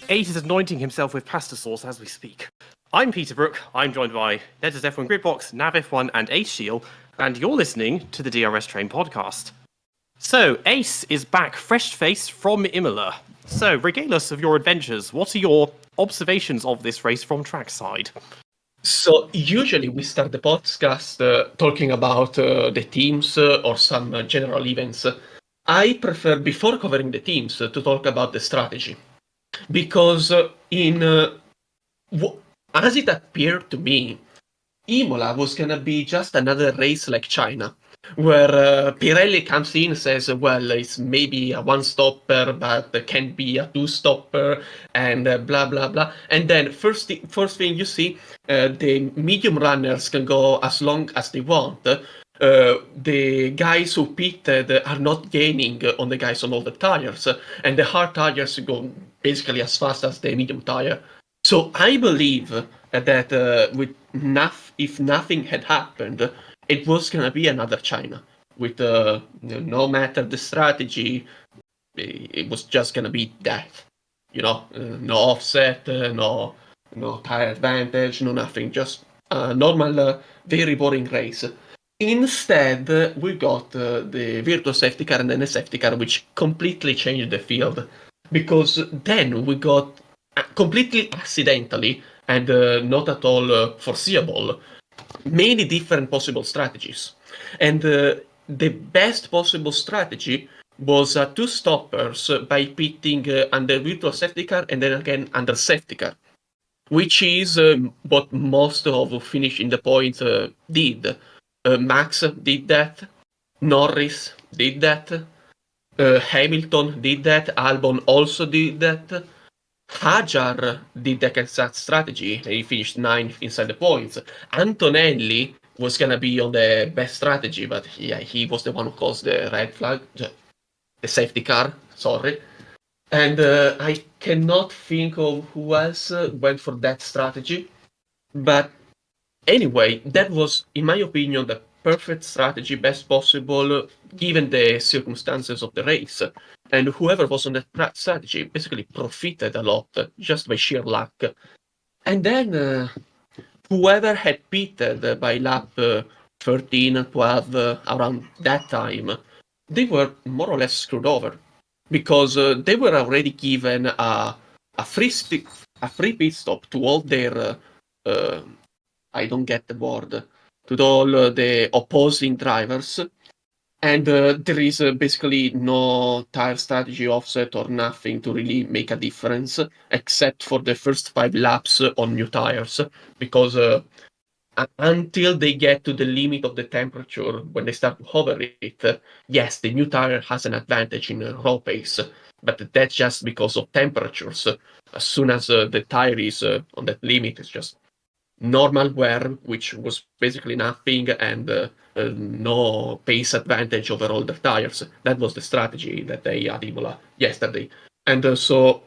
Ace is anointing himself with pasta sauce as we speak. I'm Peter Brook. I'm joined by Ned's F1 Gridbox, Nav F1, and Ace Shield, and you're listening to the DRS Train podcast. So, Ace is back fresh-faced from Imola. So, regale us of your adventures. What are your observations of this race from trackside? So, usually we start the podcast talking about the teams or some general events. I prefer, before covering the teams, to talk about the strategy. Because as it appeared to me, Imola was going to be just another race like China, where Pirelli comes in and says, well, it's maybe a one-stopper, but it can be a two-stopper, and blah, blah, blah. And then first thing you see, the medium runners can go as long as they want. The guys who pitted are not gaining on the guys on all the tires, and the hard tires go basically as fast as the medium tire. So I believe that if nothing had happened, it was going to be another China. With no matter the strategy, it was just going to be that. No offset, no tire advantage, no nothing. Just a normal, very boring race. Instead, we got the virtual safety car and then a safety car, which completely changed the field. Because then we got completely accidentally and not at all foreseeable many different possible strategies. And the best possible strategy was two stoppers by pitting under virtual safety car and then again under safety car, which is what most of who finished in the points did. Max did that, Norris did that, Hamilton did that, Albon also did that, Hajar did that exact strategy, and he finished 9th inside the points. Antonelli was gonna be on the best strategy, but yeah, he was the one who caused the red flag, the safety car, sorry. And I cannot think of who else went for that strategy. But anyway, that was, in my opinion, the perfect strategy, best possible, given the circumstances of the race. And whoever was on that strategy basically profited a lot, just by sheer luck. And then whoever had pitted by lap 13, 12, around that time, they were more or less screwed over. Because they were already given a free pit stop to all their... I don't get the word, to all the opposing drivers, and there is basically no tire strategy offset or nothing to really make a difference, except for the first 5 laps on new tires, because until they get to the limit of the temperature, when they start to hover it, yes, the new tire has an advantage in raw pace, but that's just because of temperatures. As soon as the tire is on that limit, it's just normal wear, which was basically nothing, and no pace advantage over all the tires. That was the strategy that they had Imola yesterday. And so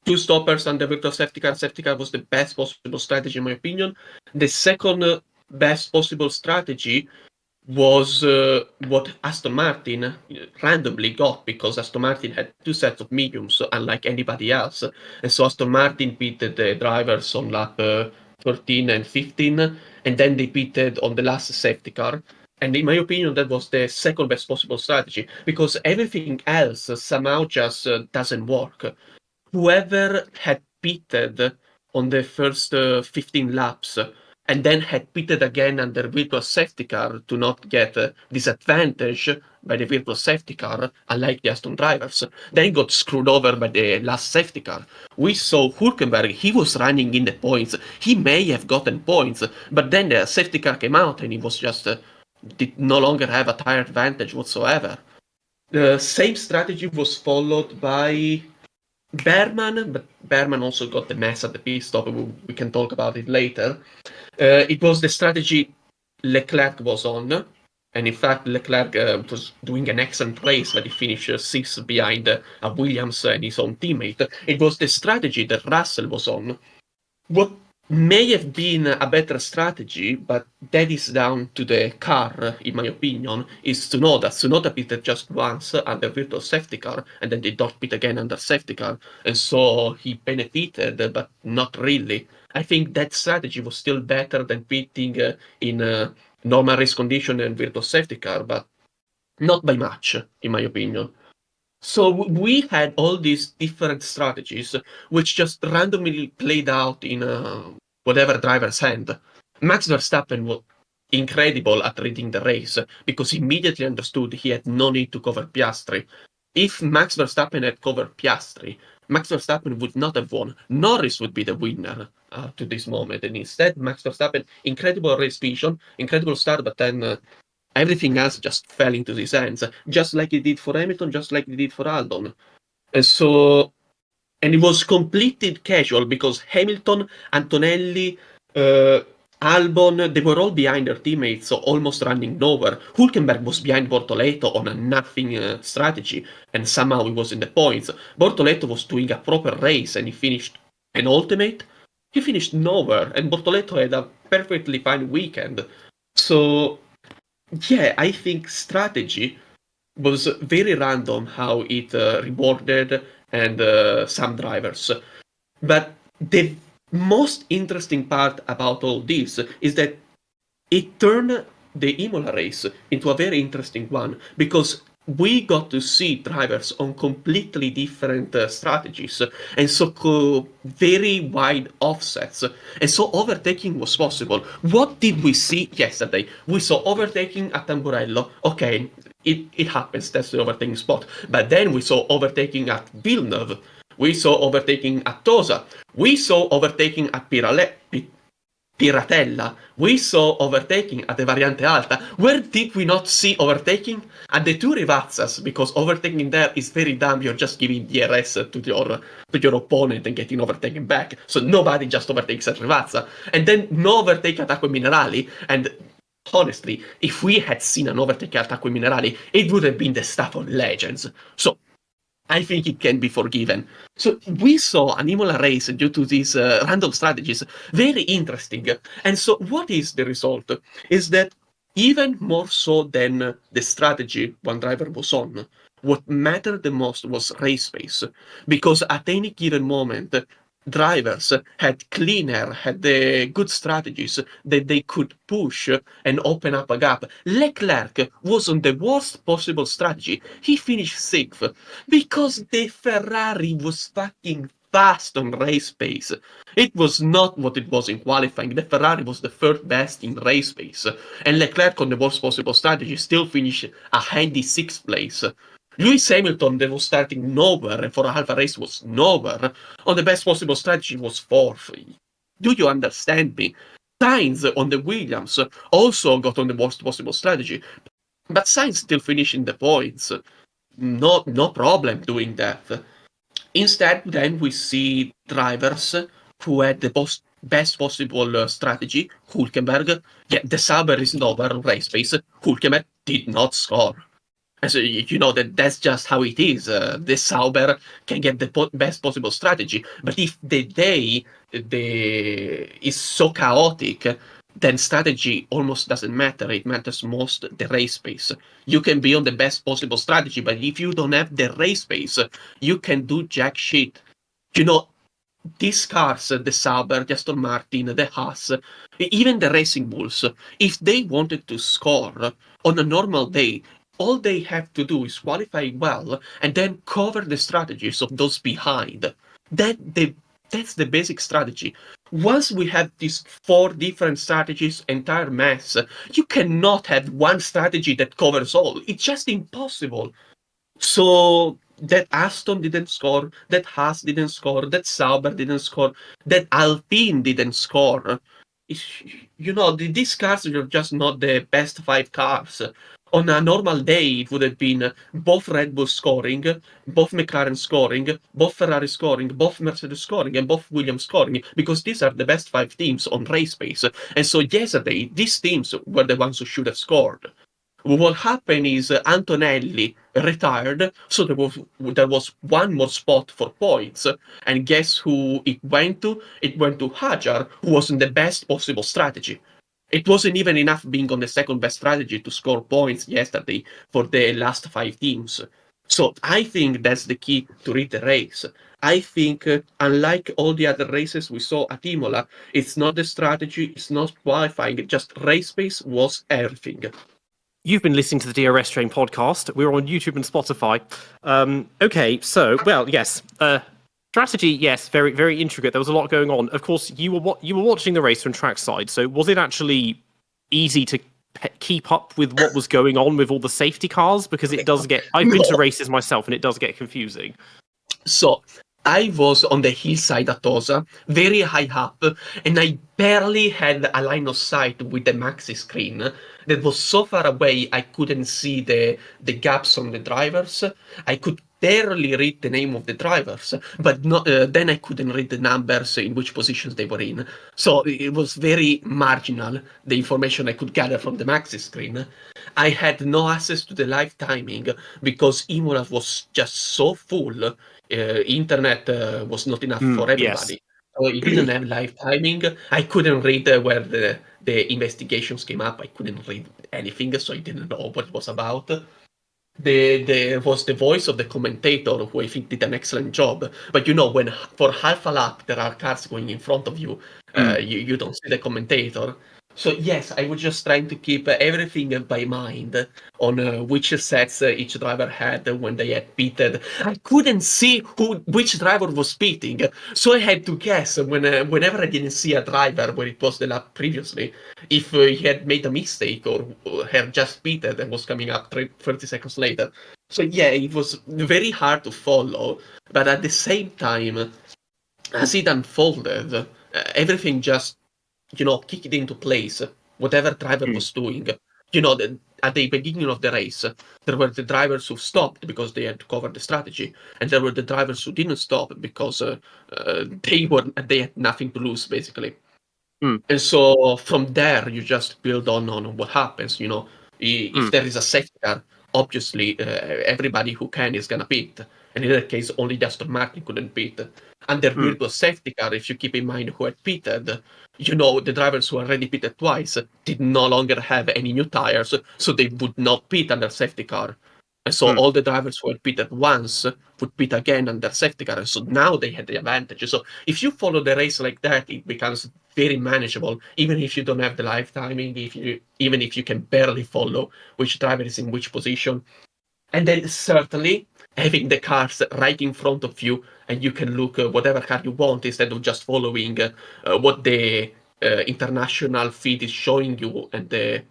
two stoppers and the virtual safety car. Safety car was the best possible strategy, in my opinion. The second best possible strategy was what Aston Martin randomly got, because Aston Martin had two sets of mediums, unlike anybody else. And so Aston Martin pitted the drivers on lap 13 and 15, and then they pitted on the last safety car. And in my opinion, that was the second best possible strategy, because everything else somehow just doesn't work. Whoever had pitted on the first 15 laps and then had pitted again under virtual safety car to not get disadvantaged by the virtual safety car, unlike the Aston drivers, then got screwed over by the last safety car. We saw Hülkenberg, he was running in the points. He may have gotten points, but then the safety car came out and he was just did no longer have a tire advantage whatsoever. The same strategy was followed by Berman, but Berman also got the mess at the pit stop. We can talk about it later. It was the strategy Leclerc was on, and in fact Leclerc was doing an excellent race, but he finished sixth behind Williams and his own teammate. It was the strategy that Russell was on. What may have been a better strategy, but that is down to the car, in my opinion, is Tsunoda. Tsunoda pitted just once under virtual safety car, and then did not pit again under safety car, and so he benefited, but not really. I think that strategy was still better than pitting in normal race condition and virtual safety car, but not by much, in my opinion. So we had all these different strategies, which just randomly played out in whatever driver's hand. Max Verstappen was incredible at reading the race, because he immediately understood he had no need to cover Piastri. If Max Verstappen had covered Piastri, Max Verstappen would not have won. Norris would be the winner to this moment, and instead Max Verstappen, incredible race vision, incredible start, but then everything else just fell into his hands, just like it did for Hamilton, just like it did for Albon. And it was completely casual, because Hamilton, Antonelli, Albon, they were all behind their teammates, so almost running nowhere. Hülkenberg was behind Bortoleto on a nothing strategy, and somehow he was in the points. Bortoleto was doing a proper race, and he finished penultimate. He finished nowhere, and Bortoleto had a perfectly fine weekend. So yeah, I think strategy was very random how it rewarded and some drivers. But the most interesting part about all this is that it turned the Imola race into a very interesting one, because we got to see drivers on completely different strategies, and so very wide offsets, and so overtaking was possible. What did we see yesterday? We saw overtaking at Tamburello. Okay, it happens, that's the overtaking spot. But then we saw overtaking at Villeneuve. We saw overtaking at Tosa. We saw overtaking at Piratella. We saw overtaking at the Variante Alta. Where did we not see overtaking? At the two Rivazzas, because overtaking there is very dumb. You're just giving DRS to your opponent and getting overtaken back. So nobody just overtakes at Rivazza. And then no overtake at Acque Minerali. And honestly, if we had seen an overtake at Acque Minerali, it would have been the stuff of legends. So I think it can be forgiven. So we saw an Imola race due to these random strategies, very interesting. And so what is the result? Is that even more so than the strategy one driver was on, what mattered the most was race pace. Because at any given moment, drivers had the good strategies that they could push and open up a gap. Leclerc was on the worst possible strategy. He finished sixth because the Ferrari was fucking fast on race pace. It was not what it was in qualifying. The Ferrari was the third best in race pace, and Leclerc on the worst possible strategy still finished a handy sixth place. Lewis Hamilton, that was starting nowhere, and for a half a race was nowhere, on the best possible strategy was fourth. Do you understand me? Sainz on the Williams also got on the worst possible strategy, but Sainz still finished in the points. No problem doing that. Instead, then we see drivers who had the best possible strategy. Hülkenberg, yeah, the Sauber is nowhere on race pace. Hülkenberg did not score. And so that's just how it is. The Sauber can get the best possible strategy, but if the day is so chaotic, then strategy almost doesn't matter. It matters most the race pace. You can be on the best possible strategy, but if you don't have the race pace, you can do jack shit. These cars, the Sauber, the Aston Martin, the Haas, even the Racing Bulls, if they wanted to score on a normal day, all they have to do is qualify well and then cover the strategies of those behind. That's the basic strategy. Once we have these 4 different strategies, entire mess, you cannot have one strategy that covers all. It's just impossible. So that Aston didn't score, that Haas didn't score, that Sauber didn't score, that Alpine didn't score. These cars are just not the best 5 cars. On a normal day, it would have been both Red Bull scoring, both McLaren scoring, both Ferrari scoring, both Mercedes scoring, and both Williams scoring, because these are the best 5 teams on race pace. And so yesterday, these teams were the ones who should have scored. What happened is Antonelli retired, so there was one more spot for points, and guess who it went to? It went to Hajar, who was in the best possible strategy. It wasn't even enough being on the second best strategy to score points yesterday for the last 5 teams. So I think that's the key to read the race. I think, unlike all the other races we saw at Imola, it's not the strategy, it's not qualifying, just race pace was everything. You've been listening to the DRS Train podcast. We're on YouTube and Spotify. Okay, so, well, yes. Strategy, yes, very, very intricate. There was a lot going on. Of course, you were watching the race from trackside, so was it actually easy to keep up with what was going on with all the safety cars? Because it does get... I've been to races myself, and it does get confusing. So, I was on the hillside at Tosa, very high up, and I barely had a line of sight with the maxi screen that was so far away I couldn't see the gaps on the drivers. I could barely read the name of the drivers, but then I couldn't read the numbers in which positions they were in. So it was very marginal, the information I could gather from the maxi screen. I had no access to the live timing because Imola was just so full. Internet was not enough for everybody. Yes. So it didn't have live timing. I couldn't read where the investigations came up. I couldn't read anything, so I didn't know what it was about. There was the voice of the commentator, who I think did an excellent job. But when for half a lap there are cars going in front of you, you don't see the commentator. So yes, I was just trying to keep everything by mind on which sets each driver had when they had pitted. I couldn't see which driver was pitting, so I had to guess whenever I didn't see a driver when it was the lap previously, if he had made a mistake or had just pitted and was coming up 30 seconds later. So yeah, it was very hard to follow, but at the same time, as it unfolded, everything just kick it into place, whatever driver was doing. At the beginning of the race, there were the drivers who stopped because they had to cover the strategy, and there were the drivers who didn't stop because they had nothing to lose, basically. And so from there, you just build on what happens. If there is a safety car, obviously everybody who can is gonna pit, and in that case, only Aston Martin couldn't pit. Under virtual safety car, if you keep in mind who had pitted, the drivers who already pitted twice did no longer have any new tires, so they would not pit under safety car. And so all the drivers who had pitted once would pit again under safety car, and so now they had the advantage. So if you follow the race like that, it becomes very manageable, even if you don't have the live timing, even if you can barely follow which driver is in which position. And then certainly having the cars right in front of you, and you can look whatever car you want instead of just following what the international feed is showing you, and the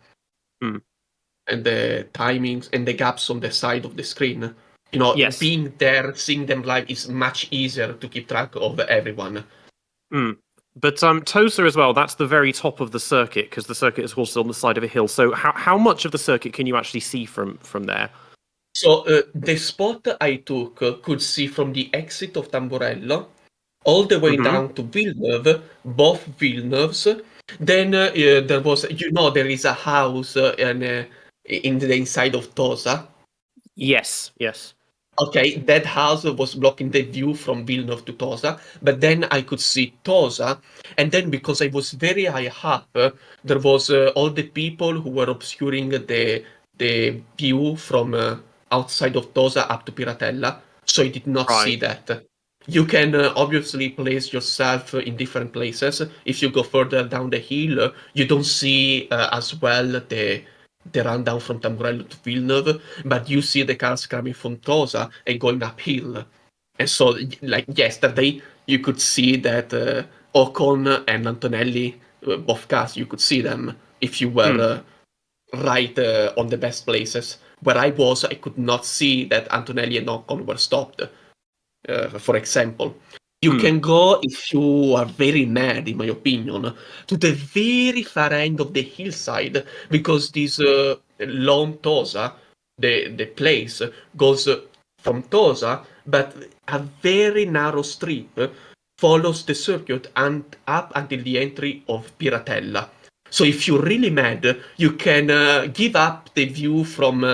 timings and the gaps on the side of the screen. Yes. Being there, seeing them live is much easier to keep track of everyone. But Tosa as well, that's the very top of the circuit, because the circuit is also on the side of a hill. So how much of the circuit can you actually see from there? So the spot I took could see from the exit of Tamburello all the way down to Villeneuve, both Villeneuves. Then there was, there is a house in the inside of Tosa. Yes. Okay, that house was blocking the view from Villeneuve to Tosa, but then I could see Tosa, and then because I was very high up, there was all the people who were obscuring the view from outside of Tosa up to Piratella, so I did not see Right. that. You can obviously place yourself in different places. If you go further down the hill, you don't see as well the rundown from Tamburello to Villeneuve, but you see the cars coming from Tosa and going uphill. And so, like yesterday, you could see that Ocon and Antonelli, both cars, you could see them if you were right on the best places. Where I was, I could not see that Antonelli and Ocon were stopped. For example, you can go, if you are very mad, in my opinion, to the very far end of the hillside, because this long Tosa, the place, goes from Tosa, but a very narrow strip follows the circuit and up until the entry of Piratella. So if you're really mad, you can give up the view from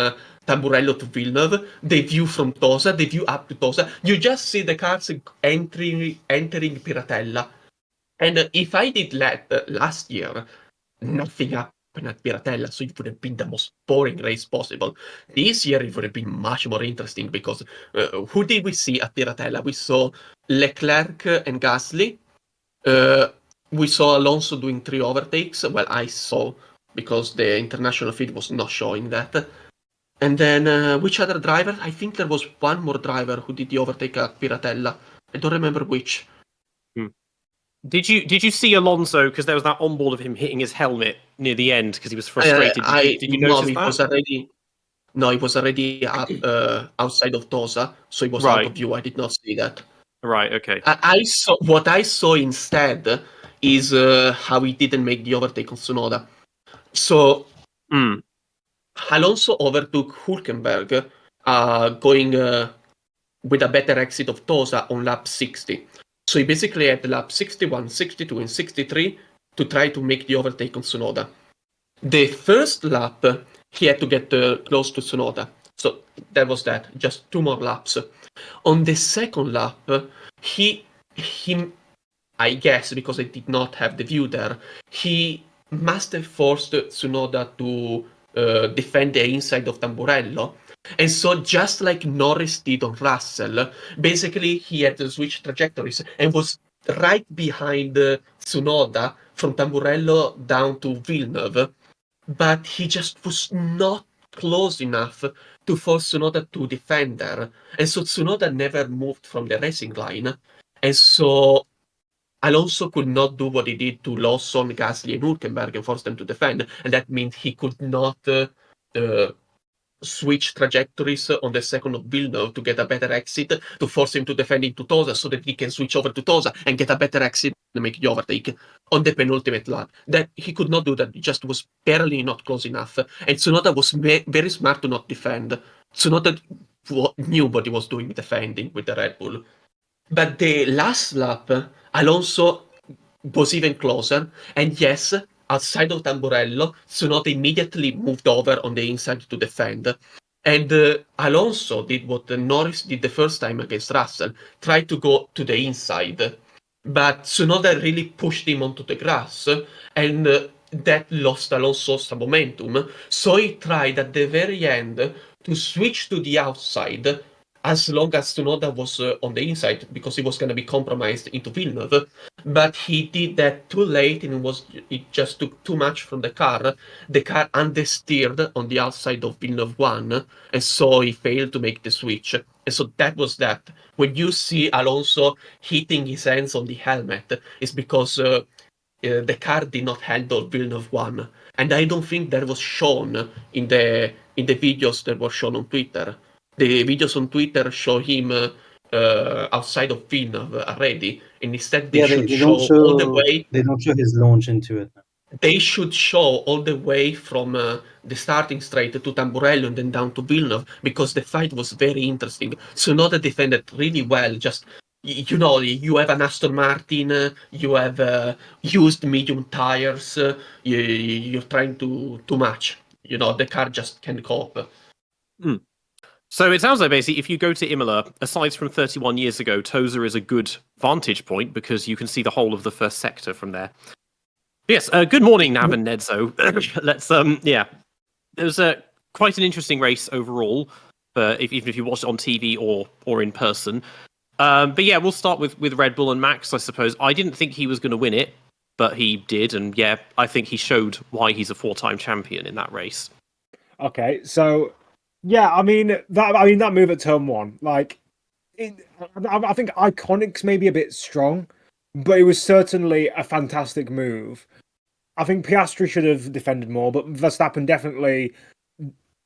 Tamburello to Villeneuve, the view from Tosa, the view up to Tosa. You just see the cars entering Piratella. And if I did that last year, nothing happened at Piratella, so it would have been the most boring race possible. This year it would have been much more interesting because who did we see at Piratella? We saw Leclerc and Gasly. We saw Alonso doing 3 overtakes. Well, I saw because the international feed was not showing that. And then which other driver? I think there was one more driver who did the overtake at Piratella. I don't remember which. Did you see Alonso, because there was that onboard of him hitting his helmet near the end because he was frustrated? Did you No, notice that? It was already up outside of Tosa, so it was out Right. of view. I did not see that. Right. Okay. I saw what I saw instead is how he didn't make the overtake on Tsunoda. So Alonso overtook Hülkenberg, going with a better exit of Tosa on lap 60. So he basically had lap 61, 62, and 63 to try to make the overtake on Tsunoda. The first lap, he had to get close to Tsunoda. So that was that, just 2 more laps. On the second lap, he I guess, because I did not have the view there, he must have forced Tsunoda to defend the inside of Tamburello. And so, just like Norris did on Russell, basically he had to switch trajectories and was right behind Tsunoda from Tamburello down to Villeneuve, but he just was not close enough to force Tsunoda to defend there. And so Tsunoda never moved from the racing line. And so Alonso could not do what he did to Lawson, Gasly, and Hülkenberg and force them to defend, and that means he could not switch trajectories on the second of Villeneuve to get a better exit to force him to defend into Tosa so that he can switch over to Tosa and get a better exit and make the overtake on the penultimate lap. That he could not do that, he just was barely not close enough. And Tsunoda was very smart to not defend. Tsunoda knew what he was doing defending with the Red Bull. But the last lap, Alonso was even closer, and yes, outside of Tamburello, Tsunoda immediately moved over on the inside to defend. And Alonso did what Norris did the first time against Russell, tried to go to the inside. But Tsunoda really pushed him onto the grass, and that lost Alonso some momentum. So he tried at the very end to switch to the outside as long as Tsunoda was on the inside because he was going to be compromised into Villeneuve. But he did that too late and it just took too much from the car. The car understeered on the outside of Villeneuve 1, and so he failed to make the switch. And so that was that. When you see Alonso hitting his hands on the helmet, it's because the car did not handle Villeneuve 1. And I don't think that was shown in the videos that were shown on Twitter. The videos on Twitter show him outside of Villeneuve already, and instead they should show all the way. They don't show his launch into it. They should show all the way from the starting straight to Tamburello and then down to Villeneuve because the fight was very interesting. Tsunoda defended really well. Just you have an Aston Martin, you have used medium tires, you're trying to match. The car just can't cope. So it sounds like basically if you go to Imola, aside from 31 years ago, Tosa is a good vantage point because you can see the whole of the first sector from there. Yes, good morning, Nav and Nedzo. Let's, it was quite an interesting race overall, even if you watched it on TV or in person. But yeah, we'll start with Red Bull and Max, I suppose. I didn't think he was going to win it, but he did, and yeah, I think he showed why he's a 4-time champion in that race. Okay, so yeah, I mean that move at turn one, like, I think iconic's maybe a bit strong, but it was certainly a fantastic move. I think Piastri should have defended more, but Verstappen definitely,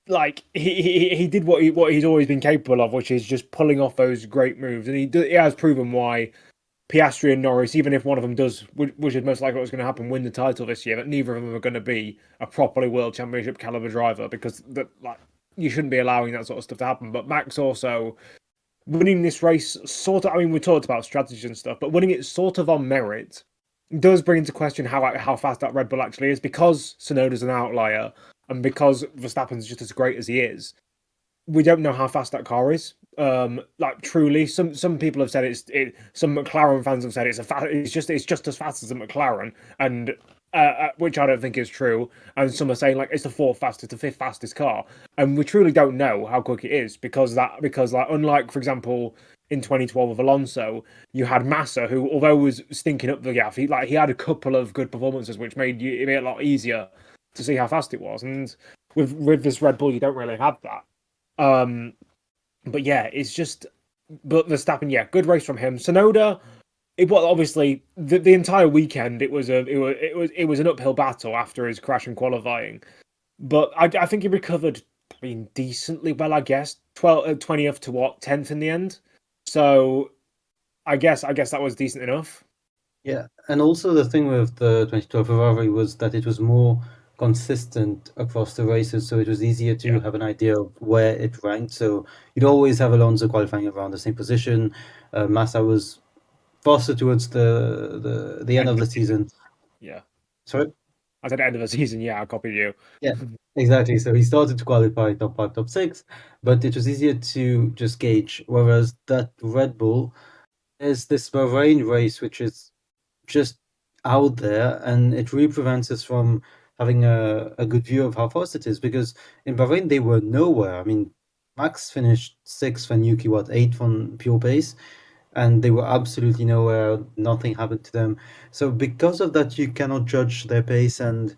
like, he did what he's always been capable of, which is just pulling off those great moves, and he has proven why Piastri and Norris, even if one of them does, which is most likely what's going to happen, win the title this year, that neither of them are going to be a properly World Championship caliber driver, because you shouldn't be allowing that sort of stuff to happen. But Max also winning this race, sort of, I mean, we talked about strategy and stuff, but winning it sort of on merit does bring into question how fast that Red Bull actually is, because Tsunoda's an outlier and because Verstappen's just as great as he is. We don't know how fast that car is. Like, truly, some people have said some McLaren fans have said it's just as fast as a McLaren, and which I don't think is true. And some are saying, like, it's the fourth fastest, the fifth fastest car, and we truly don't know how quick it is because like, unlike, for example, in 2012 of Alonso, you had Massa, who, although was stinking up the gaff, he had a couple of good performances which made it a lot easier to see how fast it was. And with this Red Bull, you don't really have that. But yeah, it's just. But Verstappen, yeah, good race from him. Tsunoda, obviously the entire weekend it was an uphill battle after his crash in qualifying, but I think he recovered, I mean, decently well. I guess 20th to 10th in the end. So I guess that was decent enough. Yeah, and also the thing with the 2012 Ferrari was that it was more consistent across the races, so it was easier to have an idea of where it ranked. So you'd always have Alonso qualifying around the same position. Massa was faster towards the end of the season. Yeah. Sorry? I said end of the season, yeah, I copied you. Yeah, exactly. So he started to qualify top 5, top 6, but it was easier to just gauge. Whereas that Red Bull is this Bahrain race, which is just out there, and it really prevents us from having a good view of how fast it is, because in Bahrain they were nowhere. I mean, Max finished 6th and Yuki 8th on pure pace, and they were absolutely nowhere. Nothing happened to them. So because of that, you cannot judge their pace, and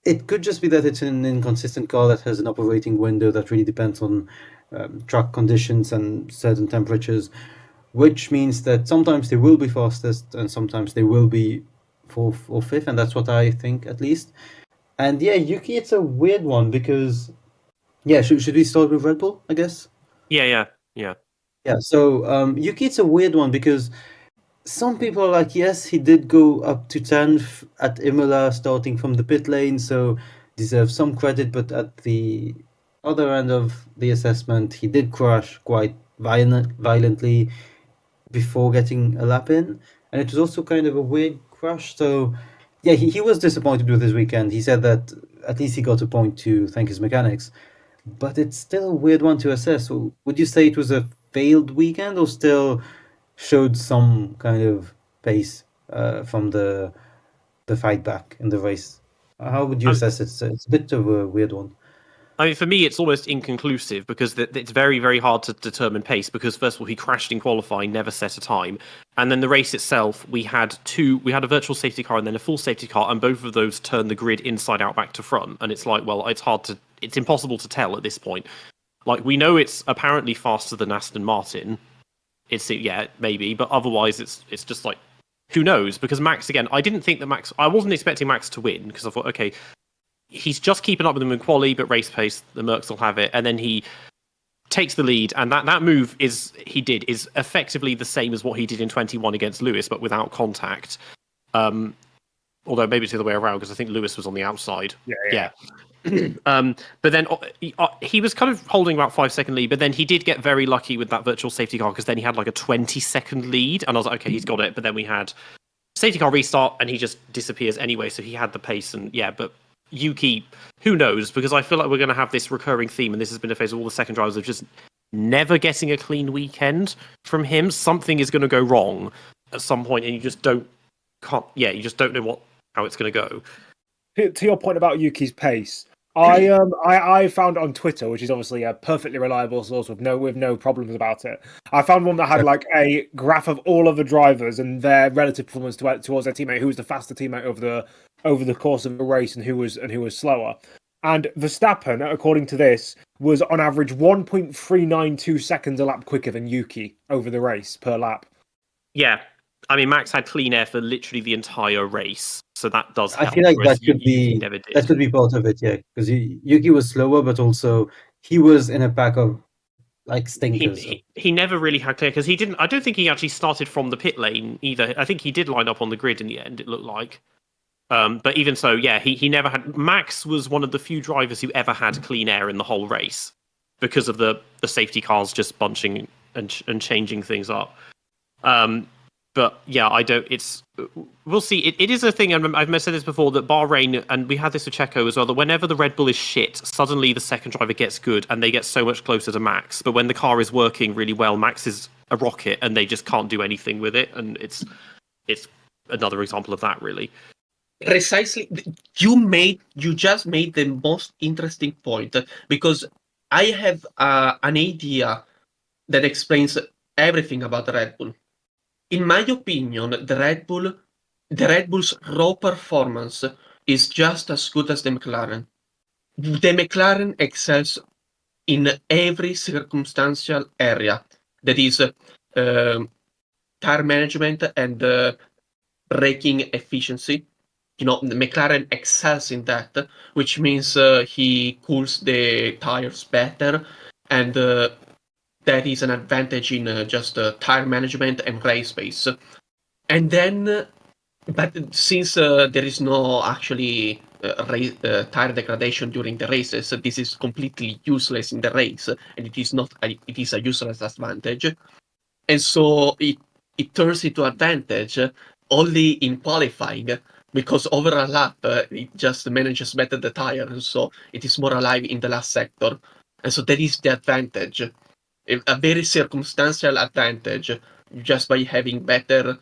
it could just be that it's an inconsistent car that has an operating window that really depends on track conditions and certain temperatures, which means that sometimes they will be fastest and sometimes they will be 4th or 5th, and that's what I think, at least. And yeah, Yuki, it's a weird one because, yeah, should we start with Red Bull, I guess? Yeah. Yeah, so Yuki, it's a weird one because some people are like, yes, he did go up to 10th at Imola starting from the pit lane, so deserves some credit, but at the other end of the assessment, he did crash quite violently before getting a lap in, and it was also kind of a weird crash. So yeah, he was disappointed with his weekend. He said that at least he got a point to thank his mechanics, but it's still a weird one to assess. So would you say it was a failed weekend or still showed some kind of pace from the fight back in the race? How would you assess it? So it's a bit of a weird one. I mean, for me, it's almost inconclusive because it's very, very hard to determine pace because, first of all, he crashed in qualifying, never set a time. And then the race itself, we had a virtual safety car and then a full safety car, and both of those turned the grid inside out back to front. And it's like, well, it's impossible to tell at this point. Like, we know it's apparently faster than Aston Martin. Maybe, but otherwise it's just like, who knows? Because Max, again, I wasn't expecting Max to win because I thought, okay, he's just keeping up with them in quali, but race pace, the Mercs will have it, and then he takes the lead, and that move is effectively the same as what he did in 21 against Lewis, but without contact. Although maybe it's the other way around because I think Lewis was on the outside. Yeah. But then he was kind of holding about 5-second lead, but then he did get very lucky with that virtual safety car because then he had like a 20-second lead, and I was like, okay, he's got it. But then we had safety car restart, and he just disappears anyway. So he had the pace, and yeah, but Yuki, who knows? Because I feel like we're going to have this recurring theme, and this has been a phase of all the second drivers of just never getting a clean weekend from him. Something is going to go wrong at some point, and you just don't know how it's going to go. To your point about Yuki's pace, I found on Twitter, which is obviously a perfectly reliable source with no problems about it. I found one that had like a graph of all of the drivers and their relative performance towards their teammate, who was the faster teammate over the course of the race, and who was slower. And Verstappen, according to this, was on average 1.392 seconds a lap quicker than Yuki over the race per lap. Yeah, I mean, Max had clean air for literally the entire race, so that does help. I feel like that could be part of it, yeah, because Yuki was slower, but also he was in a pack of like stinkers. He never really had clear, because he didn't. I don't think he actually started from the pit lane either. I think he did line up on the grid in the end. It looked like, but even so, yeah, he never had. Max was one of the few drivers who ever had clean air in the whole race because of the safety cars just bunching and changing things up. But yeah, we'll see. It is a thing, and I've said this before, that Bahrain, and we had this with Checo as well, that whenever the Red Bull is shit, suddenly the second driver gets good and they get so much closer to Max. But when the car is working really well, Max is a rocket and they just can't do anything with it. And it's another example of that, really. Precisely, you just made the most interesting point, because I have an idea that explains everything about Red Bull. In my opinion, the Red Bull's raw performance is just as good as the McLaren. The McLaren excels in every circumstantial area. That is, tire management and braking efficiency. The McLaren excels in that, which means he cools the tires better, and that is an advantage in just tire management and race pace. And then, but since there is no actually tire degradation during the races, this is completely useless in the race, and it is a useless advantage. And so it turns into advantage only in qualifying, because over a lap it just manages better the tire, and so it is more alive in the last sector. And so that is the advantage. A very circumstantial advantage just by having better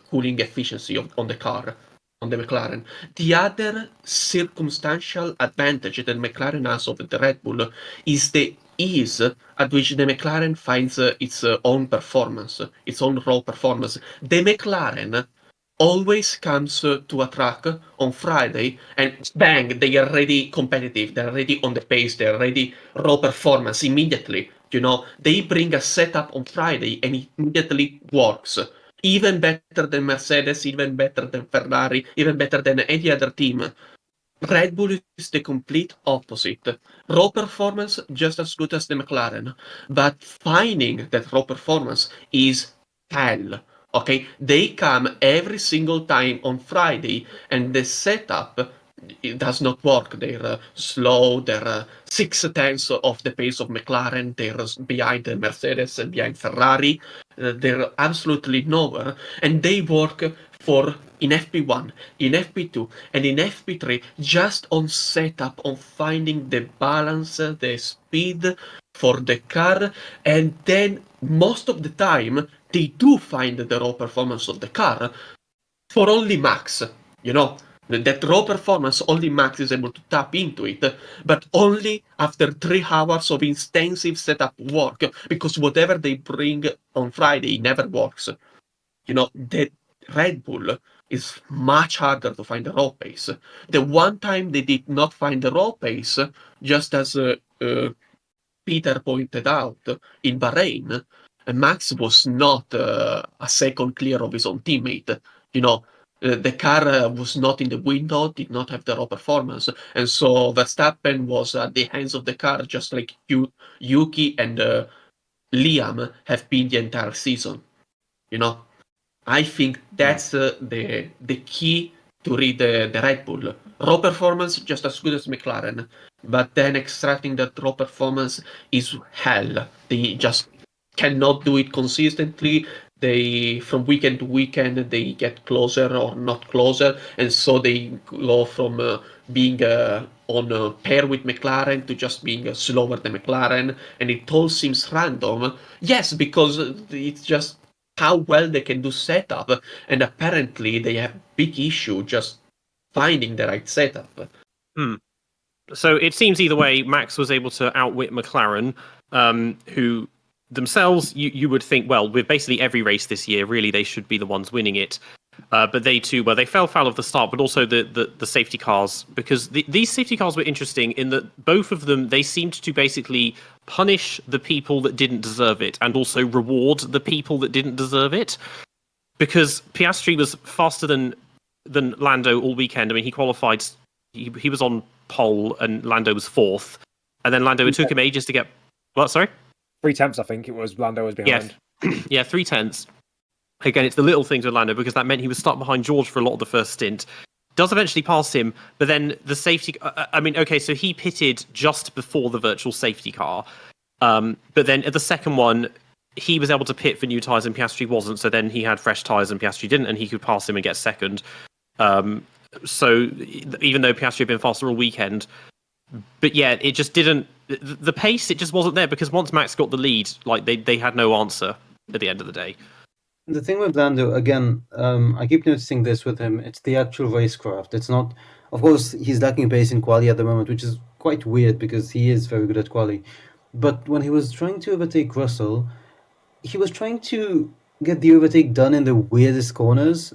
cooling efficiency on the car, on the McLaren. The other circumstantial advantage that McLaren has over the Red Bull is the ease at which the McLaren finds its own performance, its own raw performance. The McLaren always comes to a track on Friday and bang, they are already competitive, they're already on the pace, they're already raw performance immediately. They bring a setup on Friday and it immediately works. Even better than Mercedes, even better than Ferrari, even better than any other team. Red Bull is the complete opposite. Raw performance just as good as the McLaren, but finding that raw performance is hell. Okay, they come every single time on Friday, and the setup, it does not work. They're slow. They're 6/10 of the pace of McLaren. They're behind Mercedes and behind Ferrari. They're absolutely nowhere, and they work in FP1, in FP2, and in FP3 just on setup, on finding the balance, the speed for the car, and then most of the time they do find the raw performance of the car for only Max. That raw performance, only Max is able to tap into it, but only after 3 hours of intensive setup work, because whatever they bring on Friday never works. The Red Bull is much harder to find the raw pace. The one time they did not find the raw pace, just as Peter pointed out, in Bahrain, Max was not a second clear of his own teammate. The car was not in the window, did not have the raw performance, and so Verstappen was at the hands of the car, just like Yuki and Liam have been the entire season. I think that's the key to read the Red Bull. Raw performance just as good as McLaren, but then extracting that raw performance is hell. They just cannot do it consistently. They, from weekend to weekend, they get closer or not closer, and so they go from being on a pair with McLaren to just being slower than McLaren, and it all seems random. Yes, because it's just how well they can do setup, and apparently they have big issue just finding the right setup. So it seems either way, Max was able to outwit McLaren, who themselves, you would think, well, with basically every race this year, really they should be the ones winning it. But they too, well, they fell foul of the start, but also the safety cars, because these safety cars were interesting in that both of them, they seemed to basically punish the people that didn't deserve it and also reward the people that didn't deserve it. Because Piastri was faster than Lando all weekend. I mean, he qualified, he was on pole and Lando was fourth. And then Lando, it took him ages to get... What, sorry? 3/10, I think it was. Lando was behind. Yeah, 3/10. Again, it's the little things with Lando, because that meant he was stuck behind George for a lot of the first stint. Does eventually pass him, but then the safety... I mean, okay, so he pitted just before the virtual safety car. But then at the second one, he was able to pit for new tyres and Piastri wasn't, so then he had fresh tyres and Piastri didn't, and he could pass him and get second. So even though Piastri had been faster all weekend... But yeah, it just didn't... The pace, it just wasn't there, because once Max got the lead, like they had no answer at the end of the day. The thing with Lando, again, I keep noticing this with him, it's the actual racecraft. It's not... Of course, he's lacking pace in quali at the moment, which is quite weird, because he is very good at quali. But when he was trying to overtake Russell, he was trying to get the overtake done in the weirdest corners.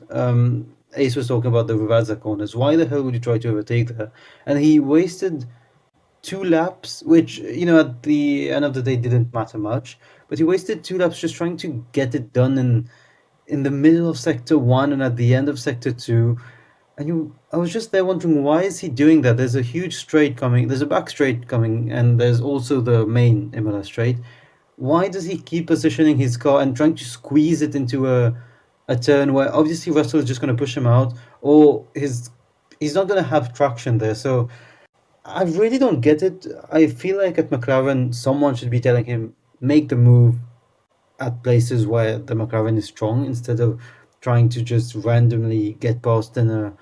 Ace was talking about the Ravazza corners. Why the hell would you try to overtake there? And he wasted 2 laps, which, you know, at the end of the day didn't matter much. But he wasted 2 laps just trying to get it done in the middle of Sector 1 and at the end of Sector 2. And I was just there wondering, why is he doing that? There's a huge straight coming, there's a back straight coming, and there's also the main Imola straight. Why does he keep positioning his car and trying to squeeze it into a turn where obviously Russell is just going to push him out, or he's not going to have traction there? So I really don't get it. I feel like at McLaren, someone should be telling him, make the move at places where the McLaren is strong, instead of trying to just randomly get past in a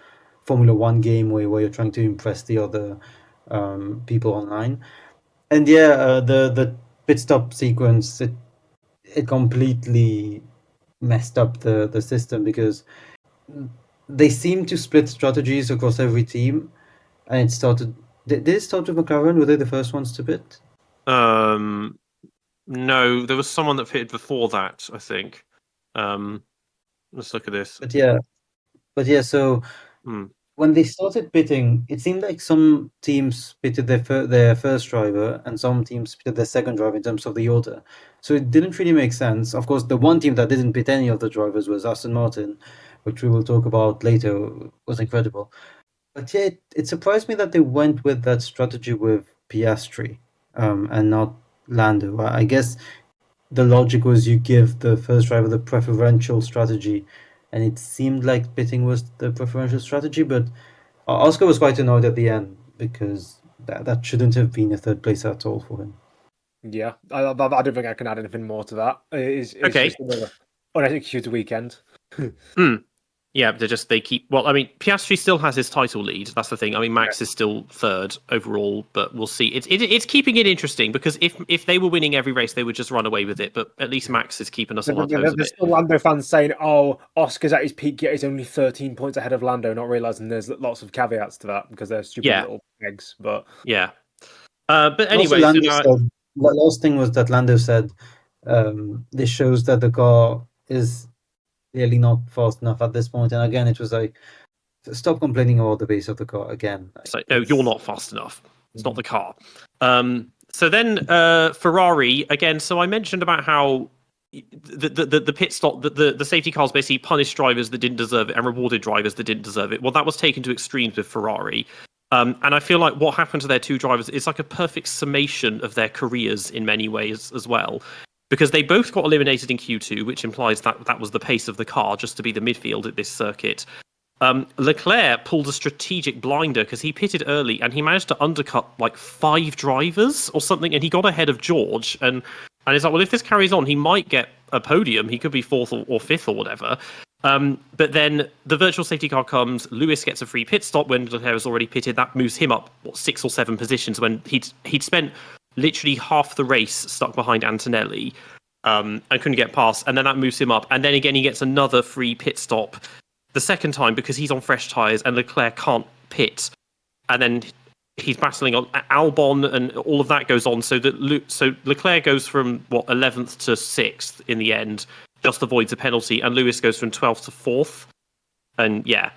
Formula 1 game where you're trying to impress the other people online. And yeah, the pit stop sequence, it completely messed up the system, because they seem to split strategies across every team, and it started... Did it start with McLaren? Were they the first ones to pit? No, there was someone that pitted before that, I think. Let's look at this. But yeah, so when they started pitting, it seemed like some teams pitted their first driver and some teams pitted their second driver in terms of the order. So it didn't really make sense. Of course, the one team that didn't pit any of the drivers was Aston Martin, which we will talk about later. It was incredible. But yeah, it surprised me that they went with that strategy with Piastri and not Lando. I guess the logic was you give the first driver the preferential strategy, and it seemed like pitting was the preferential strategy, but Oscar was quite annoyed at the end, because that shouldn't have been a third place at all for him. Yeah, I don't think I can add anything more to that. It's Okay. just another unexecuted weekend. Yeah, they keep... Well, I mean, Piastri still has his title lead. That's the thing. I mean, Max is still third overall, but we'll see. It's keeping it interesting, because if they were winning every race, they would just run away with it. But at least Max is keeping us on our toes a bit. There's still Lando fans saying, "Oh, Oscar's at his peak, yet he's only 13 points ahead of Lando," not realizing there's lots of caveats to that, because they're stupid little eggs. But yeah. But anyway, last thing was that Lando said, this shows that the car is clearly not fast enough at this point. And again, it was like, stop complaining about the pace of the car again. So, no, you're not fast enough. It's not the car. So then Ferrari again. So I mentioned about how the pit stop, the safety cars basically punished drivers that didn't deserve it and rewarded drivers that didn't deserve it. Well, that was taken to extremes with Ferrari. And I feel like what happened to their two drivers is like a perfect summation of their careers in many ways as well. Because they both got eliminated in Q2, which implies that was the pace of the car, just to be the midfield at this circuit. Leclerc pulled a strategic blinder because he pitted early and he managed to undercut like 5 drivers or something, and he got ahead of George. And it's like, well, if this carries on, he might get a podium. He could be 4th or 5th or whatever. But then the virtual safety car comes. Lewis gets a free pit stop when Leclerc has already pitted. That moves him up 6 or 7 positions when he'd spent literally half the race stuck behind Antonelli and couldn't get past. And then that moves him up. And then again, he gets another free pit stop the second time because he's on fresh tyres and Leclerc can't pit. And then he's battling on Albon and all of that goes on. So Leclerc goes from 11th to 6th in the end. Just avoids a penalty, and Lewis goes from 12th to 4th. And yeah.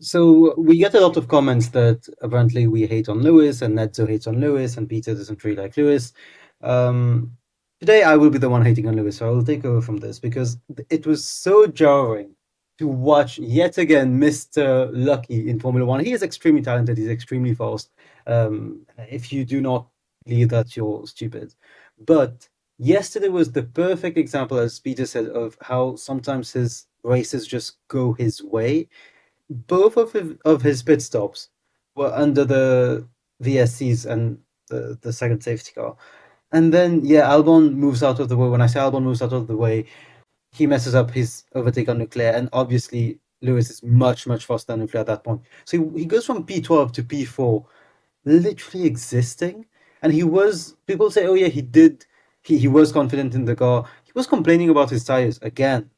So we get a lot of comments that apparently we hate on Lewis, and Nedzo hates on Lewis, and Peter doesn't really like Lewis. Today I will be the one hating on Lewis, so I will take over from this, because it was so jarring to watch yet again Mr. Lucky in Formula One. He is extremely talented, he's extremely fast. If you do not believe that, you're stupid. But yesterday was the perfect example, as Peter said, of how sometimes his races just go his way. Both of his pit stops were under the VSCs and the second safety car. And then, Albon moves out of the way. When I say Albon moves out of the way, he messes up his overtake on Leclerc. And obviously, Lewis is much, much faster than Leclerc at that point. So he goes from P12 to P4, literally existing. And people say, oh yeah, he was confident in the car. He was complaining about his tires again.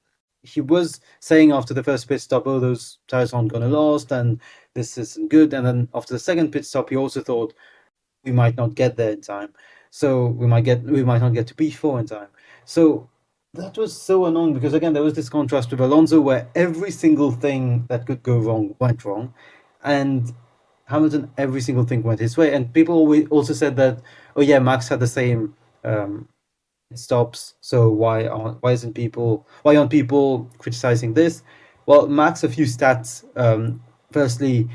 He was saying after the first pit stop, oh, those tires aren't going to last and this isn't good. And then after the second pit stop, he also thought we might not get there in time. So we might not get to P4 in time. So that was so annoying because, again, there was this contrast with Alonso where every single thing that could go wrong went wrong. And Hamilton, every single thing went his way. And people also said that, oh yeah, Max had the same stops. So why aren't people criticizing this? Well, Max, a few stats. Firstly,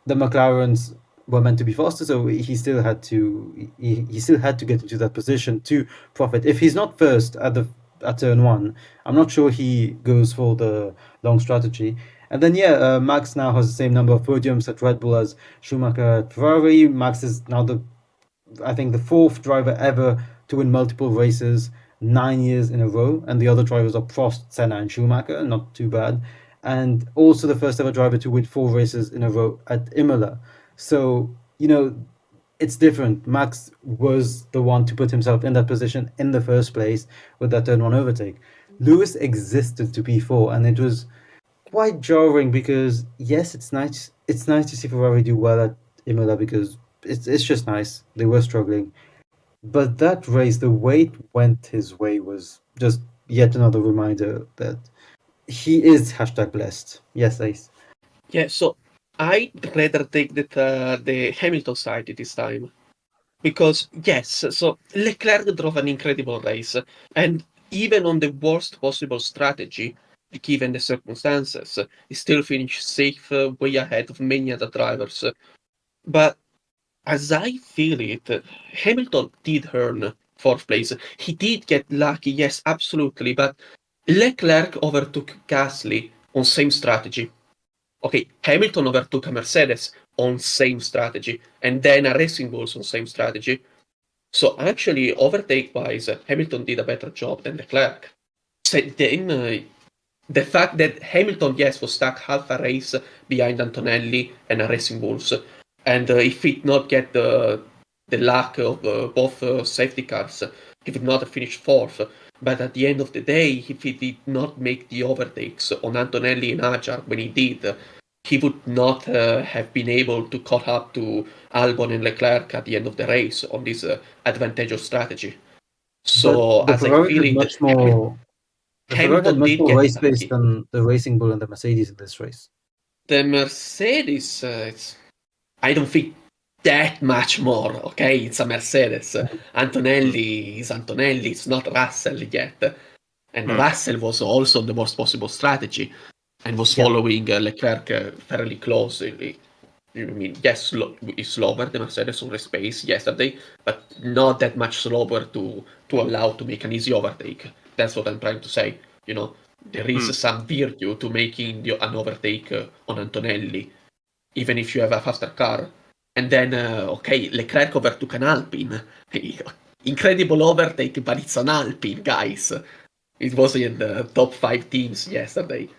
the McLarens were meant to be faster, so he still had to get into that position to profit. If he's not first at turn 1, I'm not sure he goes for the long strategy. And then Max now has the same number of podiums at Red Bull as Schumacher at Ferrari. Max is now the 4th driver ever to win multiple races 9 years in a row, and the other drivers are Prost, Senna, and Schumacher. Not too bad. And also the first ever driver to win 4 races in a row at Imola. So, it's different. Max was the one to put himself in that position in the first place with that turn 1 overtake. Lewis existed to P4, and it was quite jarring because, yes, it's nice to see Ferrari do well at Imola because it's just nice. They were struggling. But that race, the way it went his way was just yet another reminder that he is #blessed. Yes, Ace. Yeah, so I'd rather take the Hamilton side this time. Because, yes, so Leclerc drove an incredible race. And even on the worst possible strategy, given the circumstances, he still finished safe, way ahead of many other drivers. But as I feel it, Hamilton did earn 4th place. He did get lucky, yes, absolutely. But Leclerc overtook Gasly on same strategy. Okay, Hamilton overtook a Mercedes on same strategy, and then a Racing Bulls on same strategy. So actually, overtake-wise, Hamilton did a better job than Leclerc. So then, the fact that Hamilton, yes, was stuck half a race behind Antonelli and a Racing Bulls, and if he did not get the luck of both safety cars, he would not have finished 4th. But at the end of the day, if he did not make the overtakes on Antonelli and Ajar when he did, he would not have been able to caught up to Albon and Leclerc at the end of the race on this advantageous strategy. So but as I feel it, much more Hamilton did get race pace lucky. than the Racing Bull and the Mercedes in this race. The Mercedes, I don't think that much more, okay? It's a Mercedes. Antonelli is Antonelli, it's not Russell yet. And Russell was also on the worst possible strategy and was following Leclerc fairly closely. I mean, yes, it's slower than Mercedes on race pace yesterday, but not that much slower to allow to make an easy overtake. That's what I'm trying to say. There is some virtue to making an overtake on Antonelli, even if you have a faster car. And then, Leclerc overtook an Alpine. Incredible overtake, but it's an Alpine, guys. It was in the top 5 teams yesterday.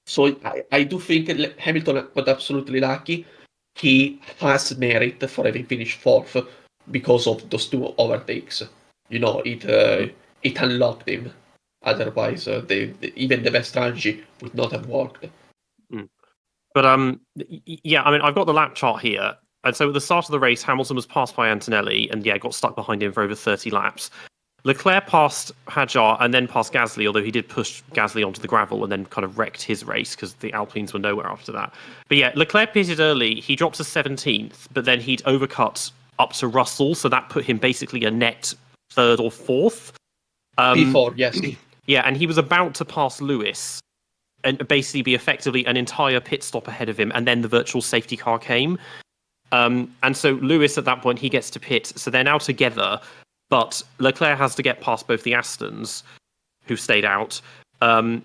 So I do think Hamilton got absolutely lucky. He has merit for having finished fourth because of those two overtakes. It unlocked him. Otherwise, even the best strategy would not have worked. But yeah, I mean, I've got the lap chart here, and so at the start of the race, Hamilton was passed by Antonelli, and got stuck behind him for over 30 laps. Leclerc passed Hadjar and then passed Gasly, although he did push Gasly onto the gravel and then kind of wrecked his race because the Alpines were nowhere after that. But yeah, Leclerc pitted early. He dropped to 17th, but then he'd overcut up to Russell, so that put him basically a net third or fourth. Before, yes. Yeah, and he was about to pass Lewis and basically be effectively an entire pit stop ahead of him, and then the virtual safety car came. And so Lewis, at that point, he gets to pit, so they're now together. But Leclerc has to get past both the Astons, who stayed out, but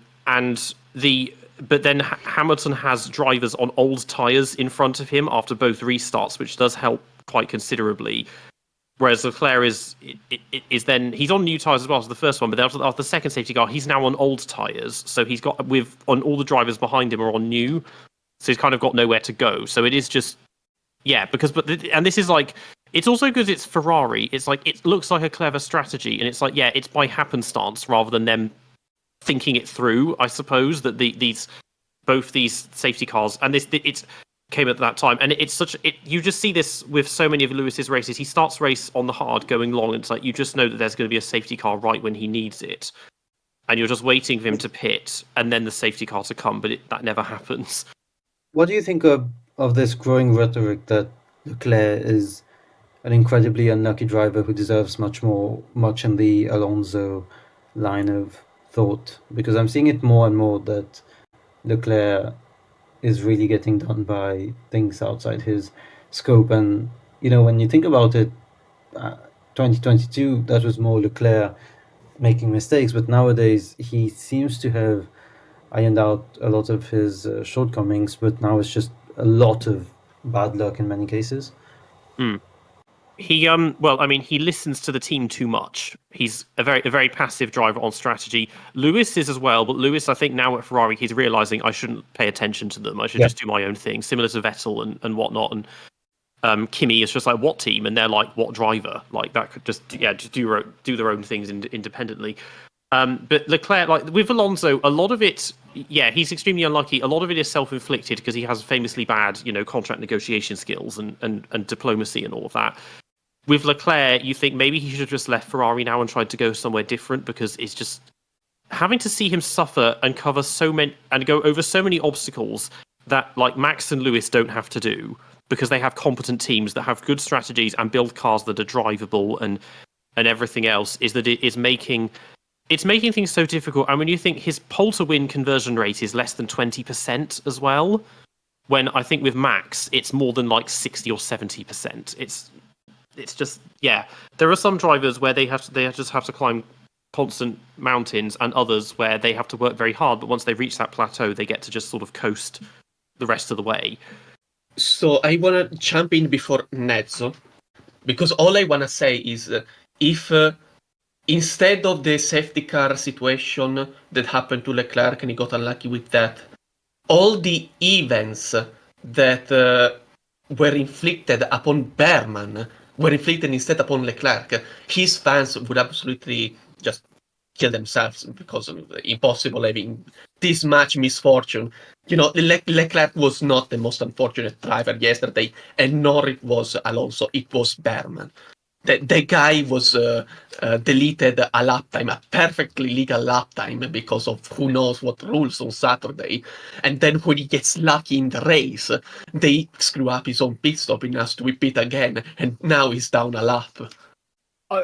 then Hamilton has drivers on old tyres in front of him after both restarts, which does help quite considerably. Whereas Leclerc is then he's on new tyres as well as the first one, but after the second safety car, he's now on old tyres, so he's got on all the drivers behind him are on new, so he's kind of got nowhere to go. So it is just and this is like. It's also because it's Ferrari. It's like it looks like a clever strategy, and it's like it's by happenstance rather than them thinking it through. I suppose that both these safety cars and it came at that time, and you just see this with so many of Lewis's races. He starts race on the hard, going long, and it's like you just know that there's going to be a safety car right when he needs it, and you're just waiting for him to pit, and then the safety car to come, but that never happens. What do you think of this growing rhetoric that Leclerc is an incredibly unlucky driver who deserves much in the Alonso line of thought? Because I'm seeing it more and more that Leclerc is really getting done by things outside his scope. And, when you think about it, 2022, that was more Leclerc making mistakes, but nowadays he seems to have ironed out a lot of his shortcomings, but now it's just a lot of bad luck in many cases. He he listens to the team too much. He's a very passive driver on strategy. Lewis is as well, but Lewis, I think now at Ferrari, he's realizing I shouldn't pay attention to them. I should just do my own thing, similar to Vettel and whatnot. And Kimi is just like, what team? And they're like, what driver? Like that could just do their own things independently. But Leclerc, like with Alonso, a lot of it, he's extremely unlucky. A lot of it is self-inflicted because he has famously bad, contract negotiation skills and diplomacy and all of that. With Leclerc, you think maybe he should have just left Ferrari now and tried to go somewhere different, because it's just having to see him suffer and cover so many and go over so many obstacles that like Max and Lewis don't have to do, because they have competent teams that have good strategies and build cars that are drivable and everything else, is that it's making things so difficult. And when you think his pole to win conversion rate is less than 20% as well, when I think with Max it's more than like 60 or 70%. It's just there are some drivers where they just have to climb constant mountains, and others where they have to work very hard, but once they reach that plateau they get to just sort of coast the rest of the way. So I want to jump in before Nedzo, because all I want to say is if instead of the safety car situation that happened to Leclerc and he got unlucky with that, all the events that were inflicted upon Berman were inflicted instead upon Leclerc, his fans would absolutely just kill themselves, because of impossible having this much misfortune. Leclerc was not the most unfortunate driver yesterday, and nor it was Alonso, it was Berman. The guy was deleted a lap time, a perfectly legal lap time, because of who knows what rules on Saturday. And then when he gets lucky in the race, they screw up his own pit stop and has to repeat again, and now he's down a lap.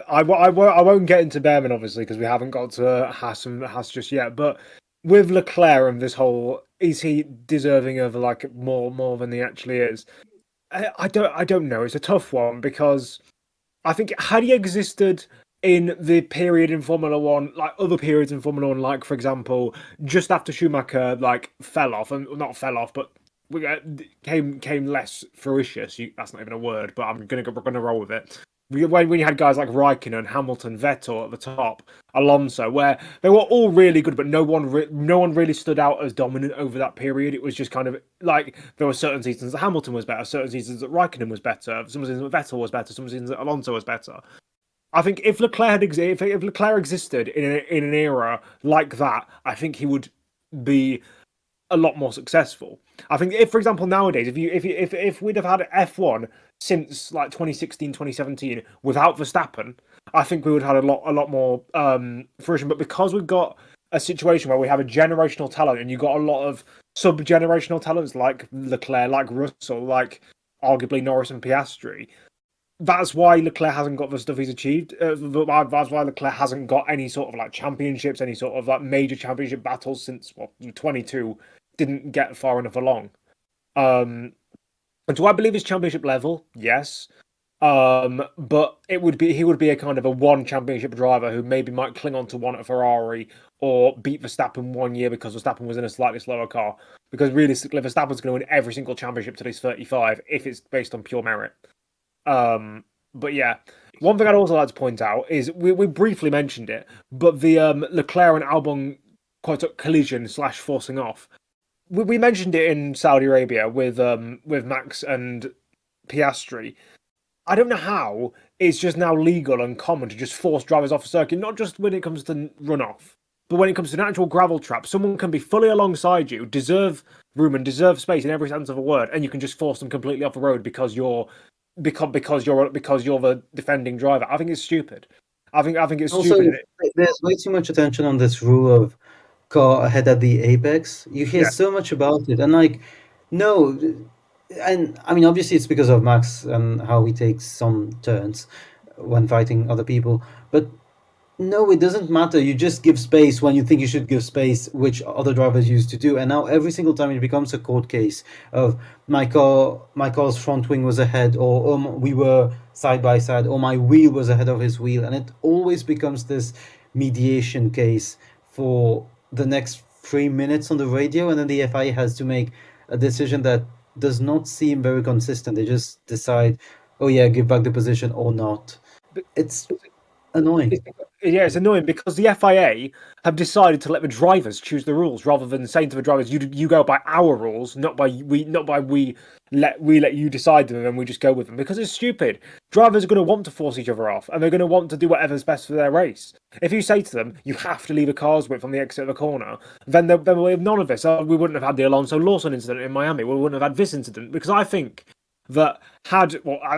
I won't get into Behrman, obviously, because we haven't got to Haas just yet. But with Leclerc and this whole, is he deserving of like more than he actually is? I don't know. It's a tough one, because I think had he existed in the period in Formula One, like other periods in Formula One, like for example, just after Schumacher like fell off, and not fell off, but came less fruitious. That's not even a word, but we're gonna roll with it. when you had guys like Raikkonen, Hamilton, Vettel at the top, Alonso, where they were all really good, but no one really stood out as dominant over that period. It was just kind of like there were certain seasons that Hamilton was better, certain seasons that Raikkonen was better, some seasons that Vettel was better, some seasons that Alonso was better. I think if Leclerc if Leclerc existed in an era like that, I think he would be a lot more successful. I think if, for example, nowadays, if we'd have had F1 since like 2016, 2017 without Verstappen, I think we would have had a lot more fruition. But because we've got a situation where we have a generational talent, and you've got a lot of sub-generational talents like Leclerc, like Russell, like arguably Norris and Piastri. That's why Leclerc hasn't got the stuff he's achieved. That's why Leclerc hasn't got any sort of like championships, any sort of like major championship battles since 22. Didn't get far enough along. And do I believe his championship level? Yes. But he would be a kind of a one championship driver who maybe might cling on to one at Ferrari or beat Verstappen 1 year because Verstappen was in a slightly slower car. Because realistically, Verstappen's going to win every single championship till he's 35 if it's based on pure merit. But yeah, one thing I'd also like to point out is we briefly mentioned it, but the Leclerc and Albon quite a collision / forcing off. We mentioned it in Saudi Arabia with Max and Piastri. I don't know how it's just now legal and common to just force drivers off a circuit, not just when it comes to runoff, but when it comes to an actual gravel trap. Someone can be fully alongside you, deserve room and deserve space in every sense of a word, and you can just force them completely off the road because you're the defending driver. I think it's stupid. I think it's Also, stupid. there's way too much attention on this rule of car ahead at the apex. You hear Yeah. so much about it, and like, no, and I mean, obviously, it's because of Max and how he takes some turns when fighting other people, but no, it doesn't matter. You just give space when you think you should give space, which other drivers used to do. And now every single time it becomes a court case of my car's front wing was ahead, or we were side by side, or my wheel was ahead of his wheel, and it always becomes this mediation case for the next 3 minutes on the radio, and then the FIA has to make a decision that does not seem very consistent. They just decide, oh yeah, give back the position or not. It's annoying. It's annoying because the FIA have decided to let the drivers choose the rules rather than saying to the drivers, "You go by our rules, not by we let you decide them and then we just go with them." Because it's stupid. Drivers are going to want to force each other off, and they're going to want to do whatever's best for their race. If you say to them, "You have to leave a car's width on the exit of the corner," then we'll have none of this. We wouldn't have had the Alonso Lawson incident in Miami. We wouldn't have had this incident because I think that I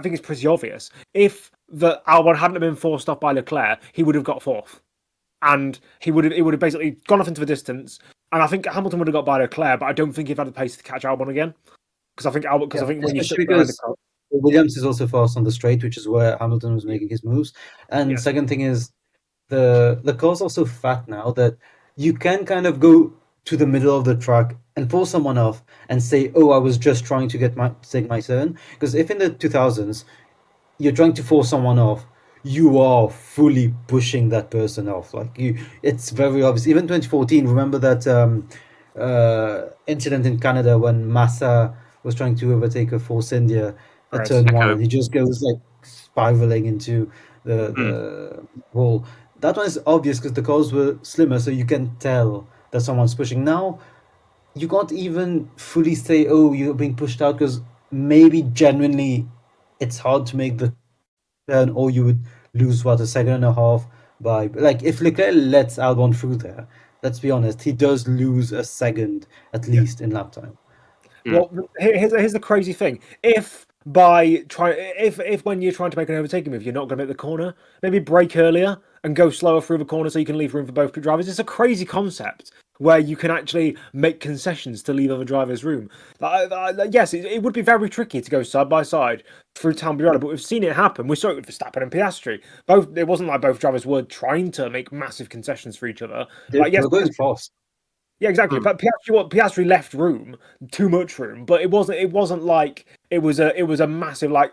think it's pretty obvious. If the Albon hadn't been forced off by Leclerc, he would have got fourth, and it would have basically gone off into the distance. And I think Hamilton would have got by Leclerc, but I don't think he'd had the pace to catch Albon again. Because I think when you Especially because Williams is also fast on the straight, which is where Hamilton was making his moves. And Yes. second thing is the car's also fat now that you can kind of go to the middle of the track and pull someone off and say, "Oh, I was just trying to take my turn." Because if in the 2000s you're trying to force someone off, you are fully pushing that person off. Like it's very obvious. Even 2014, remember that incident in Canada when Massa was trying to overtake a Force India at turn one, and he just goes like spiraling into the wall. That one is obvious because the cars were slimmer, so you can tell that someone's pushing. Now you can't even fully say, "Oh, you're being pushed out," because maybe genuinely it's hard to make the turn, or you would lose a second and a half by like if Leclerc lets Albon through there. Let's be honest, he does lose a second at least in lap time. Well, here's the crazy thing: if when you're trying to make an overtaking move, you're not going to make the corner, maybe brake earlier and go slower through the corner so you can leave room for both drivers. It's a crazy concept where you can actually make concessions to leave other drivers room. Yes, it would be very tricky to go side by side through Tamburello, but we've seen it happen. We saw it with Verstappen and Piastri. It wasn't like both drivers were trying to make massive concessions for each other. They're going fast. Yeah, exactly. But Piastri left room, too much room. But it wasn't like it was a massive like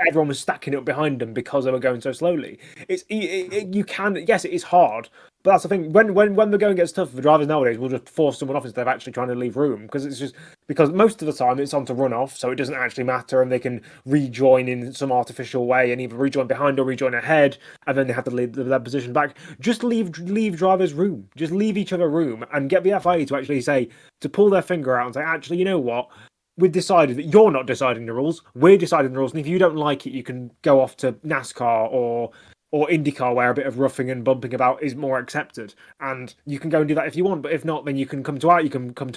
everyone was stacking up behind them because they were going so slowly. It is hard, But that's the thing. When the going gets tough for drivers nowadays, we'll just force someone off instead of actually trying to leave room, because most of the time it's on to run off, so it doesn't actually matter, and they can rejoin in some artificial way and either rejoin behind or rejoin ahead, and then they have to leave their position back. Just leave drivers room. Just leave each other room, and get the FIA to actually say, to pull their finger out and say, actually, you know what? We've decided that you're not deciding the rules. We're deciding the rules, and if you don't like it, you can go off to NASCAR or IndyCar, where a bit of roughing and bumping about is more accepted, and you can go and do that if you want. But if not, then you can come to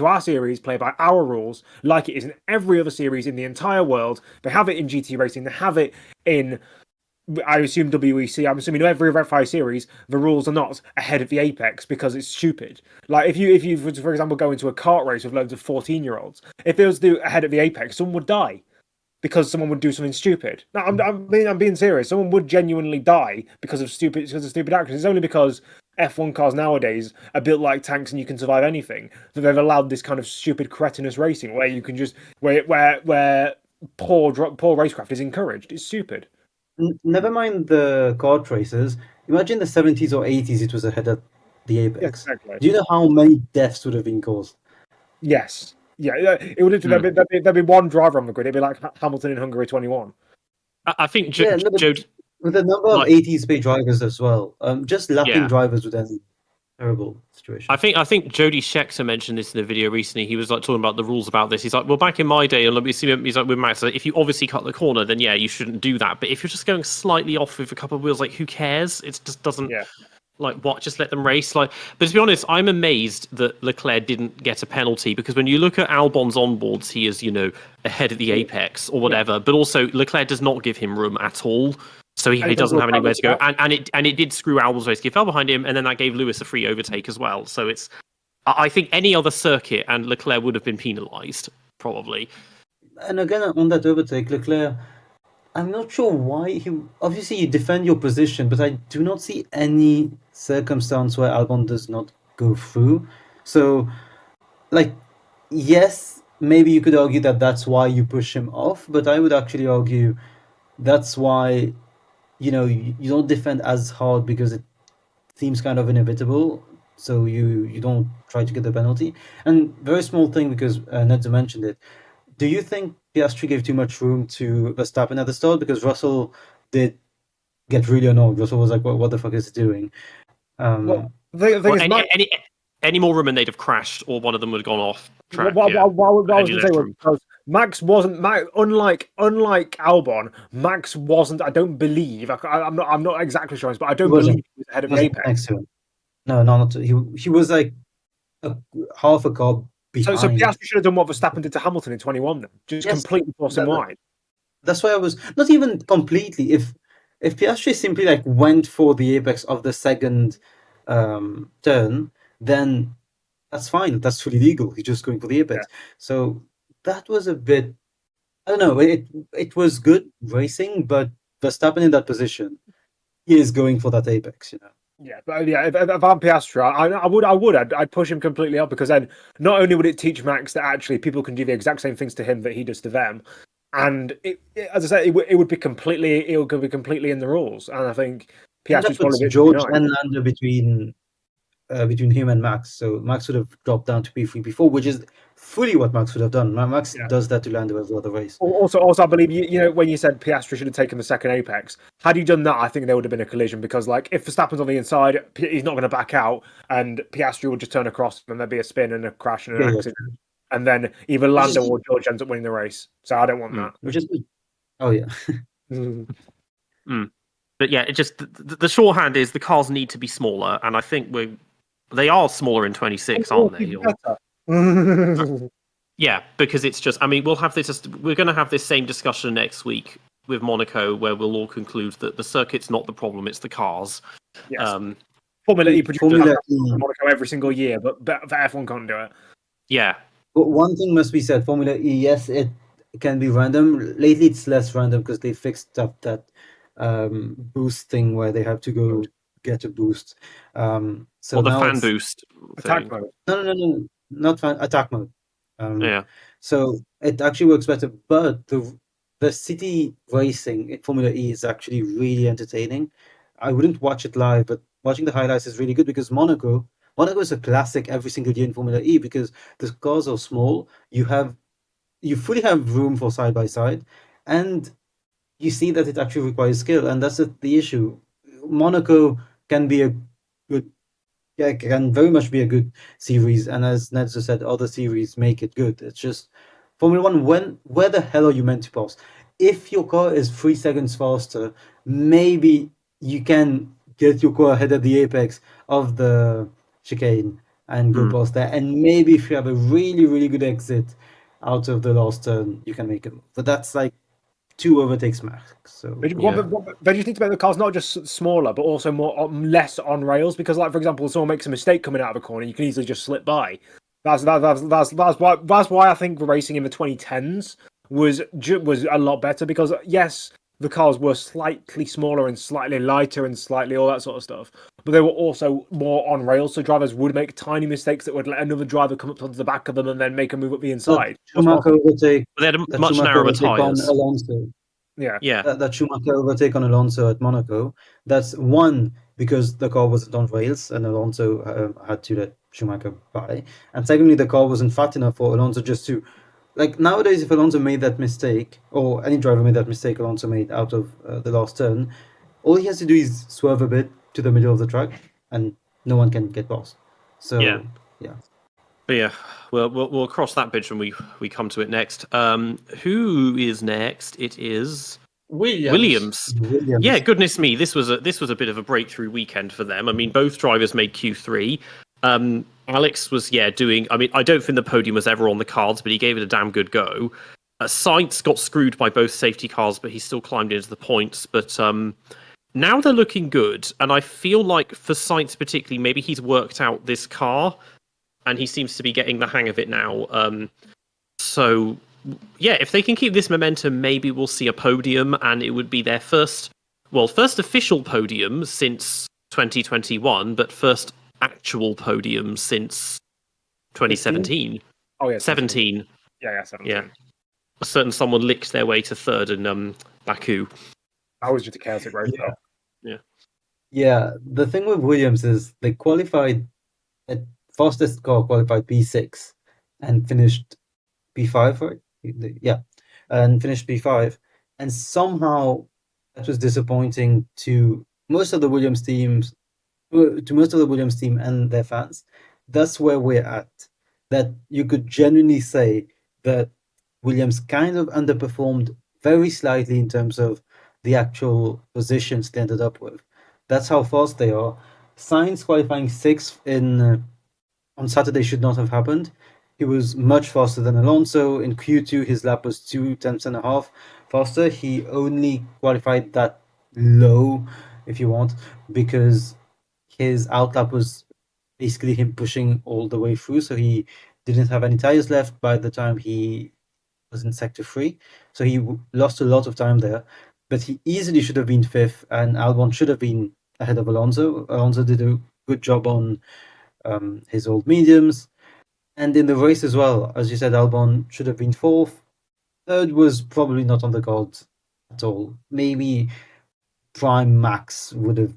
our series, play by our rules, like it is in every other series in the entire world. They have it in GT racing. They have it in, I assume, WEC. I'm assuming every FI series, the rules are not ahead of the apex because it's stupid. Like if you for example go into a kart race with loads of 14-year-olds, if it was ahead of the apex, someone would die. Because someone would do something stupid. No, I'm being serious. Someone would genuinely die because of stupid actions. It's only because F1 cars nowadays are built like tanks and you can survive anything that they've allowed this kind of stupid cretinous racing where you can just where poor racecraft is encouraged. It's stupid. Never mind the kart races. Imagine the 70s or 80s. It was ahead of the apex. Yes, exactly. Do you know how many deaths would have been caused? Yes. Yeah, it would literally there'd be one driver on the grid. It'd be like Hamilton in Hungary 21. I think with the number of 80 speed drivers as well, just lapping drivers would end terrible situation. I think Jody Scheckter mentioned this in a video recently. He was like talking about the rules about this. He's like, well, back in my day, and he's like with Max, like, if you obviously cut the corner, then yeah, you shouldn't do that. But if you're just going slightly off with a couple of wheels, like who cares? It just doesn't. Yeah. Like what? Just let them race. Like, but to be honest, I'm amazed that Leclerc didn't get a penalty, because when you look at Albon's onboards, he is, ahead of the apex or whatever. Yeah. But also Leclerc does not give him room at all, so he doesn't have anywhere to go. And it did screw Albon's race. He fell behind him, and then that gave Lewis a free overtake as well. So I think any other circuit and Leclerc would have been penalised probably. And again, on that overtake, Leclerc, I'm not sure why obviously you defend your position, but I do not see any circumstance where Albon does not go through. So, yes, maybe you could argue that that's why you push him off, but I would actually argue that's why, you don't defend as hard, because it seems kind of inevitable. So you don't try to get the penalty. And very small thing, because Nedzo mentioned it. Do you think Piastri gave too much room to Verstappen at the start? Because Russell did get really annoyed. Russell was like, what the fuck is he doing? Any more room and they'd have crashed, or one of them would have gone off track. What I was going to say was, Max wasn't, unlike Albon, Max wasn't, I don't believe, I'm not exactly sure, but I don't believe he was ahead of the apex. Next to him. No, not he was like half a car behind. So Piastri should have done what Verstappen did to Hamilton in 21 then. Just completely force him wide. That's why I was, not even completely, if Piastri simply went for the apex of the second turn, then that's fine. That's fully legal. He's just going for the apex. Yeah. So that was a bit, I don't know. It was good racing, but Verstappen in that position, he is going for that apex, Yeah, but if I'm Piastri, I'd push him completely up, because then not only would it teach Max that actually people can do the exact same things to him that he does to them, and as I said, it would be completely in the rules. And I think Piastri's probably George and Lando between him and Max. So Max would have dropped down to P3, P4, which is fully what Max would have done. Max does that to Lando every other race. Also, I believe when you said Piastri should have taken the second apex, had he done that, I think there would have been a collision, because if Verstappen's on the inside, he's not going to back out, and Piastri would just turn across, and there'd be a spin and a crash and an accident. Yeah. And then either Lando or George ends up winning the race. So I don't want that. Which is good. Oh, yeah. But yeah, it just the shorthand is the cars need to be smaller, and I think they are smaller in 26, aren't they? Yeah, because it's just, we'll have this. We're going to have this same discussion next week with Monaco, where we'll all conclude that the circuit's not the problem; it's the cars. Yes. Formula E produces Monaco every single year, but F1 can't do it. Yeah. But one thing must be said: Formula E, yes, it can be random. Lately, it's less random because they fixed up that boost thing where they have to go get a boost. So the fan boost attack mode. No, not fan, attack mode. Yeah. So it actually works better, but the city racing in Formula E is actually really entertaining. I wouldn't watch it live, but watching the highlights is really good because Monaco is a classic every single year in Formula E because the cars are small. You fully have room for side by side, and you see that it actually requires skill, and that's the issue. Monaco can be a good, yeah, can very much be a good series, and as Nedzo said, other series make it good. It's just Formula One. Where the hell are you meant to pass? If your car is 3 seconds faster, maybe you can get your car ahead of the apex of the chicane and go past there. And maybe if you have a really, really good exit out of the last turn, you can make it. But that's like 2 overtakes max. So But you need to make the cars not just smaller, but also less on rails. Because, like for example, if someone makes a mistake coming out of a corner, you can easily just slip by. That's why I think racing in the 2010s was a lot better. Because yes, the cars were slightly smaller and slightly lighter and slightly all that sort of stuff, but they were also more on rails. So drivers would make tiny mistakes that would let another driver come up onto the back of them and then make a move up the inside. Schumacher overtake. They had That much Schumacher narrower overtake on tyres. Alonso. Yeah. That Schumacher overtake on Alonso at Monaco. That's one because the car wasn't on rails and Alonso had to let Schumacher by. And secondly, the car wasn't fat enough for Alonso just to. Like nowadays, if Alonso made that mistake, or any driver made that mistake Alonso made out of the last turn, all he has to do is swerve a bit to the middle of the track, and no one can get past. So Yeah. yeah. But yeah, we'll cross that bridge when we come to it next. Who is next? It is Williams. Yeah, goodness me, this was a bit of a breakthrough weekend for them. I mean, both drivers made Q3. Alex was doing. I mean, I don't think the podium was ever on the cards, but he gave it a damn good go. Sainz got screwed by both safety cars, but he still climbed into the points. But now they're looking good, and I feel like for Sainz particularly, maybe he's worked out this car, and he seems to be getting the hang of it now. So yeah, if they can keep this momentum, maybe we'll see a podium, and it would be their first official podium since 2021, but first actual podium since 2017. Oh yeah, 17. Yeah, 17. Yeah. A certain someone licked their way to third in Baku. That was just a chaotic race, though. Yeah, the thing with Williams is they qualified at fastest car qualified P6 and finished P5, right? Yeah, and finished P5, and somehow that was disappointing to most of the Williams teams, and their fans. That's where we're at. That you could genuinely say that Williams kind of underperformed very slightly in terms of the actual positions they ended up with. That's how fast they are. Sainz qualifying sixth on Saturday should not have happened. He was much faster than Alonso. In Q2, his lap was 2 tenths and a half faster. He only qualified that low, if you want, because his outlap was basically him pushing all the way through. So he didn't have any tires left by the time he was in sector 3. So he lost a lot of time there. But he easily should have been fifth, and Albon should have been ahead of Alonso. Alonso did a good job on his old mediums. And in the race as well, as you said, Albon should have been fourth. Third was probably not on the cards at all. Maybe Prime Max would have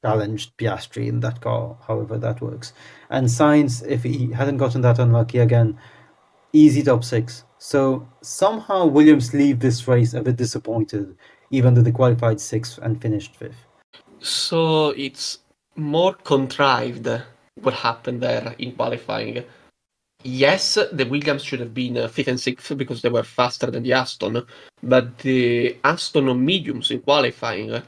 challenged Piastri in that car, however that works. And Sainz, if he hadn't gotten that unlucky again, easy top 6. So somehow Williams leave this race a bit disappointed, even though they qualified 6th and finished 5th. So it's more contrived what happened there in qualifying. Yes, the Williams should have been 5th and 6th because they were faster than the Aston, but the Aston on mediums in qualifying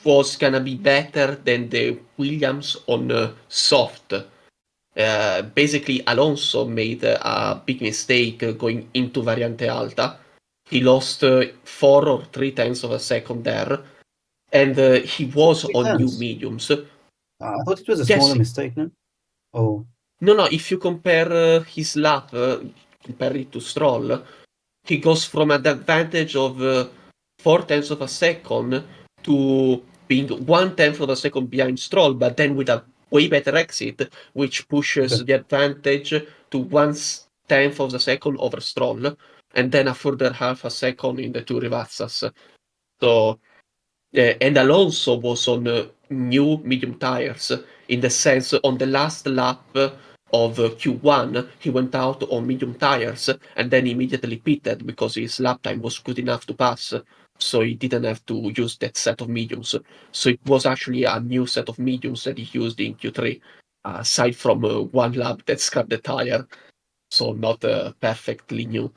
was gonna be better than the Williams on soft. Basically, Alonso made a big mistake going into Variante Alta. He lost 4 or 3 tenths of a second there, and he was on new mediums. I thought it was a smaller mistake, no? Oh. No, if you compare his lap, compare it to Stroll, he goes from an advantage of 4 tenths of a second to being 1 tenth of a second behind Stroll, but then with a way better exit, which pushes the advantage to 1 tenth of a second over Stroll, and then a further half a second in the two Rivazzas. So, and Alonso was on new medium tires, in the sense on the last lap of Q1, he went out on medium tires and then immediately pitted because his lap time was good enough to pass. So he didn't have to use that set of mediums. So it was actually a new set of mediums that he used in Q3, aside from one lap that scrapped the tire. So not perfectly new.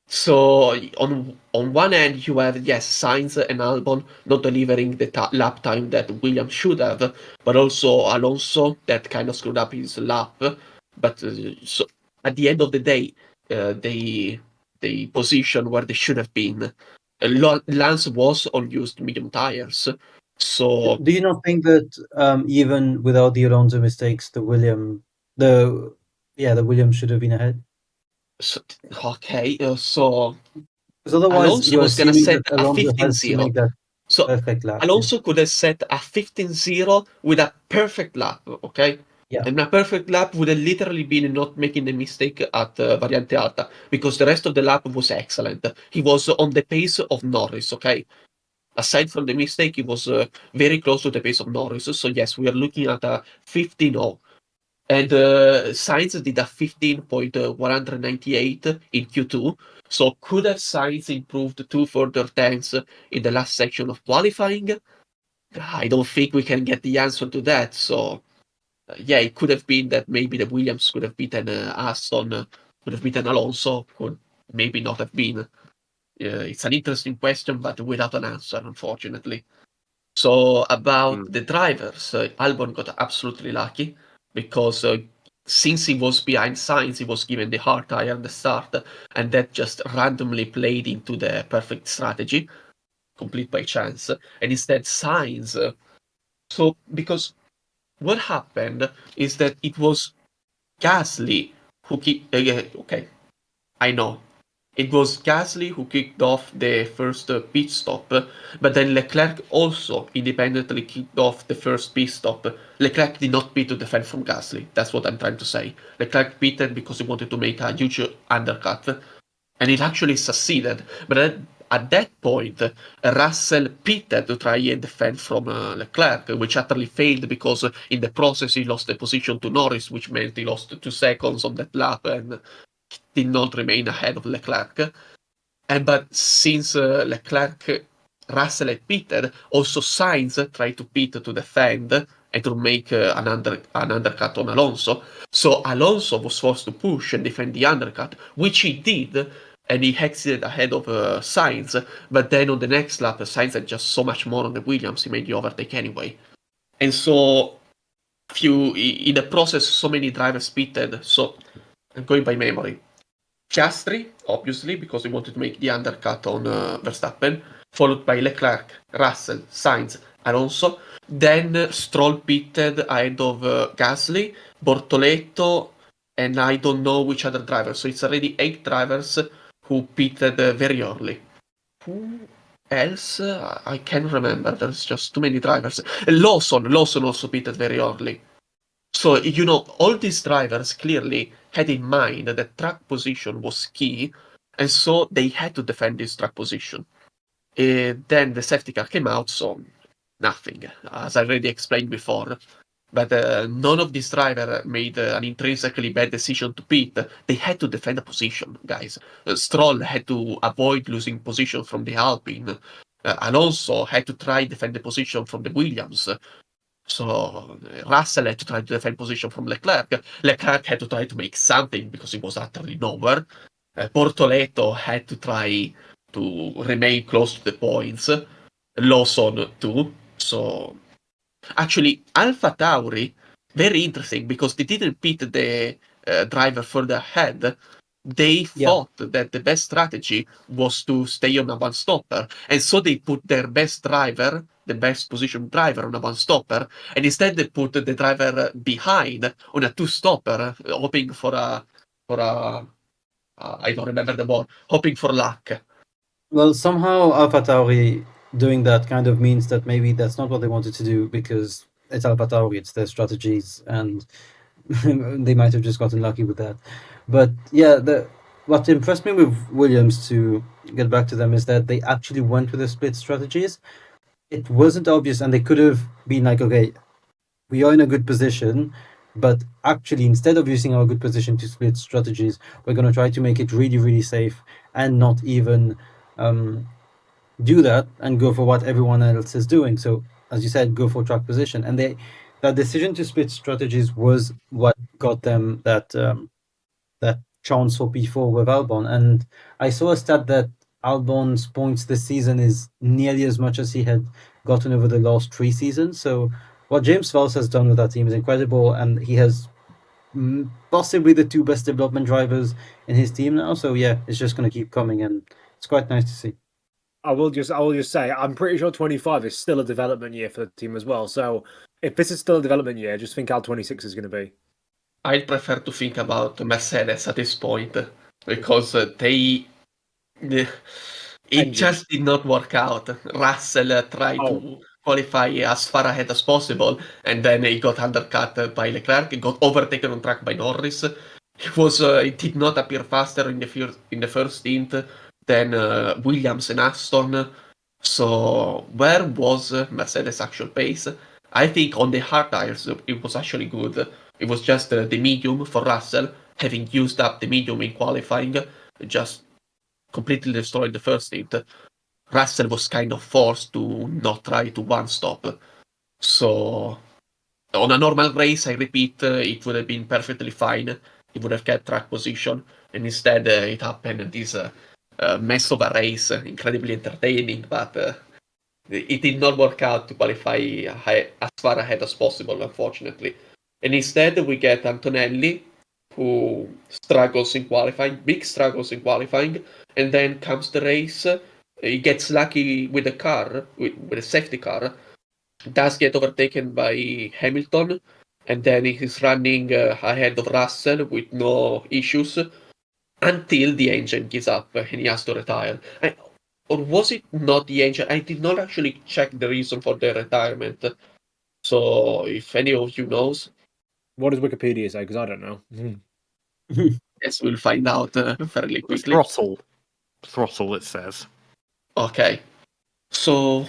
So on one end you have, yes, Sainz and Albon not delivering the lap time that Williams should have, but also Alonso that kind of screwed up his lap. But so at the end of the day, they position where they should have been. Lance was on used medium tires, so Do you not think that even without the Alonso mistakes, the Williams should have been ahead? okay. So Because otherwise, Alonso you're was gonna assuming set that a Alonso has to 15-0. make that So perfect lap. Alonso could have set a 15-0 with a perfect lap, okay? Yeah. And a perfect lap would have literally been not making the mistake at Variante Alta, because the rest of the lap was excellent. He was on the pace of Norris, okay? Aside from the mistake, he was very close to the pace of Norris. So yes, we are looking at a 15-0. And Sainz did a 15.198 in Q2. So could have Sainz improved 2 further tenths in the last section of qualifying? I don't think we can get the answer to that. So yeah, it could have been that maybe the Williams could have beaten Aston, could have beaten Alonso, could maybe not have been. It's an interesting question, but without an answer, unfortunately. So about the drivers, Albon got absolutely lucky because since he was behind Sainz, he was given the hard tire at the start, and that just randomly played into the perfect strategy, complete by chance. And instead, Sainz. So because what happened is that it was Gasly who kicked. Okay, I know. It was Gasly who kicked off the first pit stop, but then Leclerc also independently kicked off the first pit stop. Leclerc did not pit to defend from Gasly. That's what I'm trying to say. Leclerc pitted because he wanted to make a huge undercut, and it actually succeeded. But at that point, Russell pitted to try and defend from Leclerc, which utterly failed because in the process he lost the position to Norris, which meant he lost 2 seconds on that lap and did not remain ahead of Leclerc. But since Russell had pitted, also Sainz tried to pit to defend and to make an undercut on Alonso. So Alonso was forced to push and defend the undercut, which he did, and he exited ahead of Sainz. But then on the next lap, Sainz had just so much more on the Williams, he made the overtake anyway. And so in the process, so many drivers pitted. So I'm going by memory. Piastri, obviously, because he wanted to make the undercut on Verstappen, followed by Leclerc, Russell, Sainz, Alonso. Then Stroll pitted ahead of Gasly, Bortoleto, and I don't know which other driver. So it's already 8 drivers who pitted very early. Who else? I can't remember. There's just too many drivers. Lawson also pitted very early. So, all these drivers clearly had in mind that track position was key, and so they had to defend this track position. Then the safety car came out, so nothing, as I already explained before. But none of these drivers made an intrinsically bad decision to pit. They had to defend a position, guys. Stroll had to avoid losing position from the Alpine. Alonso had to try defend the position from the Williams. So Russell had to try to defend position from Leclerc. Leclerc had to try to make something because he was utterly nowhere. Bortoleto had to try to remain close to the points. Lawson too. So actually, AlphaTauri, very interesting because they didn't pit the driver further ahead. They thought that the best strategy was to stay on a one-stopper, and so they put their best driver, the best positioned driver, on a one-stopper, and instead they put the driver behind on a two-stopper, hoping for a I don't remember the word, hoping for luck. Well, somehow AlphaTauri doing that kind of means that maybe that's not what they wanted to do because it's AlphaTauri, it's their strategies, and they might have just gotten lucky with that. But yeah, what impressed me with Williams, to get back to them, is that they actually went with the split strategies. it wasn't obvious, and they could have been like, okay, we are in a good position, but actually, instead of using our good position to split strategies, we're going to try to make it really, really safe and not even do that and go for what everyone else is doing. So, as you said, go for track position. And that decision to split strategies was what got them that chance for P4 with Albon. And I saw a stat that Albon's points this season is nearly as much as he had gotten over the last 3 seasons. So what James Vowles has done with that team is incredible, and he has possibly the 2 best development drivers in his team now. So yeah, it's just going to keep coming, and it's quite nice to see. I will just say, I'm pretty sure 25 is still a development year for the team as well. So if this is still a development year, just think how 26 is going to be. I'd prefer to think about Mercedes at this point because it just did not work out. Russell tried to qualify as far ahead as possible, and then he got undercut by Leclerc. He got overtaken on track by Norris. It did not appear faster in the first stint than Williams and Aston. So where was Mercedes' actual pace? I think on the hard tires it was actually good. It was just the medium for Russell, having used up the medium in qualifying, just completely destroyed the first stint. Russell was kind of forced to not try to one-stop. So on a normal race, I repeat, it would have been perfectly fine. He would have kept track position, and instead it happened this mess of a race, incredibly entertaining, but it did not work out to qualify as far ahead as possible, unfortunately. And instead we get Antonelli, who struggles in qualifying, big struggles in qualifying, and then comes the race, he gets lucky with the car, with a safety car, does get overtaken by Hamilton, and then he's running ahead of Russell with no issues, until the engine gives up and he has to retire. Or was it not the engine? I did not actually check the reason for the retirement. So if any of you knows, what does Wikipedia say? Because I don't know. yes, we'll find out fairly quickly. Throttle, it says. Okay. So,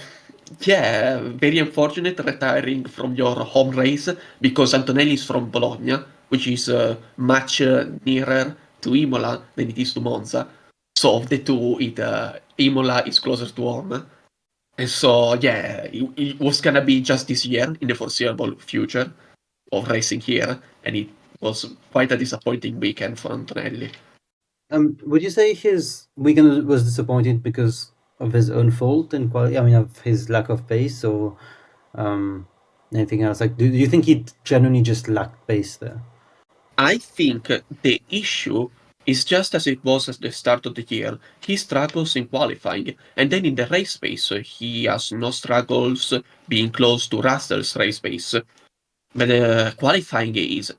yeah, very unfortunate retiring from your home race, because Antonelli is from Bologna, which is much nearer to Imola than it is to Monza. So of the two, Imola is closer to home. And so, yeah, it was gonna be just this year in the foreseeable future of racing here, and it was quite a disappointing weekend for Antonelli. Would you say his weekend was disappointing because of his own fault and quality? I mean, of his lack of pace, or anything else? Like, do you think he genuinely just lacked pace there? I think the issue is just as it was at the start of the year. He struggles in qualifying, and then in the race pace, he has no struggles being close to Russell's race pace. But qualifying is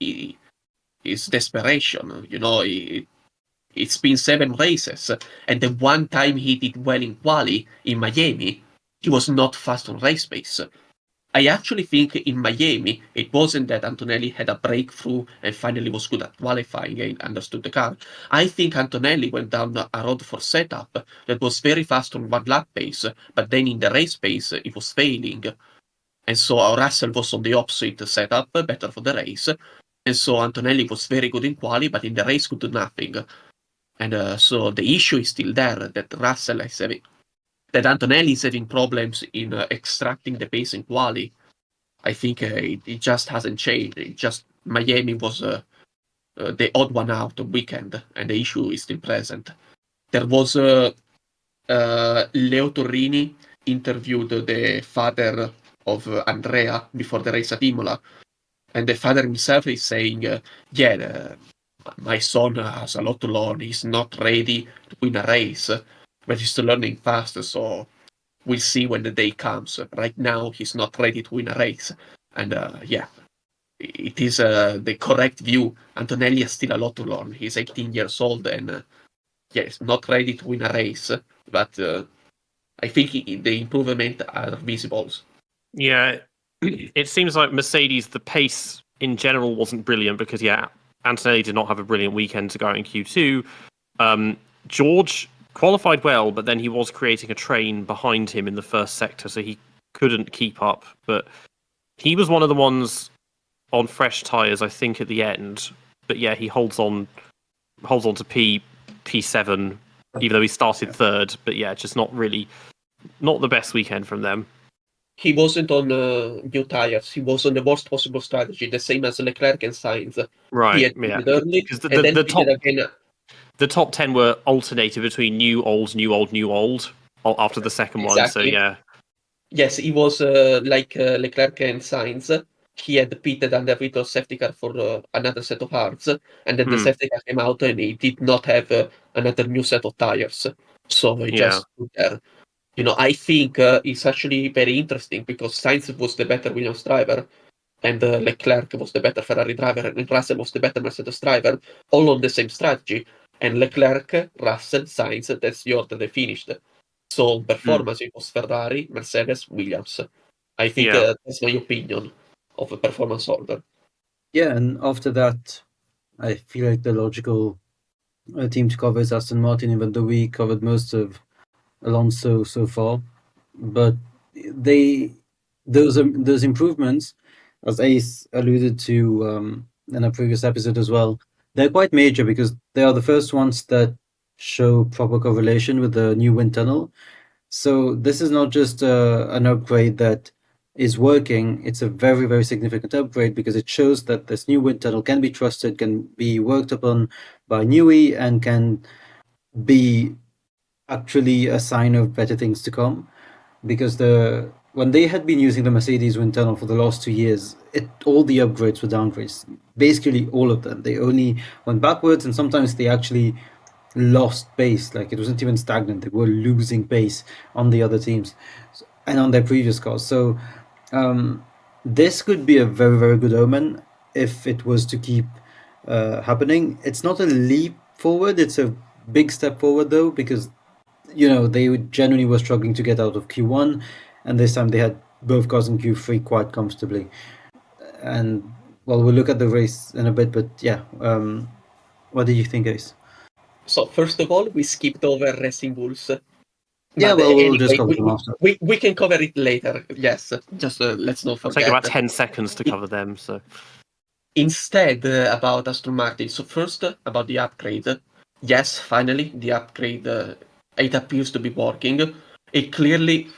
desperation. You know, it's been 7 races, and the one time he did well in quali in Miami, he was not fast on race pace. I actually think in Miami, it wasn't that Antonelli had a breakthrough and finally was good at qualifying and understood the car. I think Antonelli went down a road for setup that was very fast on one lap pace, but then in the race pace, it was failing. And so Russell was on the opposite setup, better for the race. And so Antonelli was very good in quali, but in the race could do nothing. And so the issue is still there, that Russell is having, that Antonelli is having problems in extracting the pace in quali. I think it just hasn't changed. It just Miami was the odd one out weekend, and the issue is still present. There was Leo Torrini interviewed the father of Andrea before the race at Imola, and the father himself is saying, my son has a lot to learn. He's not ready to win a race, but he's still learning fast, so we'll see when the day comes. Right now, he's not ready to win a race. And it is the correct view. Antonelli has still a lot to learn. He's 18 years old and he's not ready to win a race. But I think the improvements are visible. Yeah, it seems like Mercedes, the pace in general wasn't brilliant because, Antonelli did not have a brilliant weekend to go in Q2. George qualified well, but then he was creating a train behind him in the first sector, so he couldn't keep up. But he was one of the ones on fresh tyres, I think, at the end. But yeah, he holds on to P7, even though he started third. But yeah, just not the best weekend from them. He wasn't on new tires. He was on the worst possible strategy, the same as Leclerc and Sainz. Right, He had yeah. pitted early, Because and then pitted again. the top 10 were alternated between new, old, new, old, new, old after the second one. So yeah. Yes, he was like Leclerc and Sainz. He had pitted under Vettel's safety car for another set of hards, and then the safety car came out, and he did not have another new set of tires. So he just stood there. I think it's actually very interesting because Sainz was the better Williams driver, and Leclerc was the better Ferrari driver, and Russell was the better Mercedes driver, all on the same strategy. And Leclerc, Russell, Sainz, that's the order they finished. So performance, it was Ferrari, Mercedes, Williams. I think that's my opinion of a performance order. Yeah, and after that, I feel like the logical team to cover is Aston Martin, even though we covered most of Alonso so far. But those improvements, as Ace alluded to in a previous episode as well, they're quite major because they are the first ones that show proper correlation with the new wind tunnel. So this is not just an upgrade that is working. It's a very, very significant upgrade because it shows that this new wind tunnel can be trusted, can be worked upon by Newey, and can be actually a sign of better things to come. Because when they had been using the Mercedes wind tunnel for the last 2 years, all the upgrades were downgrades. Basically, all of them. They only went backwards, and sometimes they actually lost pace. Like, it wasn't even stagnant. They were losing pace on the other teams and on their previous cars. So this could be a very, very good omen if it was to keep happening. It's not a leap forward. It's a big step forward, though, because they genuinely were struggling to get out of Q1, and this time they had both cars in Q3 quite comfortably. And well, we'll look at the race in a bit, but yeah, what did you think, Ace? So first of all, we skipped over Racing Bulls. Yeah, well, we'll just cover them after. We can cover it later. Yes, just let's not forget. It'll take about 10 seconds to cover them. So instead, about Aston Martin. So first, about the upgrade. Yes, finally, the upgrade. It appears to be working. It clearly.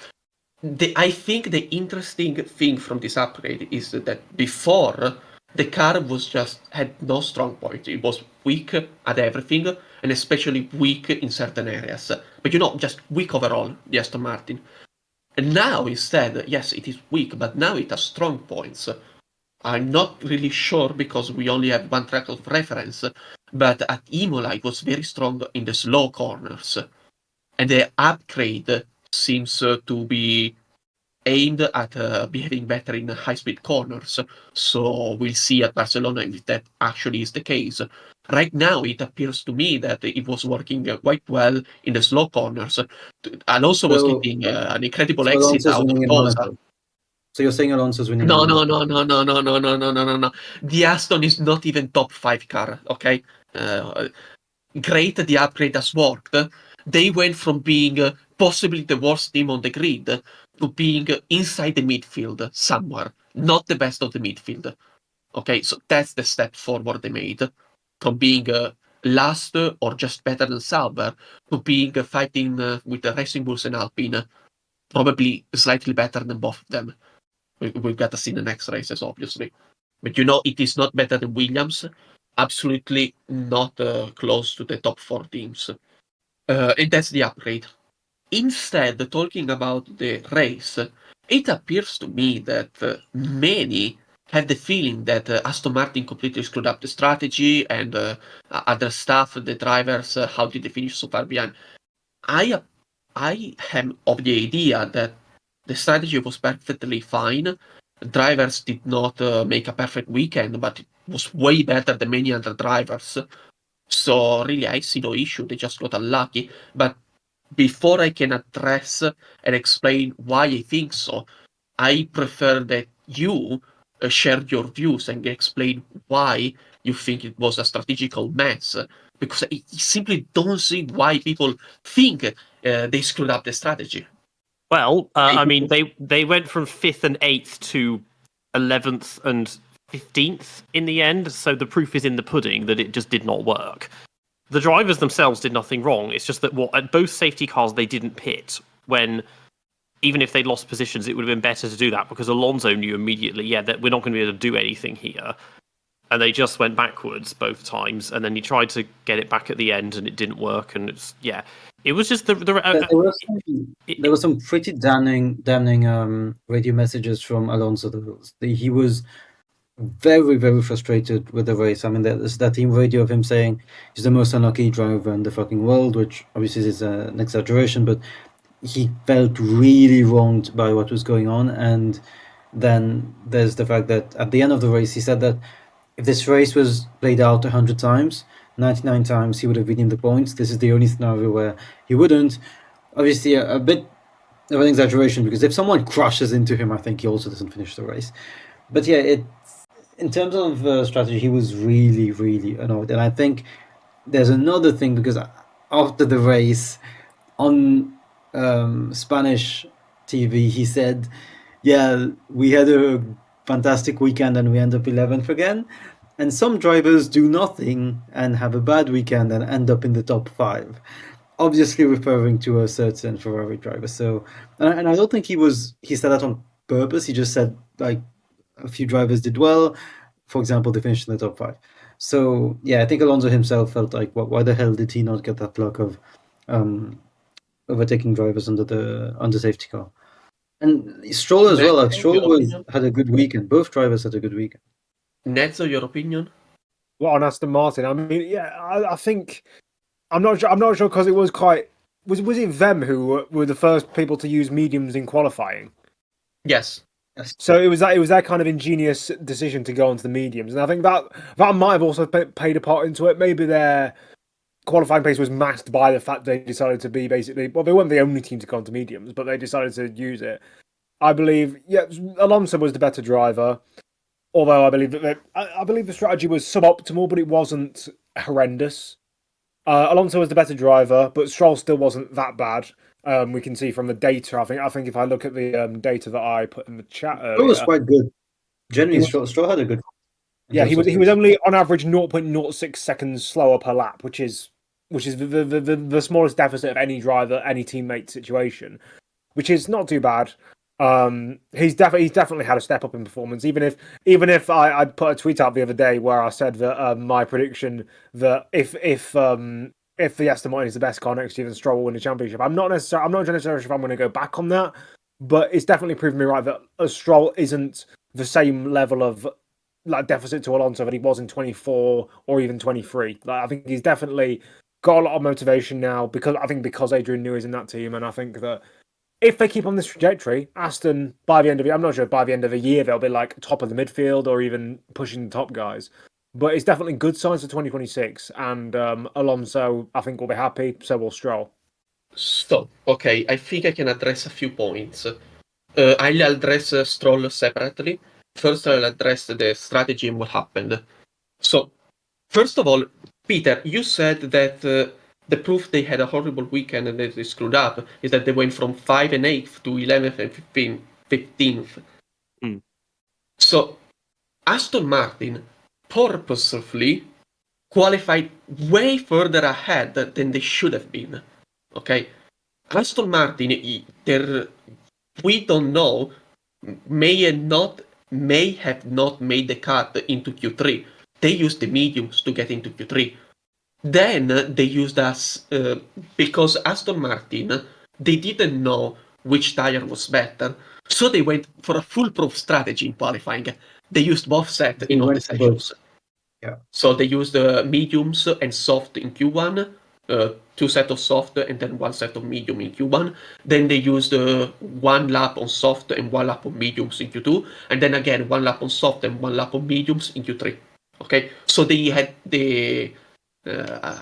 I think the interesting thing from this upgrade is that before the car had no strong point. It was weak at everything, and especially weak in certain areas. But just weak overall, the Aston Martin. And now instead, yes, it is weak, but now it has strong points. I'm not really sure because we only have one track of reference, but at Imola it was very strong in the slow corners. And the upgrade seems to be aimed at behaving better in high-speed corners. So we'll see at Barcelona if that actually is the case. Right now, it appears to me that it was working quite well in the slow corners. Alonso was getting an incredible exit out of Cosa. So you're saying Alonso's winning? No. The Aston is not even top 5 car, okay? Great, the upgrade has worked. They went from being possibly the worst team on the grid to being inside the midfield somewhere, not the best of the midfield. Okay, so that's the step forward they made, from being last or just better than Sauber to being fighting with the Racing Bulls and Alpine, probably slightly better than both of them. We've got to see the next races, obviously. But it is not better than Williams, absolutely not close to the top 4 teams. And that's the upgrade. Instead, talking about the race, it appears to me that many have the feeling that Aston Martin completely screwed up the strategy and other stuff, the drivers, how did they finish so far behind? I am of the idea that the strategy was perfectly fine. Drivers did not make a perfect weekend, but it was way better than many other drivers. So really, I see no issue. They just got unlucky. But before I can address and explain why I think so, I prefer that you share your views and explain why you think it was a strategical mess. Because I simply don't see why people think they screwed up the strategy. Well, I mean, they went from 5th and 8th to 11th and 15th in the end, so the proof is in the pudding that it just did not work. The drivers themselves did nothing wrong. It's just that at both safety cars they didn't pit when, even if they'd lost positions, it would have been better to do that because Alonso knew immediately, that we're not going to be able to do anything here. And they just went backwards both times, and then he tried to get it back at the end, and it didn't work. And it was just there were some pretty damning radio messages from Alonso. He was very, very frustrated with the race. I mean, there's that team radio of him saying he's the most unlucky driver in the fucking world, which obviously is an exaggeration, but he felt really wronged by what was going on. And then there's the fact that at the end of the race, he said that if this race was played out 100 times, 99 times he would have been in the points. This is the only scenario where he wouldn't. Obviously, a bit of an exaggeration, because if someone crashes into him, I think he also doesn't finish the race. But yeah, in terms of strategy, he was really, really annoyed. And I think there's another thing, because after the race, on Spanish TV, he said, yeah, we had a fantastic weekend and we end up 11th again. And some drivers do nothing and have a bad weekend and end up in the top 5. Obviously referring to a certain Ferrari driver. So, and I don't think he said that on purpose. He just said, like, a few drivers did well. For example, they finished in the top 5. So, yeah, I think Alonso himself felt like, why the hell did he not get that luck of overtaking drivers under the safety car? And Stroll as well. Like, Stroll had a good weekend. Both drivers had a good weekend. Nedzo, your opinion? Well, on Aston Martin, I mean, yeah, I think I'm not sure because it was quite. Was it them who were the first people to use mediums in qualifying? Yes. So it was their kind of ingenious decision to go onto the mediums, and I think that might have also played a part into it. Maybe their qualifying pace was masked by the fact they decided to be basically, well, they weren't the only team to go onto mediums, but they decided to use it. I believe, Alonso was the better driver, although I believe the strategy was suboptimal, but it wasn't horrendous. Alonso was the better driver, but Stroll still wasn't that bad. We can see from the data. I think if I look at the data that I put in the chat earlier, it was quite good. Generally, Stroll had a good. Yeah, he was only on average 0.06 seconds slower per lap, which is the smallest deficit of any driver, any teammate situation, which is not too bad. He's definitely had a step up in performance. Even if I put a tweet out the other day where I said that my prediction that if the Aston Martin is the best car next year, then Stroll will win the championship. I'm not necessarily sure if I'm going to go back on that, but it's definitely proven me right that Stroll isn't the same level of like deficit to Alonso that he was in 24 or even 23. Like, I think he's definitely got a lot of motivation now because Adrian Newey is in that team, and I think that if they keep on this trajectory, Aston, by the end of it, I'm not sure if by the end of the year they'll be like top of the midfield or even pushing the top guys. But it's definitely good signs for 2026. And Alonso, I think, will be happy. So will Stroll. So, okay, I think I can address a few points. I'll address Stroll separately. First, I'll address the strategy and what happened. So, first of all, Peter, you said that the proof they had a horrible weekend and that they screwed up is that they went from 5 and 8th to 11th and 15th. Mm. So, Aston Martin purposefully qualified way further ahead than they should have been. Okay? Aston Martin, we don't know, may have not made the cut into Q3. They used the mediums to get into Q3. Then they used us because Aston Martin, they didn't know which tire was better, so they went for a foolproof strategy in qualifying. They used both sets in all the sessions. Yeah. So they used mediums and soft in Q1, 2 sets of soft and then 1 set of medium in Q1. Then they used 1 lap on soft and 1 lap on mediums in Q2, and then again 1 lap on soft and 1 lap on mediums in Q3. Okay, so they had the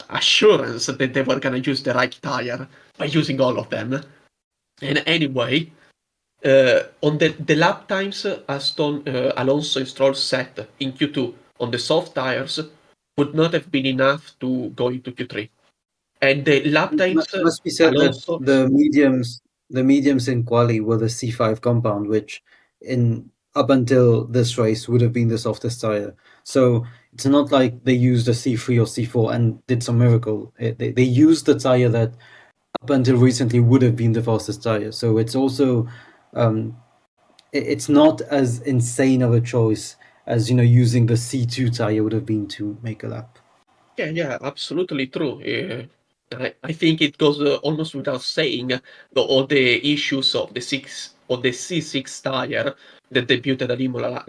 assurance that they were going to use the right tire by using all of them. And anyway, on the lap times Alonso and Stroll set in Q2 on the soft tires would not have been enough to go into Q3. And the lap times must be said Alonso, that the the mediums in quali were the C5 compound, which up until this race would have been the softest tire. So it's not like they used a C3 or C4 and did some miracle. They used the tire that up until recently would have been the fastest tire. So it's also it's not as insane of a choice as using the C2 tire would have been to make a lap. Yeah, absolutely true. I think it goes almost without saying all the issues of the C6 tire that debuted at Imola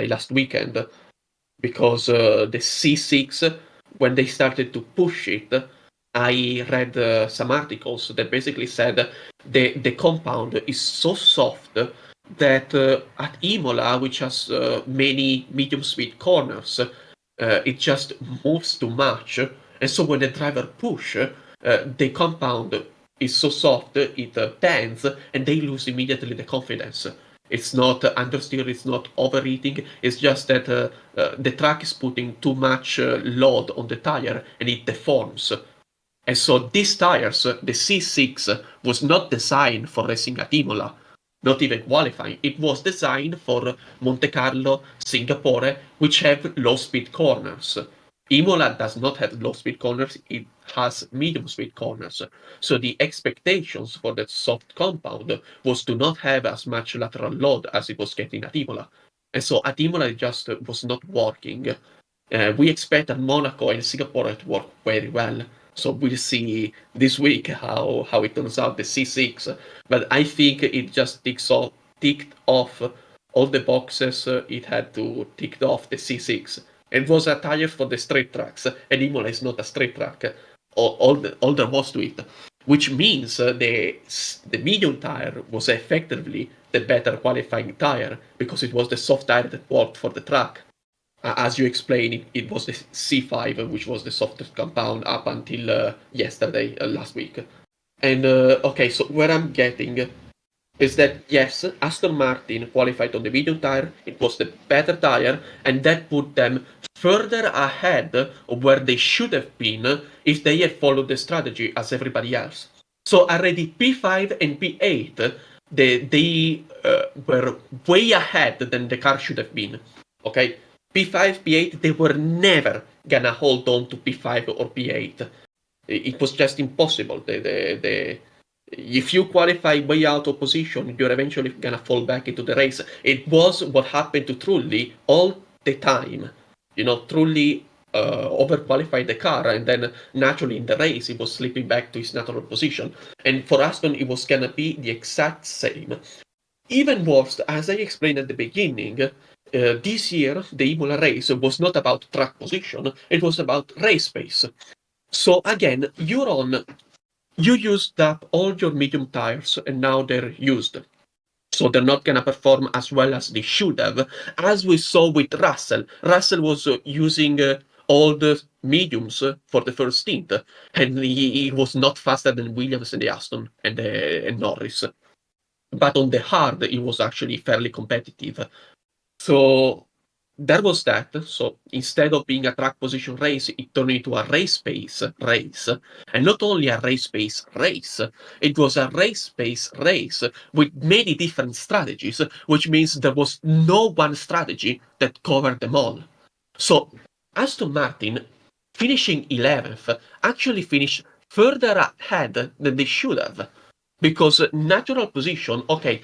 last weekend, because the C6, when they started to push it, I read some articles that basically said the compound is so soft that at Imola, which has many medium speed corners, it just moves too much, and so when the driver push, the compound is so soft it bends, and they lose immediately the confidence. It's not understeer, it's not overheating, it's just that the track is putting too much load on the tire and it deforms. And so these tires, the C6, was not designed for racing at Imola, not even qualifying. It was designed for Monte Carlo, Singapore, which have low-speed corners. Imola does not have low-speed corners, it has medium-speed corners. So the expectations for that soft compound was to not have as much lateral load as it was getting at Imola. And so at Imola, it just was not working. We expect at Monaco and Singapore to work very well. So we'll see this week how it turns out, the C6. But I think it just ticked off all the boxes it had to tick off the C6. It was a tire for the straight tracks, and Imola is not a straight track. All there was to it. Which means the medium tire was effectively the better qualifying tire, because it was the soft tire that worked for the track. As you explained, it was the C5, which was the softest compound up until yesterday, last week. And okay, so where I'm getting is that, yes, Aston Martin qualified on the medium tire, it was the better tire, and that put them further ahead of where they should have been if they had followed the strategy as everybody else. So already P5 and P8, they were way ahead than the car should have been, okay? P5, P8, they were never gonna hold on to P5 or P8. It was just impossible. If you qualify way out of position, you're eventually gonna fall back into the race. It was what happened to Trulli all the time. Trulli overqualified the car, and then naturally in the race he was slipping back to his natural position. And for Aston, it was gonna be the exact same. Even worse, as I explained at the beginning, this year, the Imola race was not about track position, it was about race pace. So again, you used up all your medium tires, and now they're used. So they're not going to perform as well as they should have, as we saw with Russell. Russell was using all the mediums for the first stint, and he was not faster than Williams and the Aston and Norris. But on the hard, he was actually fairly competitive. So that was that. So instead of being a track position race, it turned into a race pace race. And not only a race pace race, it was a race pace race with many different strategies, which means there was no one strategy that covered them all. So Aston Martin, finishing 11th, actually finished further ahead than they should have. Because natural position, okay,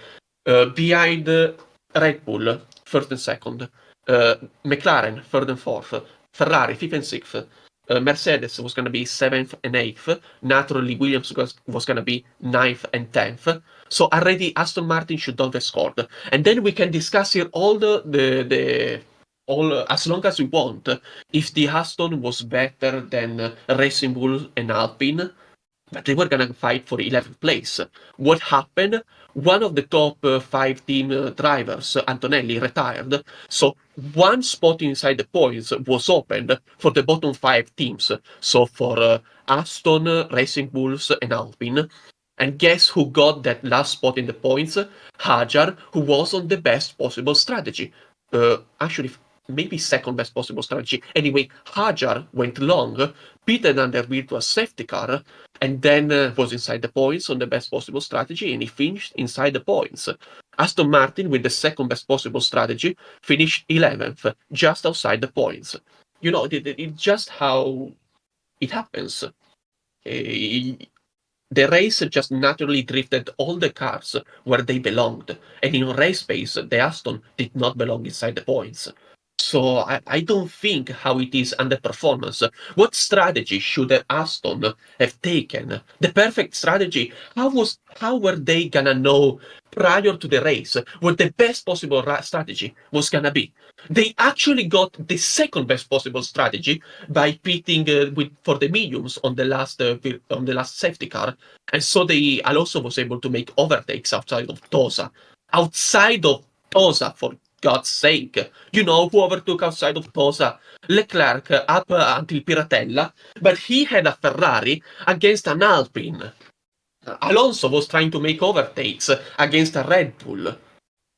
behind Red Bull, first and second, McLaren, third and fourth, Ferrari, fifth and sixth, Mercedes was going to be 7th and 8th, naturally Williams was going to be 9th and 10th, so already Aston Martin should have scored. And then we can discuss here all as long as we want, if the Aston was better than Racing Bull and Alpine, but they were going to fight for 11th place. What happened? One of the top 5 team drivers, Antonelli, retired. So one spot inside the points was opened for the bottom 5 teams. So for Aston, Racing Bulls, and Alpine. And guess who got that last spot in the points? Hajar, who was on the best possible strategy. Actually, maybe second best possible strategy. Anyway, Hajar went long, pitted under virtual safety car, and then was inside the points on the best possible strategy, and he finished inside the points. Aston Martin, with the second best possible strategy, finished 11th, just outside the points. You know, it's just how it happens. The race just naturally drifted all the cars where they belonged, and in race pace, the Aston did not belong inside the points. So I don't think how it is underperformance. What strategy should Aston have taken? The perfect strategy. How were they gonna know prior to the race what the best possible strategy was gonna be? They actually got the second best possible strategy by pitting for the mediums on the last safety car, and so Alonso was able to make overtakes outside of Tosa. Outside of Tosa, for God's sake. You know who overtook outside of Tosa? Leclerc up until Piratella, but he had a Ferrari against an Alpine. Alonso was trying to make overtakes against a Red Bull,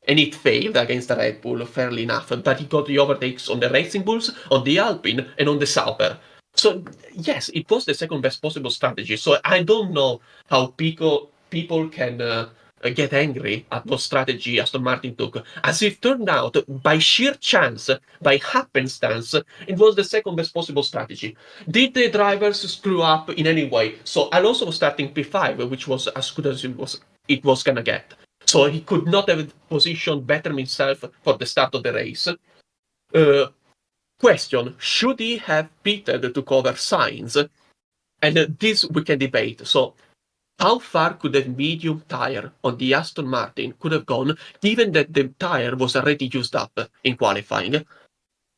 and it failed against a Red Bull, fairly enough, but he got the overtakes on the Racing Bulls, on the Alpine, and on the Sauber. So, yes, it was the second best possible strategy. So I don't know how people can get angry at what strategy Aston Martin took. As it turned out, by sheer chance, by happenstance, it was the second best possible strategy. Did the drivers screw up in any way? So Alonso was starting P5, which was as good as it was gonna get. So he could not have positioned better himself for the start of the race. Question, should he have pitted to cover Sainz? And this we can debate. So how far could a medium tire on the Aston Martin could have gone, given that the tire was already used up in qualifying?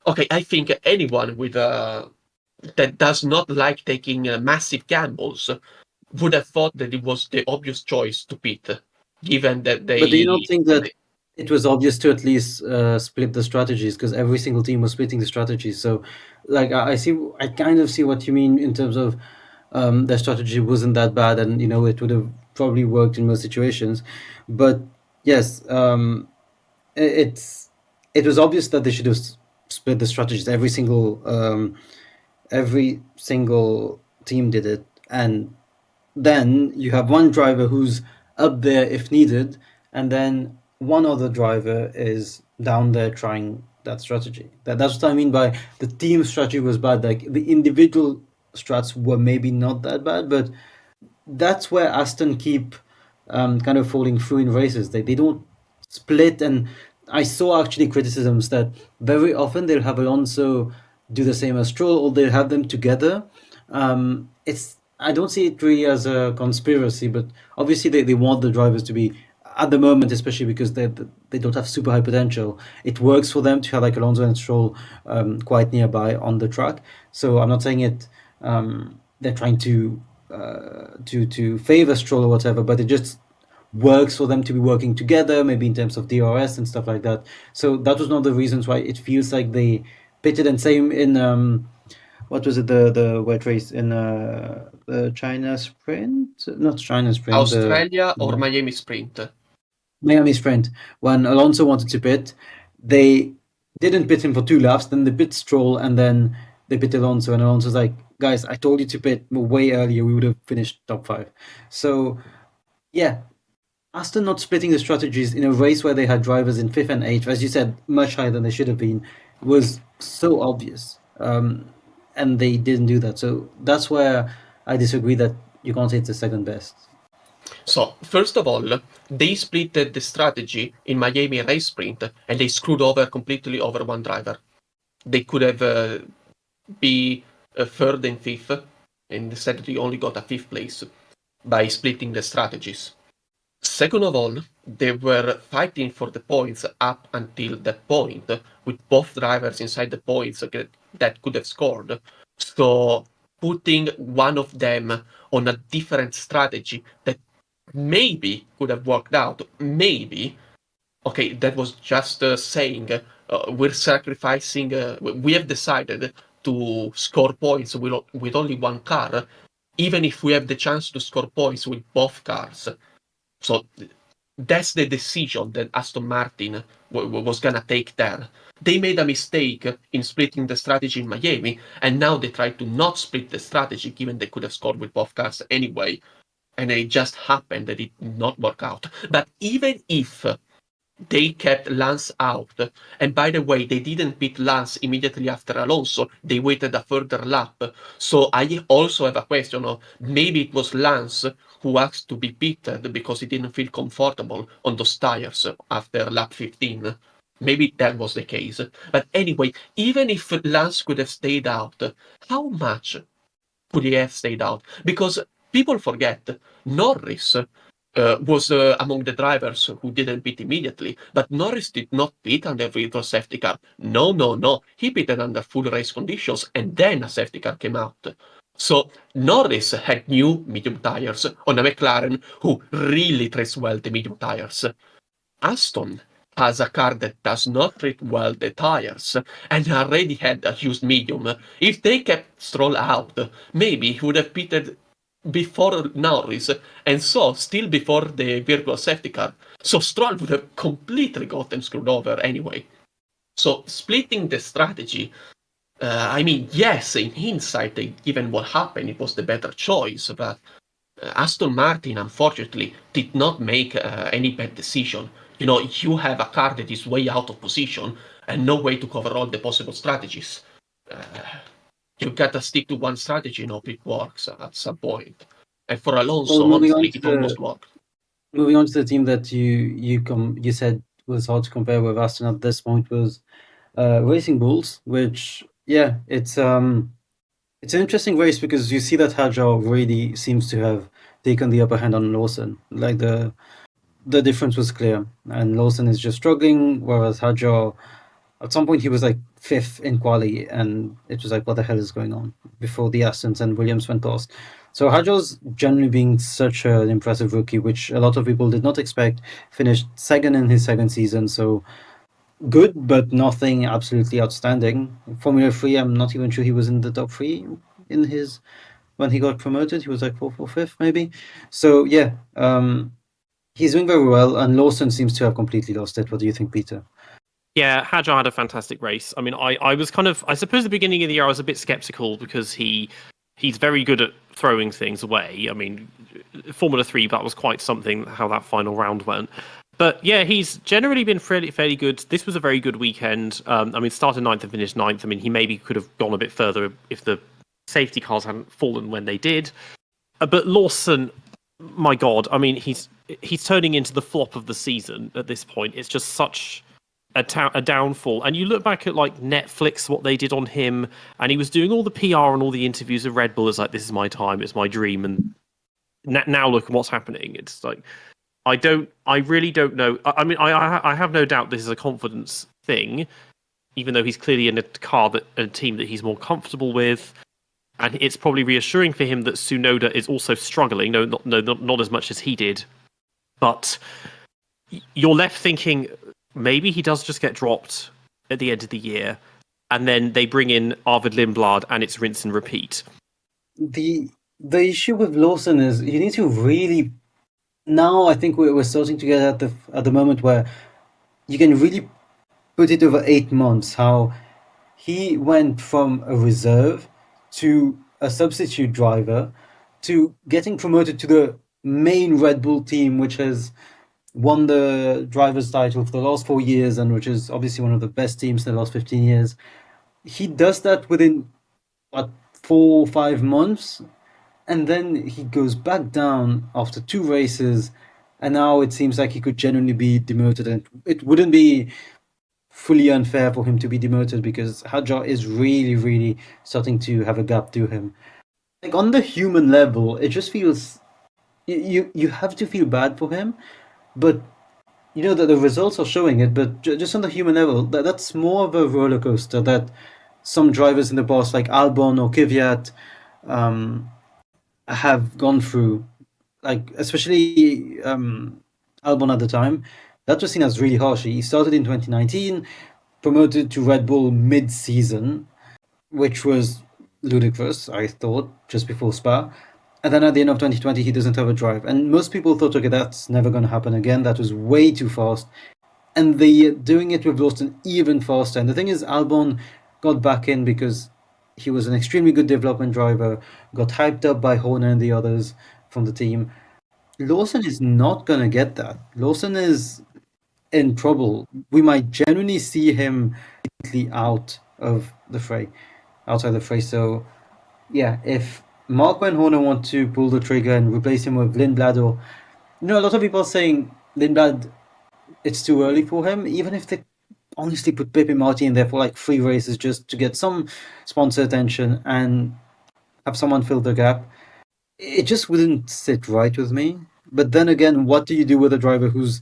Okay, I think anyone with that does not like taking massive gambles would have thought that it was the obvious choice to pit, given that they... But do you not think that it was obvious to at least split the strategies, because every single team was splitting the strategies? So, like, I kind of see what you mean in terms of their strategy wasn't that bad, and it would have probably worked in most situations. But yes, it was obvious that they should have split the strategies. Every single team did it, and then you have one driver who's up there if needed, and then one other driver is down there trying that strategy. That's what I mean by the team strategy was bad. Like, the individual strats were maybe not that bad, but that's where Aston keep kind of falling through in races. They don't split, and I saw actually criticisms that very often they'll have Alonso do the same as Stroll, or they'll have them together. I don't see it really as a conspiracy, but obviously they want the drivers to be, at the moment, especially because they don't have super high potential, it works for them to have like Alonso and Stroll quite nearby on the track. So I'm not saying it they're trying to favor Stroll or whatever, but it just works for them to be working together, maybe in terms of DRS and stuff like that. So that was one of the reasons why it feels like they pitted. And same in what was it, the wet race in the China Sprint? Not China Sprint. Australia or Miami Sprint? Miami Sprint. When Alonso wanted to pit, they didn't pit him for 2 laps, then they pit Stroll, and then they pit Alonso, and Alonso's like, guys, I told you to pit way earlier, we would have finished top 5. So, yeah, Aston not splitting the strategies in a race where they had drivers in 5th and 8th, as you said, much higher than they should have been, was so obvious. And they didn't do that. So that's where I disagree that you can't say it's the second best. So, first of all, they split the strategy in Miami race sprint, and they screwed completely over one driver. They could have be 3rd and 5th, and instead they only got a 5th place by splitting the strategies. Second of all, they were fighting for the points up until that point, with both drivers inside the points that could have scored. So putting one of them on a different strategy that maybe could have worked out, maybe, okay, that was just saying we're sacrificing, we have decided to score points with only one car, even if we have the chance to score points with both cars. So that's the decision that Aston Martin was going to take there. They made a mistake in splitting the strategy in Miami, and now they try to not split the strategy, given they could have scored with both cars anyway. And it just happened that it did not work out. But even if they kept Lance out, and by the way, they didn't pit Lance immediately after Alonso, they waited a further lap. So I also have a question of maybe it was Lance who asked to be pitted because he didn't feel comfortable on those tires after lap 15. Maybe that was the case. But anyway, even if Lance could have stayed out, how much could he have stayed out? Because people forget, Norris was among the drivers who didn't pit immediately, but Norris did not pit under virtual safety car. No. He pitted under full race conditions, and then a safety car came out. So Norris had new medium tires on a McLaren who really treats well the medium tires. Aston has a car that does not treat well the tires and already had a used medium. If they kept Stroll out, maybe he would have pitted before Norris, and so still before the virtual safety car. So Stroll would have completely gotten screwed over anyway. So splitting the strategy, I mean, yes, in hindsight, given what happened, it was the better choice, but Aston Martin, unfortunately, did not make any bad decision. You know, you have a car that is way out of position and no way to cover all the possible strategies. You gotta stick to one strategy and hope it works at some point. And for Alonso, Well, moving on honestly, to it almost worked. Moving on to the team that you said was hard to compare with Aston at this point was Racing Bulls, which it's an interesting race because you see that Hadjar really seems to have taken the upper hand on Lawson. Like the difference was clear, and Lawson is just struggling, whereas Hadjar, at some point he was like 5th in quali, and it was like, what the hell is going on? Before the Astons and Williams went past. So Hadjar's generally being such an impressive rookie, which a lot of people did not expect. Finished 2nd in his 2nd season, so good, but nothing absolutely outstanding. Formula 3, I'm not even sure he was in the top 3 in his when he got promoted. He was like 4th or 5th, maybe. So he's doing very well, and Lawson seems to have completely lost it. What do you think, Peter? Yeah, Hadjar had a fantastic race. I mean, I was kind of, I suppose, at the beginning of the year I was a bit skeptical because he's very good at throwing things away. I mean, Formula 3, that was quite something, how that final round went. But yeah, he's generally been fairly good. This was a very good weekend. I mean, started 9th and finished 9th. I mean, he maybe could have gone a bit further if the safety cars hadn't fallen when they did. But Lawson, my God, I mean, he's turning into the flop of the season at this point. It's just such a downfall. And you look back at like Netflix, what they did on him, and he was doing all the PR and all the interviews of Red Bull. It's like, this is my time, it's my dream, and now look at what's happening. It's like, I really don't know. I mean, I have no doubt this is a confidence thing, even though he's clearly in a team that he's more comfortable with. And it's probably reassuring for him that Tsunoda is also struggling. No, not as much as he did. But you're left thinking maybe he does just get dropped at the end of the year, and then they bring in Arvid Lindblad, and it's rinse and repeat. The issue with Lawson is you need to really. Now I think we're starting to get at the moment where you can really put it over 8 months how he went from a reserve to a substitute driver to getting promoted to the main Red Bull team, which has won the driver's title for the last 4 years and which is obviously one of the best teams in the last 15 years. He does that within 4 or 5 months, and then he goes back down after 2 races, and now it seems like he could genuinely be demoted, and it wouldn't be fully unfair for him to be demoted because Hadjar is really, really starting to have a gap to him. Like on the human level, it just feels you have to feel bad for him, but you know that the results are showing it. But just on the human level, that's more of a roller coaster that some drivers in the past, like Albon or Kvyat, have gone through. Like especially Albon at the time. That was seen as really harsh. He started in 2019, promoted to Red Bull mid-season, which was ludicrous, I thought, just before Spa. And then at the end of 2020, he doesn't have a drive. And most people thought, okay, that's never going to happen again. That was way too fast. And they doing it with Lawson even faster. And the thing is, Albon got back in because he was an extremely good development driver, got hyped up by Horner and the others from the team. Lawson is not going to get that. Lawson is in trouble. We might genuinely see him completely outside the fray. So, yeah, if Marco and Horner want to pull the trigger and replace him with Lindblad, or a lot of people are saying Lindblad, it's too early for him. Even if they honestly put Pepe Martin in there for like 3 races just to get some sponsor attention and have someone fill the gap, it just wouldn't sit right with me. But then again, what do you do with a driver who's...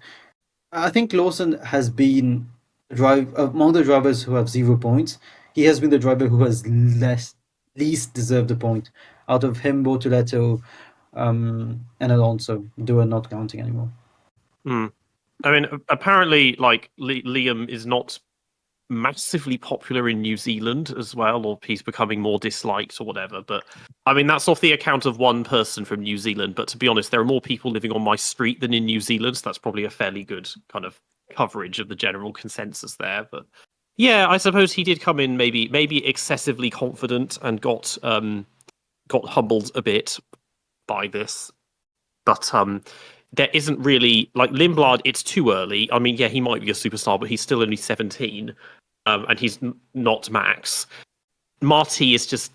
I think Lawson has been among the drivers who have 0 points. He has been the driver who has least deserved a point out of him, Bortoletto, and Alonso. Dua not counting anymore. I mean, apparently, like Liam is not massively popular in New Zealand as well, or he's becoming more disliked or whatever. But I mean, that's off the account of one person from New Zealand. But to be honest, there are more people living on my street than in New Zealand, so that's probably a fairly good kind of coverage of the general consensus there. But yeah, I suppose he did come in maybe excessively confident and got humbled a bit by this. But there isn't really, like, Lindblad, it's too early. I mean, yeah, he might be a superstar, but he's still only 17, and he's not Max. Marty is just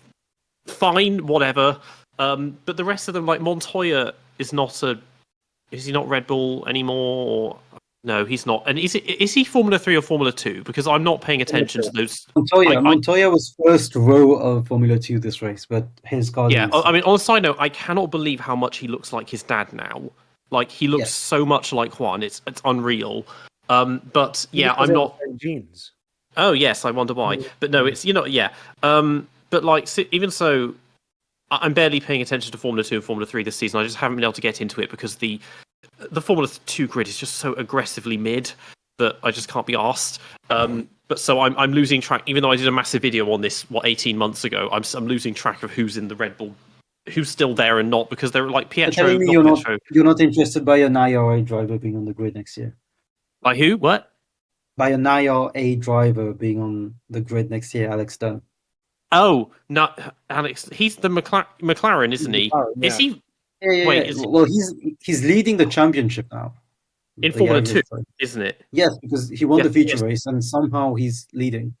fine, whatever. But the rest of them, like Montoya, is he not Red Bull anymore? Or, no, he's not. And is he Formula 3 or Formula 2? Because I'm not paying attention to those. Montoya was first row of Formula 2 this race, but his car... Yeah, I mean, on a side note, I cannot believe how much he looks like his dad now. Like, he looks so much like Juan. It's unreal. But yeah, I'm not... Genes. Oh, yes, I wonder why. But no, it's, yeah. But like, even so, I'm barely paying attention to Formula 2 and Formula 3 this season. I just haven't been able to get into it because the Formula 2 grid is just so aggressively mid that I just can't be arsed. But so I'm losing track, even though I did a massive video on this, 18 months ago, I'm losing track of who's in the Red Bull, who's still there and not, because they're like Pietro. You're not interested by an IRA driver being on the grid next year. By who? What? By an IRA driver being on the grid next year, Alex Dunn. Oh, no, Alex. He's the McLaren, isn't he? Yeah. Is he? Yeah. Wait, well, he's leading the championship now. In Formula 2, isn't it? Yes, because he won the feature race and somehow he's leading.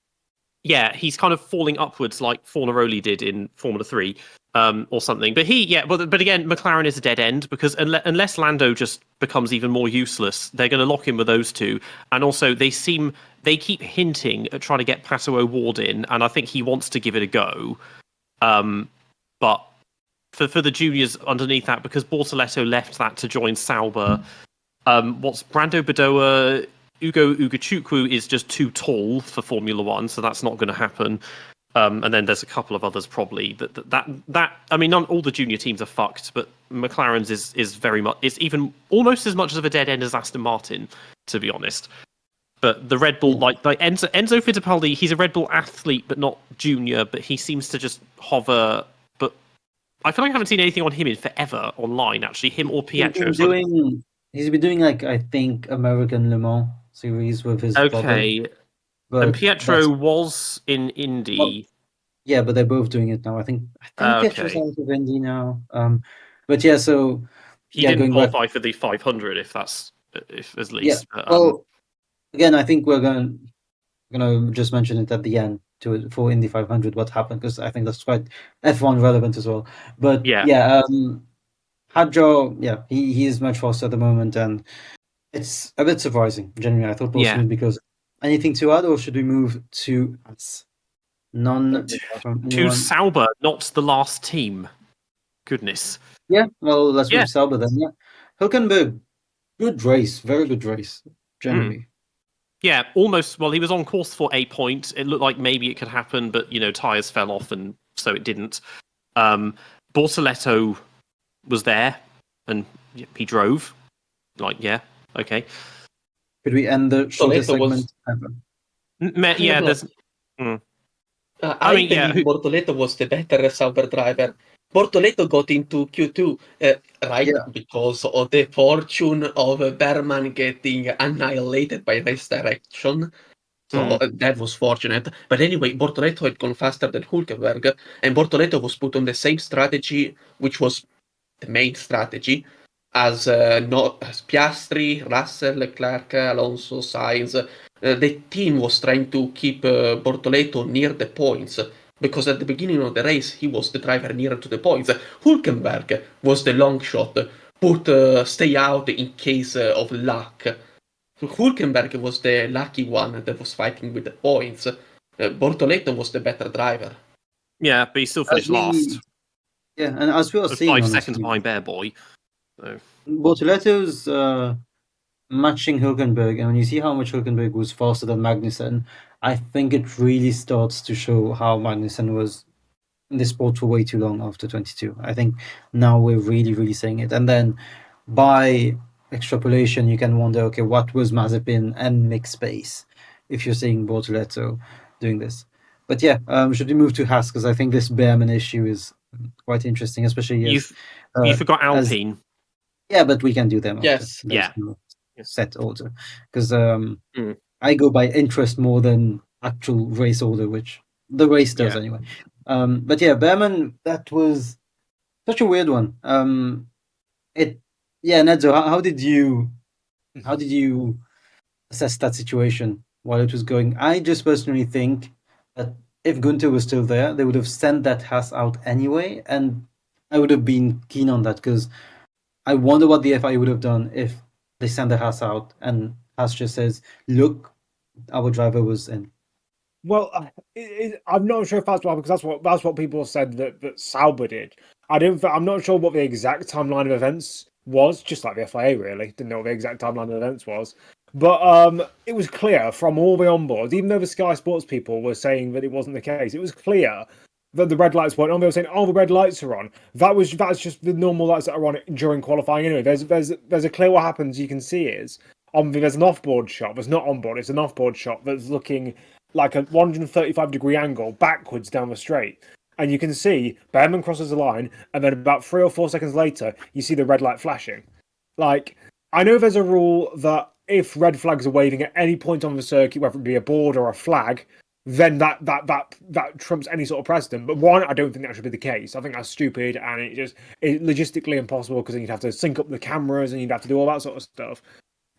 Yeah, he's kind of falling upwards like Fornaroli did in Formula 3 or something. But but again, McLaren is a dead end because unless Lando just becomes even more useless, they're going to lock in with those two. And also, they keep hinting at trying to get Pato O'Ward in, and I think he wants to give it a go. But for the juniors underneath that, because Bortoletto left that to join Sauber, what's Brando Badoa... Ugo Ugachukwu is just too tall for Formula 1, so that's not going to happen. And then there's a couple of others probably. That I mean, not all the junior teams are fucked, but McLaren's is very much... It's even almost as much of a dead end as Aston Martin, to be honest. But the Red Bull, like Enzo Fittipaldi, he's a Red Bull athlete, but not junior, but he seems to just hover... But I feel like I haven't seen anything on him in forever online, actually. Him or Pietro. He's been doing, like, I think, American Le Mans series with his brother. And Pietro was in Indy. Well, yeah, but they're both doing it now. I think Pietro's out of Indy now. But yeah, so he didn't qualify for the 500, if at least. Yeah. Well, again, I think we're gonna just mention it at the end for Indy 500 what happened, because I think that's quite F1 relevant as well. But Hadjo, he is much faster at the moment, and it's a bit surprising, genuinely. I thought possibly because... Anything to add, or should we move to us? None from anyone? To Sauber, not the last team. Goodness. Yeah, well, let's move Sauber then. Yeah, Hülkenberg, good race, very good race, generally. Yeah, almost. Well, he was on course for 8 points. It looked like maybe it could happen, but tires fell off, and so it didn't. Bortoletto was there, and he drove. Okay. Could we end the shortest segment ever? I believe Bortoletto was the better Sauber driver. Bortoleto got into Q2, right? Yeah. Because of the fortune of Berman getting annihilated by race direction. So that was fortunate. But anyway, Bortoleto had gone faster than Hülkenberg, and Bortoleto was put on the same strategy, which was the main strategy, as Piastri, Russell, Leclerc, Alonso, Sainz. The team was trying to keep Bortoleto near the points, because at the beginning of the race, he was the driver nearer to the points. Hülkenberg was the long shot, stay out in case of luck. Hülkenberg was the lucky one that was fighting with the points. Bortoleto was the better driver. Yeah, but he still finished last. Yeah, and as we were So seeing, 5 seconds honestly, behind Bear Boy. So, Bortoletto's matching Hülkenberg, and when you see how much Hülkenberg was faster than Magnussen, I think it really starts to show how Magnussen was in the sport for way too long after 22. I think now we're really, really seeing it. And then by extrapolation, you can wonder, okay, what was Mazepin and Mick Space if you're seeing Bortoletto doing this? But yeah, should we move to Haas? Because I think this Behrman issue is quite interesting, especially you forgot Alpine. Yeah, but we can do them. Yes. After. There's Yeah. no set order, because Mm. I go by interest more than actual race order, which the race does Yeah. anyway. But yeah, Behrman, that was such a weird one. Nedzo, how did you assess that situation while it was going? I just personally think that if Gunther was still there, they would have sent that Haas out anyway, and I would have been keen on that, because I wonder what the FIA would have done if they send the Haas out and Haas just says, "Look, our driver was in." Well, I'm not sure if that's why, because that's what people said that Sauber did. I'm not sure what the exact timeline of events was. Just like the FIA, really didn't know what the exact timeline of events was. But it was clear from all the onboards, even though the Sky Sports people were saying that it wasn't the case. It was clear that the red lights weren't on. They were saying, "Oh, the red lights are on." That's just the normal lights that are on during qualifying anyway. There's a clear what happens. You can see is there's an off-board shot. There's not on-board. It's an off-board shot that's looking like a 135-degree angle backwards down the straight. And you can see Behrman crosses the line, and then about 3 or 4 seconds later, you see the red light flashing. Like, I know there's a rule that if red flags are waving at any point on the circuit, whether it be a board or a flag, then that trumps any sort of precedent. But one, I don't think that should be the case. I think that's stupid, and it's logistically impossible, because then you'd have to sync up the cameras and you'd have to do all that sort of stuff.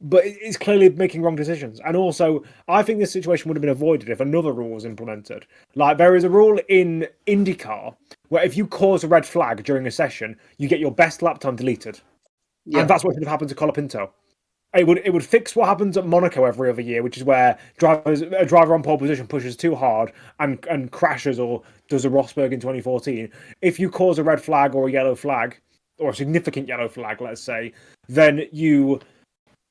But it's clearly making wrong decisions. And also, I think this situation would have been avoided if another rule was implemented. Like, there is a rule in IndyCar where if you cause a red flag during a session, you get your best lap time deleted. Yeah. And that's what should have happened to Colapinto. It would fix what happens at Monaco every other year, which is where a driver on pole position pushes too hard and crashes, or does a Rosberg in 2014. If you cause a red flag or a yellow flag, or a significant yellow flag, let's say, then you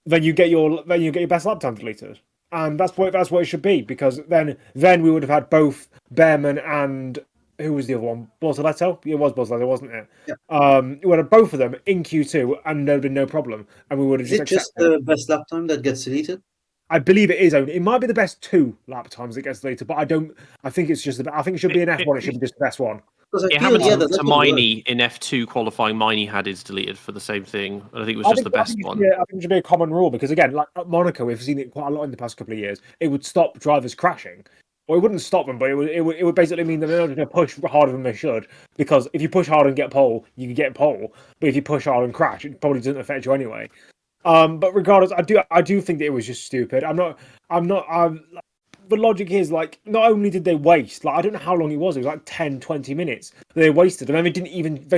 get your best lap time deleted, and that's what it should be, because then we would have had both Behrman and who was the other one? Bortoletto? It was Bortoletto, wasn't it? Yeah. We would have both of them in Q2, and there would have been no problem, and we would have Is it just the best lap time that gets deleted? I believe it is only. It might be the best 2 lap times that gets deleted, but I don't. I think it's just. I think it should be an F1. It should be just the best one. It happened to Miney in F2 qualifying. Miney had his deleted for the same thing. And I think it was just the best one. I think it should be a common rule, because again, like at Monaco, we've seen it quite a lot in the past couple of years. It would stop drivers crashing. Well, it wouldn't stop them, but it would basically mean that they're not going to push harder than they should. Because if you push hard and get pole, you can get pole. But if you push hard and crash, it probably doesn't affect you anyway. But regardless, I do think that it was just stupid. The logic is, like, not only did they waste, like, I don't know how long it was like 10, 20 minutes they wasted, and then they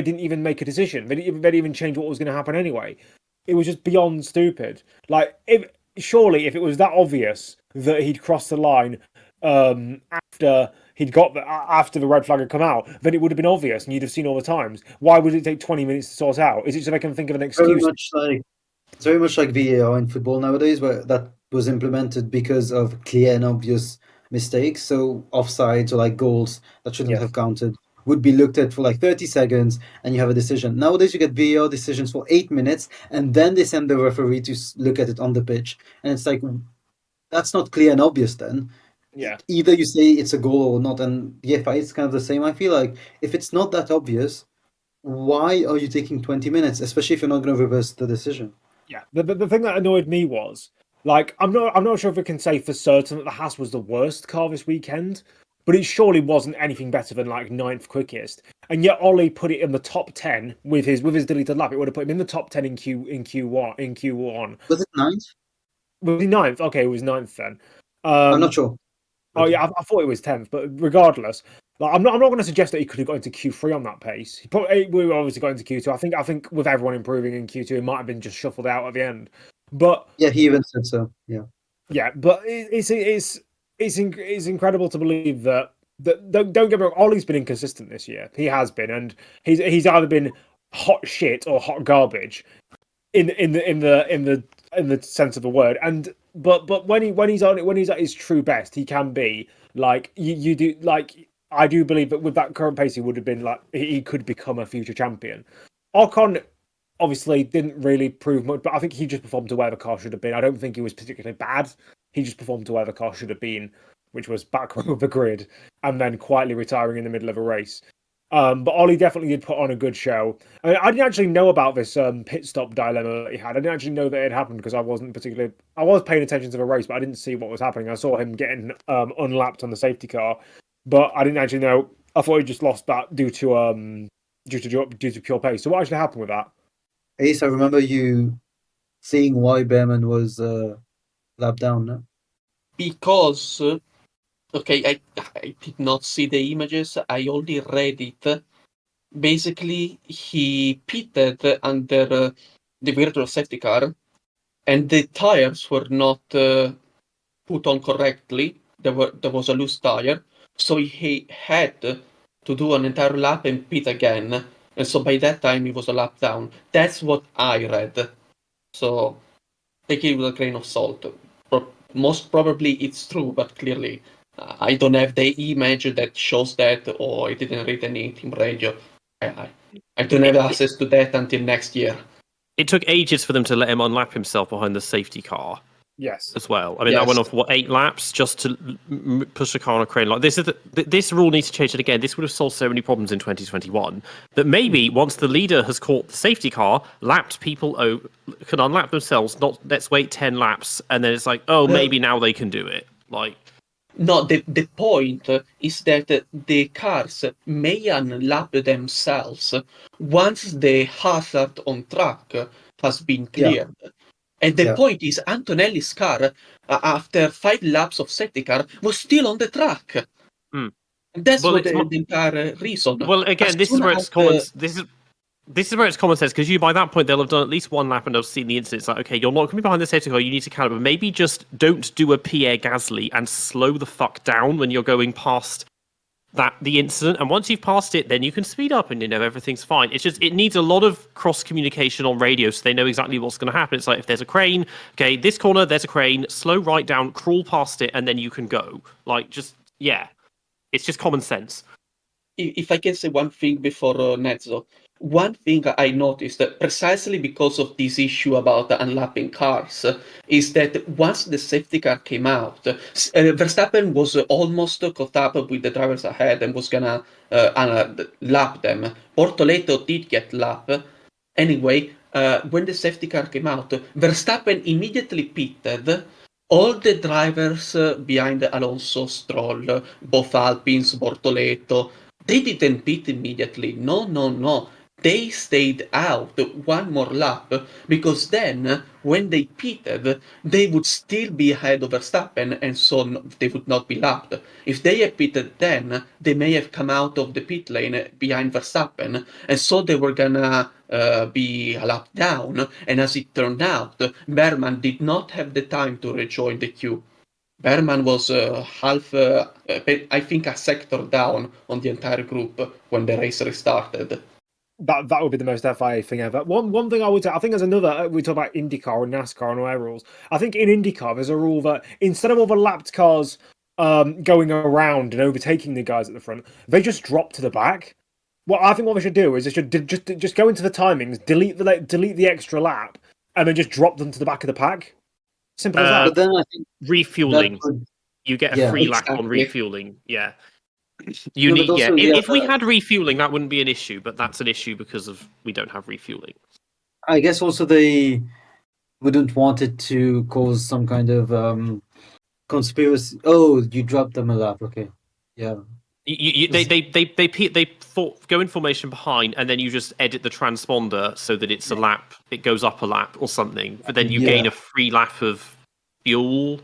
didn't even make a decision. They didn't even change what was going to happen anyway. It was just beyond stupid. Like, surely if it was that obvious that he'd crossed the line after the red flag had come out, then it would have been obvious and you'd have seen all the times. Why would it take 20 minutes to sort out? Is it so they can think of an excuse? It's very much like VAR in football nowadays, where that was implemented because of clear and obvious mistakes. So offsides or like goals that shouldn't have counted would be looked at for like 30 seconds, and you have a decision. Nowadays, you get VAR decisions for 8 minutes, and then they send the referee to look at it on the pitch. And it's like, that's not clear and obvious then. Yeah. Either you say it's a goal or not, and the FIA is kind of the same. I feel like if it's not that obvious, why are you taking 20 minutes, especially if you're not going to reverse the decision? Yeah, the thing that annoyed me was like I'm not sure if we can say for certain that the Haas was the worst car this weekend, but it surely wasn't anything better than like 9th quickest. And yet Ollie put it in the top 10 with his deleted lap. It would have put him in the top 10 in Q1. Was it 9th? Was he 9th? Okay, it was 9th then. I'm not sure. Oh yeah, I thought it was 10th, but regardless, like, I'm not going to suggest that he could have got into Q3 on that pace. We obviously got into Q2. I think with everyone improving in Q2, it might have been just shuffled out at the end. But Yeah, he even said so. Yeah. but it's incredible to believe that don't get me wrong. Ollie's been inconsistent this year. He has been, and he's either been hot shit or hot garbage in the sense of the word. And but when he's at his true best, he can be like you do. Like I do believe that with that current pace, he would have been like he could become a future champion. Ocon obviously didn't really prove much, but I think he just performed to where the car should have been. I don't think he was particularly bad. He just performed to where the car should have been, which was back of the grid and then quietly retiring in the middle of a race. But Ollie definitely did put on a good show. I mean, I didn't actually know about this pit stop dilemma that he had. I didn't actually know that it happened because I was paying attention to the race, but I didn't see what was happening. I saw him getting unlapped on the safety car, but I didn't actually know. I thought he just lost that due to pure pace. So what actually happened with that? Ace, I remember you seeing why Behrman was lapped down, no? Because, okay, I did not see the images, I only read it. Basically, he pitted under the virtual safety car, and the tires were not put on correctly. There was a loose tire, so he had to do an entire lap and pit again. And so by that time, he was a lap down. That's what I read. So take it with a grain of salt. Most probably it's true, but clearly I don't have the image that shows that, or I didn't read any team radio. I don't have access to that until next year. It took ages for them to let him unlap himself behind the safety car. Yes, as well. I mean, that went on for 8 laps just to push the car on a crane. Like this rule needs to change it again. This would have solved so many problems in 2021. That maybe once the leader has caught the safety car, lapped people can unlap themselves. Not let's wait 10 laps and then it's like, oh, maybe now they can do it. Like, no, the point is that the cars may unlap themselves once the hazard on track has been cleared. Yeah. And the point is, Antonelli's car, after 5 laps of safety car, was still on the track. And that's the entire reason. Well, again, this is where it's common. This is where it's common sense, because by that point they'll have done at least 1 lap and they'll seen the incident. It's like, okay, you're not going to be behind the safety car. You need to calibrate. But maybe just don't do a Pierre Gasly and slow the fuck down when you're going past the incident, and once you've passed it, then you can speed up and everything's fine. It's just it needs a lot of cross communication on radio so they know exactly what's going to happen. It's like if there's a crane, okay, this corner there's a crane, slow right down, crawl past it, and then you can go. Like, just it's just common sense. If I can say one thing before Nedzo, one thing I noticed precisely because of this issue about unlapping cars is that once the safety car came out, Verstappen was almost caught up with the drivers ahead and was gonna lap them. Bortoleto did get lapped. Anyway, when the safety car came out, Verstappen immediately pitted. All the drivers behind Alonso, Stroll, both Alpines, Bortoleto, they didn't pit immediately. No. They stayed out 1 more lap, because then, when they pitted, they would still be ahead of Verstappen, and so they would not be lapped. If they had pitted then, they may have come out of the pit lane behind Verstappen, and so they were gonna be a lap down, and as it turned out, Berman did not have the time to rejoin the queue. Berman was I think a sector down on the entire group when the race restarted. That would be the most FIA thing ever. One thing I would say, I think there's another. We talk about IndyCar and NASCAR and all their rules. I think in IndyCar there's a rule that instead of other lapped cars going around and overtaking the guys at the front, they just drop to the back. What I think what they should do is they should just go into the timings, delete the extra lap, and then just drop them to the back of the pack. Simple as that. But then I think refueling. You get a free lap on refueling. Yeah. You No, need, but also, If we had refueling, that wouldn't be an issue, but that's an issue because of we don't have refueling. I guess also they wouldn't want it to cause some kind of conspiracy. Oh, you dropped them a lap. Okay, yeah. They go in formation behind, and then you just edit the transponder so that it's a lap. It goes up a lap or something, but then you gain a free lap of fuel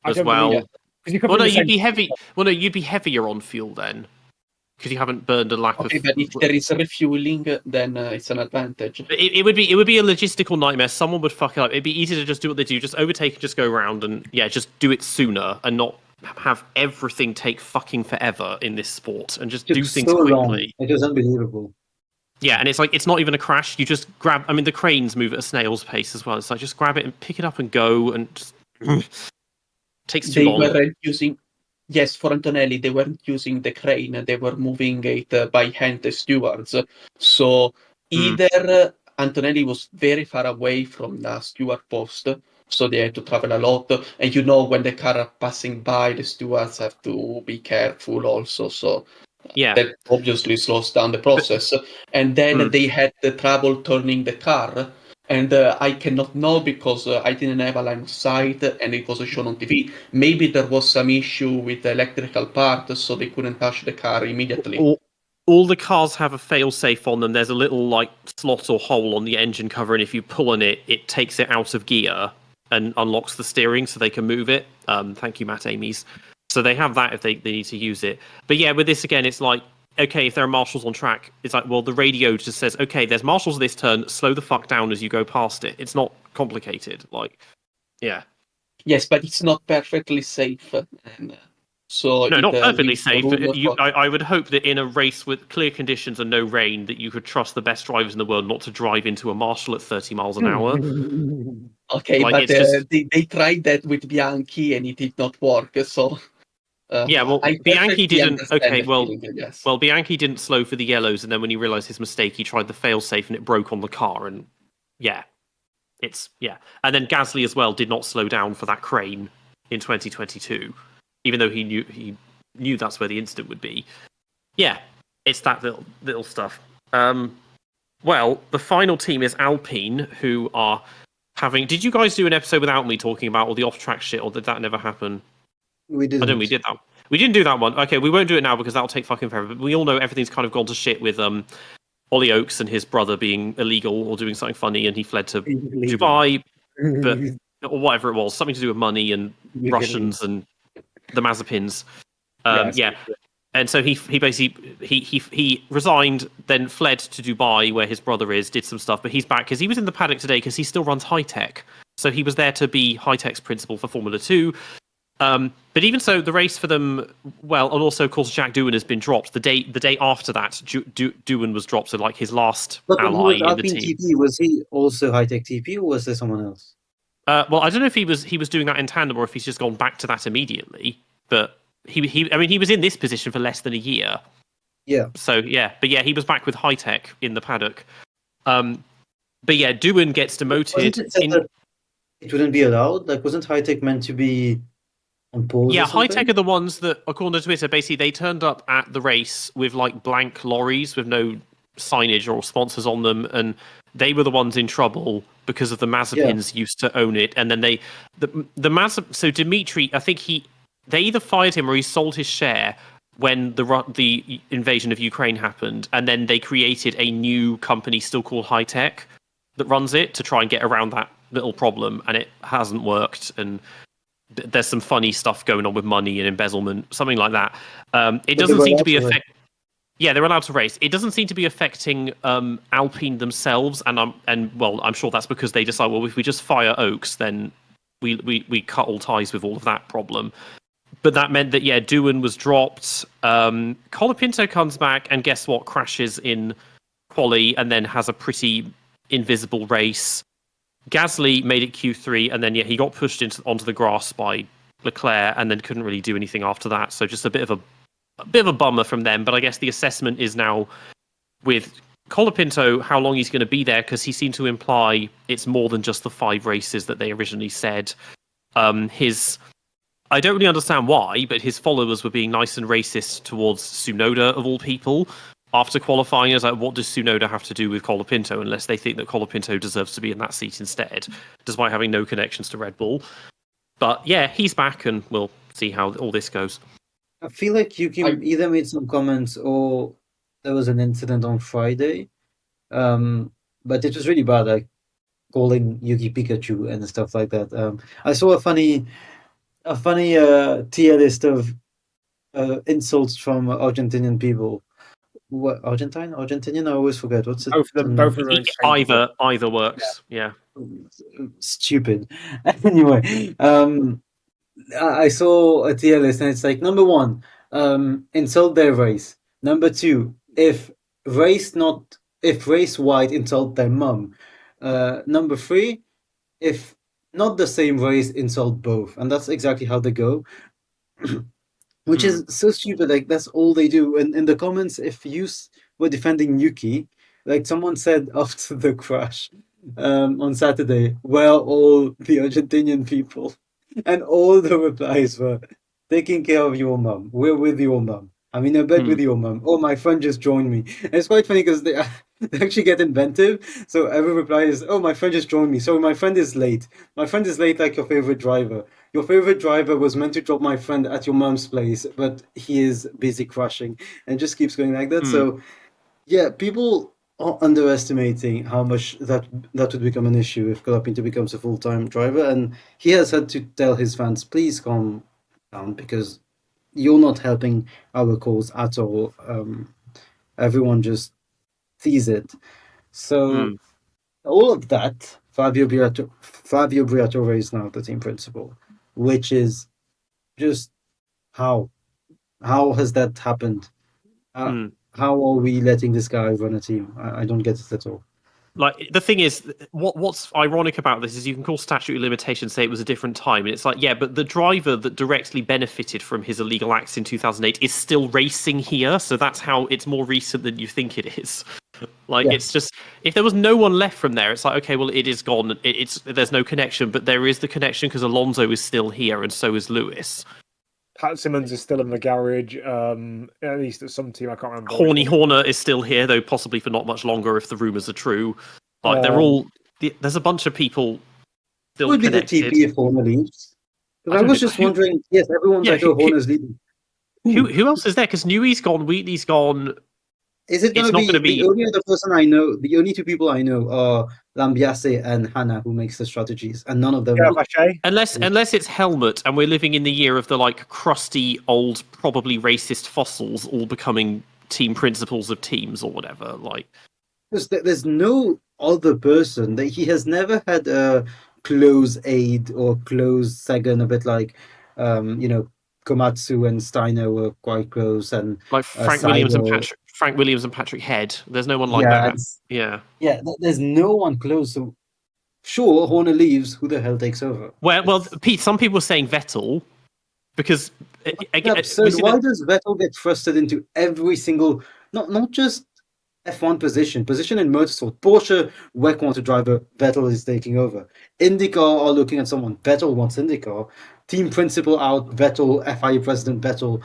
I as don't well. believe it. 'Cause you could Well, bring no, the you'd same- be heavy. Well, no, you'd be heavier on fuel then, because you haven't burned a lap Okay, of. but if there is refueling, then it's an advantage. It would be a logistical nightmare. Someone would fuck it up. It'd be easy to just do what they do, just overtake and just go around and just do it sooner and not have everything take fucking forever in this sport and just do Took things so quickly. long. It was unbelievable. Yeah, and it's like it's not even a crash. You just grab. I mean, the cranes move at a snail's pace as well. It's like just grab it and pick it up and go, and just takes too They long. weren't using, yes, for Antonelli, they weren't using the crane. They were moving it by hand, the stewards. So either Antonelli was very far away from the steward post, so they had to travel a lot. And you know, when the car are passing by, the stewards have to be careful also. So Yeah, that obviously slows down the process. And then they had the trouble turning the car. And I cannot know because I didn't have a line of sight and it was shown on TV. Maybe there was some issue with the electrical part, so they couldn't touch the car immediately. all the cars have a fail-safe on them. There's a little like slot or hole on the engine cover, and if you pull on it, it takes it out of gear and unlocks the steering so they can move it. Thank you, Matt Amy's. So they have that if they need to use it. But yeah, with this again, it's like, okay, if there are marshals on track, it's like, well, the radio just says, okay, there's marshals at this turn, slow the fuck down as you go past it. It's not complicated. Like, yeah. Yes, but it's not perfectly safe. And so No, not perfectly leaves safe. room for- I would hope that in a race with clear conditions and no rain, that you could trust the best drivers in the world not to drive into a marshal at 30 miles an hour. Okay, Like, but it's just- they tried that with Bianchi and it did not work. So Yeah, well, I Bianchi perfectly didn't. understand Okay, the well, feeling, yes. well, Bianchi didn't slow for the yellows, and then when he realised his mistake, he tried the fail-safe, and it broke on the car. And yeah, and then Gasly as well did not slow down for that crane in 2022, even though he knew that's where the incident would be. Yeah, it's that little stuff. Well, the final team is Alpine, who are having. Did you guys do an episode without me talking about all the off-track shit, or did that never happen? We didn't. I don't know, we did that. We didn't do that one. Okay, we won't do it now because that'll take fucking forever. But we all know everything's kind of gone to shit with Ollie Oakes and his brother being illegal or doing something funny, and he fled to Dubai, or whatever it was, something to do with money and Russians and the Mazepins. Yeah, and so he basically he resigned, then fled to Dubai where his brother is, did some stuff, but he's back because he was in the paddock today because he still runs High Tech, so he was there to be High Tech's principal for Formula 2. But even so, the race for them, well, and also, of course, Jack Doohan has been dropped. The day after that, Doohan was dropped, so like his last ally in the team. TP, was he also High Tech TP, or was there someone else? Well, I don't know if he was doing that in tandem or if he's just gone back to that immediately. But he was in this position for less than a year. Yeah. So yeah, but yeah, he was back with High Tech in the paddock. But yeah, Doohan gets demoted. It wouldn't be allowed. Like, wasn't High Tech meant to be on pause? Yeah, or High something? Tech are the ones that, according to Twitter, basically they turned up at the race with like blank lorries with no signage or sponsors on them, and they were the ones in trouble because of the Mazepins used to own it, and then so Dimitri, I think they either fired him or he sold his share when the invasion of Ukraine happened, and then they created a new company still called High Tech that runs it to try and get around that little problem, and it hasn't worked, and there's some funny stuff going on with money and embezzlement, something like that. It doesn't seem to be affecting. Yeah, they're allowed to race. It doesn't seem to be affecting Alpine themselves, and I'm sure that's because they decide, well, if we just fire Oakes, then we cut all ties with all of that problem. But that meant that Doohan was dropped. Colapinto comes back, and guess what? Crashes in quali, and then has a pretty invisible race. Gasly made it Q3, and then he got pushed onto the grass by Leclerc, and then couldn't really do anything after that. So just a bit of a bummer from them. But I guess the assessment is now with Colapinto how long he's going to be there, because he seemed to imply it's more than just the 5 races that they originally said. I don't really understand why, but his followers were being nice and racist towards Tsunoda of all people after qualifying. It's like, what does Tsunoda have to do with Colapinto unless they think that Colapinto deserves to be in that seat instead, despite having no connections to Red Bull. But yeah, he's back, and we'll see how all this goes. I feel like Yuki either made some comments or there was an incident on Friday. But it was really bad, like calling Yuki Pikachu and stuff like that. I saw a funny tier list of insults from Argentinian people. What Argentinian? I always forget. What's it? Both of them are interchangeable. Either works. Yeah. Stupid. Anyway, I saw a tier list and it's like number 1, insult their race. Number 2, if race white, insult their mum. Number 3, if not the same race, insult both. And that's exactly how they go. Which is so stupid. Like, that's all they do. And in the comments, if you were defending Yuki, like someone said after the crash on Saturday, where are all the Argentinian people? And all the replies were, taking care of your mum. We're with your mum. I'm in a bed with your mum. Oh, my friend just joined me. And it's quite funny because they actually get inventive. So every reply is, oh, my friend just joined me. So my friend is late. My friend is late like your favorite driver. Your favorite driver was meant to drop my friend at your mum's place, but he is busy crashing. And it just keeps going like that. So, yeah, people are underestimating how much that would become an issue if Colapinto becomes a full-time driver. And he has had to tell his fans, please calm down, because you're not helping our cause at all. Everyone just sees it. So all of that, Fabio Briatore is now the team principal, which is just how has that happened? How are we letting this guy run a team? I don't get it at all. Like, the thing is, what's ironic about this is you can call statute of limitations, say it was a different time, and it's like, yeah, but the driver that directly benefited from his illegal acts in 2008 is still racing here, so that's how it's more recent than you think it is. Like, it's just, if there was no one left from there, it's like, okay, well, it is gone. There's no connection, but there is the connection because Alonso is still here, and so is Lewis. Pat Simmons is still in the garage, at least at some team, I can't remember. Horny Horner is still here, though possibly for not much longer if the rumours are true. Like, they're all... There's a bunch of people still would connected. Would be the TP if Horner leaves? Because I was just wondering, yes, everyone's like, oh, Horner's leaving. Who else is there? Because Newey's gone, Wheatley's gone... Is it going to be the only other person I know? The only 2 people I know are Lambiase and Hannah, who makes the strategies, and none of them. Unless it's Helmut, and we're living in the year of the like crusty old, probably racist fossils all becoming team principals of teams or whatever. Like, there's no other person that he has never had a close aide or close second, a bit like, Komatsu and Steiner were quite close, and like Frank Williams and Patrick Head. There's no one like that. Yeah. There's no one close. So sure, Horner leaves. Who the hell takes over? Well, Pete. Some people are saying Vettel because again, so why does Vettel get thrusted into every single not just F1 position in motorsport? Porsche WEC want a driver. Vettel is taking over. IndyCar are looking at someone. Vettel wants IndyCar. Team principal out, Vettel, FIA president Vettel.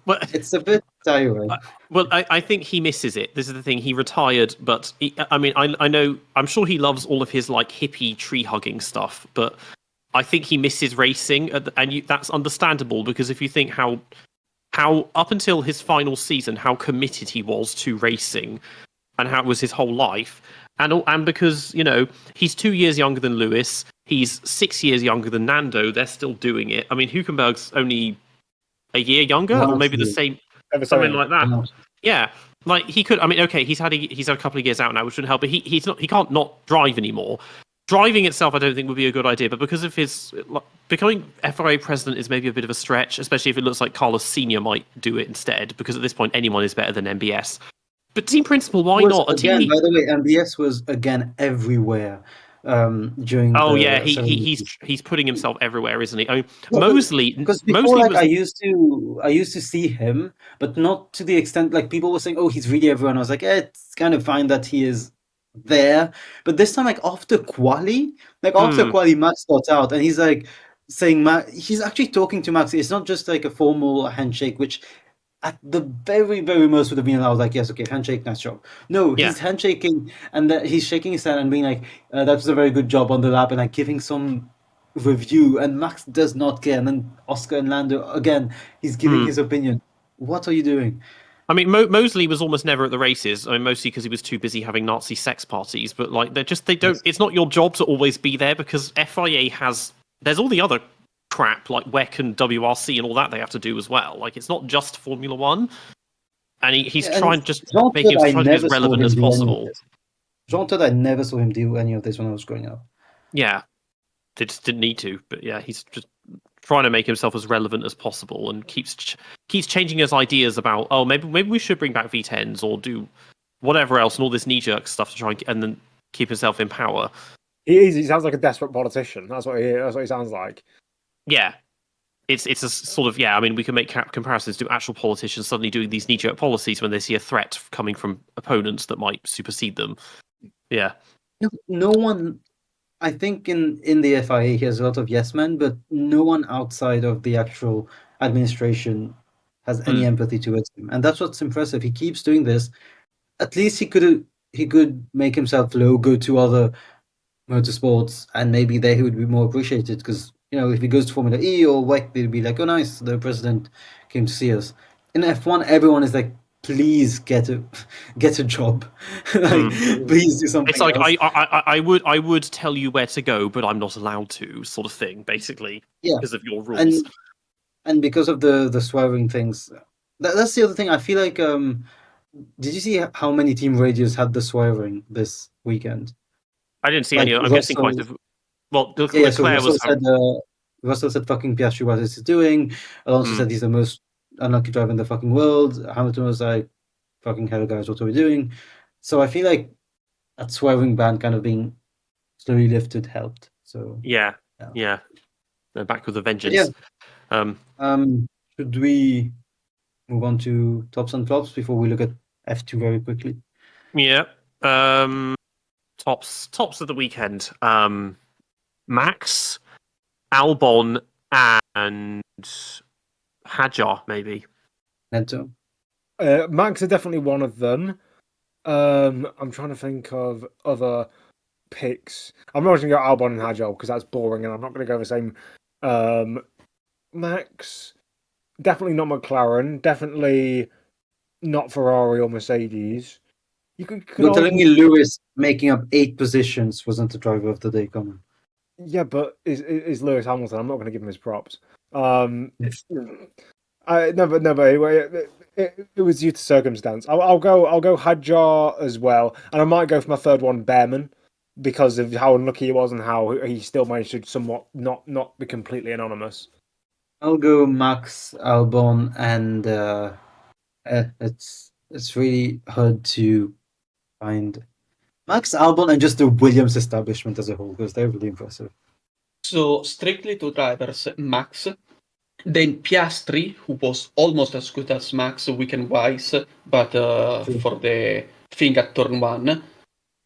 Well, it's a bit tiring. Well, I think he misses it. This is the thing. He retired, but I know. I'm sure he loves all of his like hippie tree hugging stuff, but I think he misses racing, and that's understandable because if you think how up until his final season, how committed he was to racing, and how it was his whole life, and because he's 2 years younger than Lewis. He's 6 years younger than Nando. They're still doing it. I mean, Hülkenberg's only a year younger, or maybe the same, something like that. Yeah, like he could. I mean, okay, he's had a couple of years out now, which wouldn't help. But he can't not drive anymore. Driving itself, I don't think would be a good idea. But because of his becoming FIA president is maybe a bit of a stretch, especially if it looks like Carlos Senior might do it instead. Because at this point, anyone is better than MBS. But team principal, why not? By the way, MBS was again everywhere. During he's putting himself everywhere, isn't he? I mean, Mosley, because before, I used to see him, but not to the extent like people were saying, oh, he's really everywhere. And I was like, it's kind of fine that he is there, but this time, like after quali, Max got out, and he's like, saying he's actually talking to Max. It's not just like a formal handshake, which at the very, very most would have been allowed. Like, yes, okay, handshake, nice job. No, Yeah. he's handshaking and he's shaking his hand and being like, that was a very good job on the lap, and like giving some review. And Max does not care. And then Oscar and Lando again, he's giving his opinion. What are you doing? I mean, Mosley was almost never at the races. I mean, mostly because he was too busy having Nazi sex parties. But like, they don't. It's not your job to always be there because FIA has. There's all the other crap like WEC and WRC and all that they have to do as well. Like, it's not just Formula One. And he's trying just making him trying to be as relevant as possible. Jean thought I never saw him do any of this when I was growing up. Yeah, they just didn't need to. But yeah, he's just trying to make himself as relevant as possible and keeps changing his ideas about, oh, maybe we should bring back V10s or do whatever else and all this knee-jerk stuff to try and then keep himself in power. He sounds like a desperate politician. That's what he sounds like. Yeah. It's a sort of, I mean, we can make comparisons to actual politicians suddenly doing these knee-jerk policies when they see a threat coming from opponents that might supersede them. Yeah. No one... I think in the FIA he has a lot of yes men, but no one outside of the actual administration has any empathy towards him, and that's what's impressive. He keeps doing this. At least he could make himself low, go to other motorsports, and maybe there he would be more appreciated. Because if he goes to Formula E or WEC, they'd be like, "Oh, nice, the president came to see us." In F1, everyone is like, please get a job. Please do something. It's like else. I would tell you where to go, but I'm not allowed to, sort of thing, basically. Yeah. Because of your rules. And because of the swearing things. That's the other thing. I feel like did you see how many team radios had the swearing this weekend? I didn't see any. I'm guessing quite a... Well, Leclerc so Russell said fucking Piastri what is he doing. Alonso said he's the most unlucky driver in the fucking world. Hamilton was like, fucking hell, guys, what are we doing? So I feel like that swearing ban kind of being slowly lifted helped. So yeah. They're back with a vengeance. Should we move on to tops and flops before we look at F2 very quickly? Yeah. Tops of the weekend. Max, Albon, and Hadjar, maybe. Nedzo? Max are definitely one of them. I'm trying to think of other picks. I'm not going to go Albon and Hadjar because that's boring, and I'm not going to go the same. Max, definitely not McLaren. Definitely not Ferrari or Mercedes. You're telling me Lewis making up 8 positions wasn't the driver of the day coming? Yeah, but is Lewis Hamilton? I'm not going to give him his props. It was due to circumstance. I'll go Hadjar as well, and I might go for my third one, Behrman, because of how unlucky he was and how he still managed to somewhat not be completely anonymous. I'll go Max, Albon, and it's really hard to find Max, Albon, and just the Williams establishment as a whole, because they're really impressive. So strictly to drivers, Max, then Piastri, who was almost as good as Max weekend-wise, but for the thing at turn 1.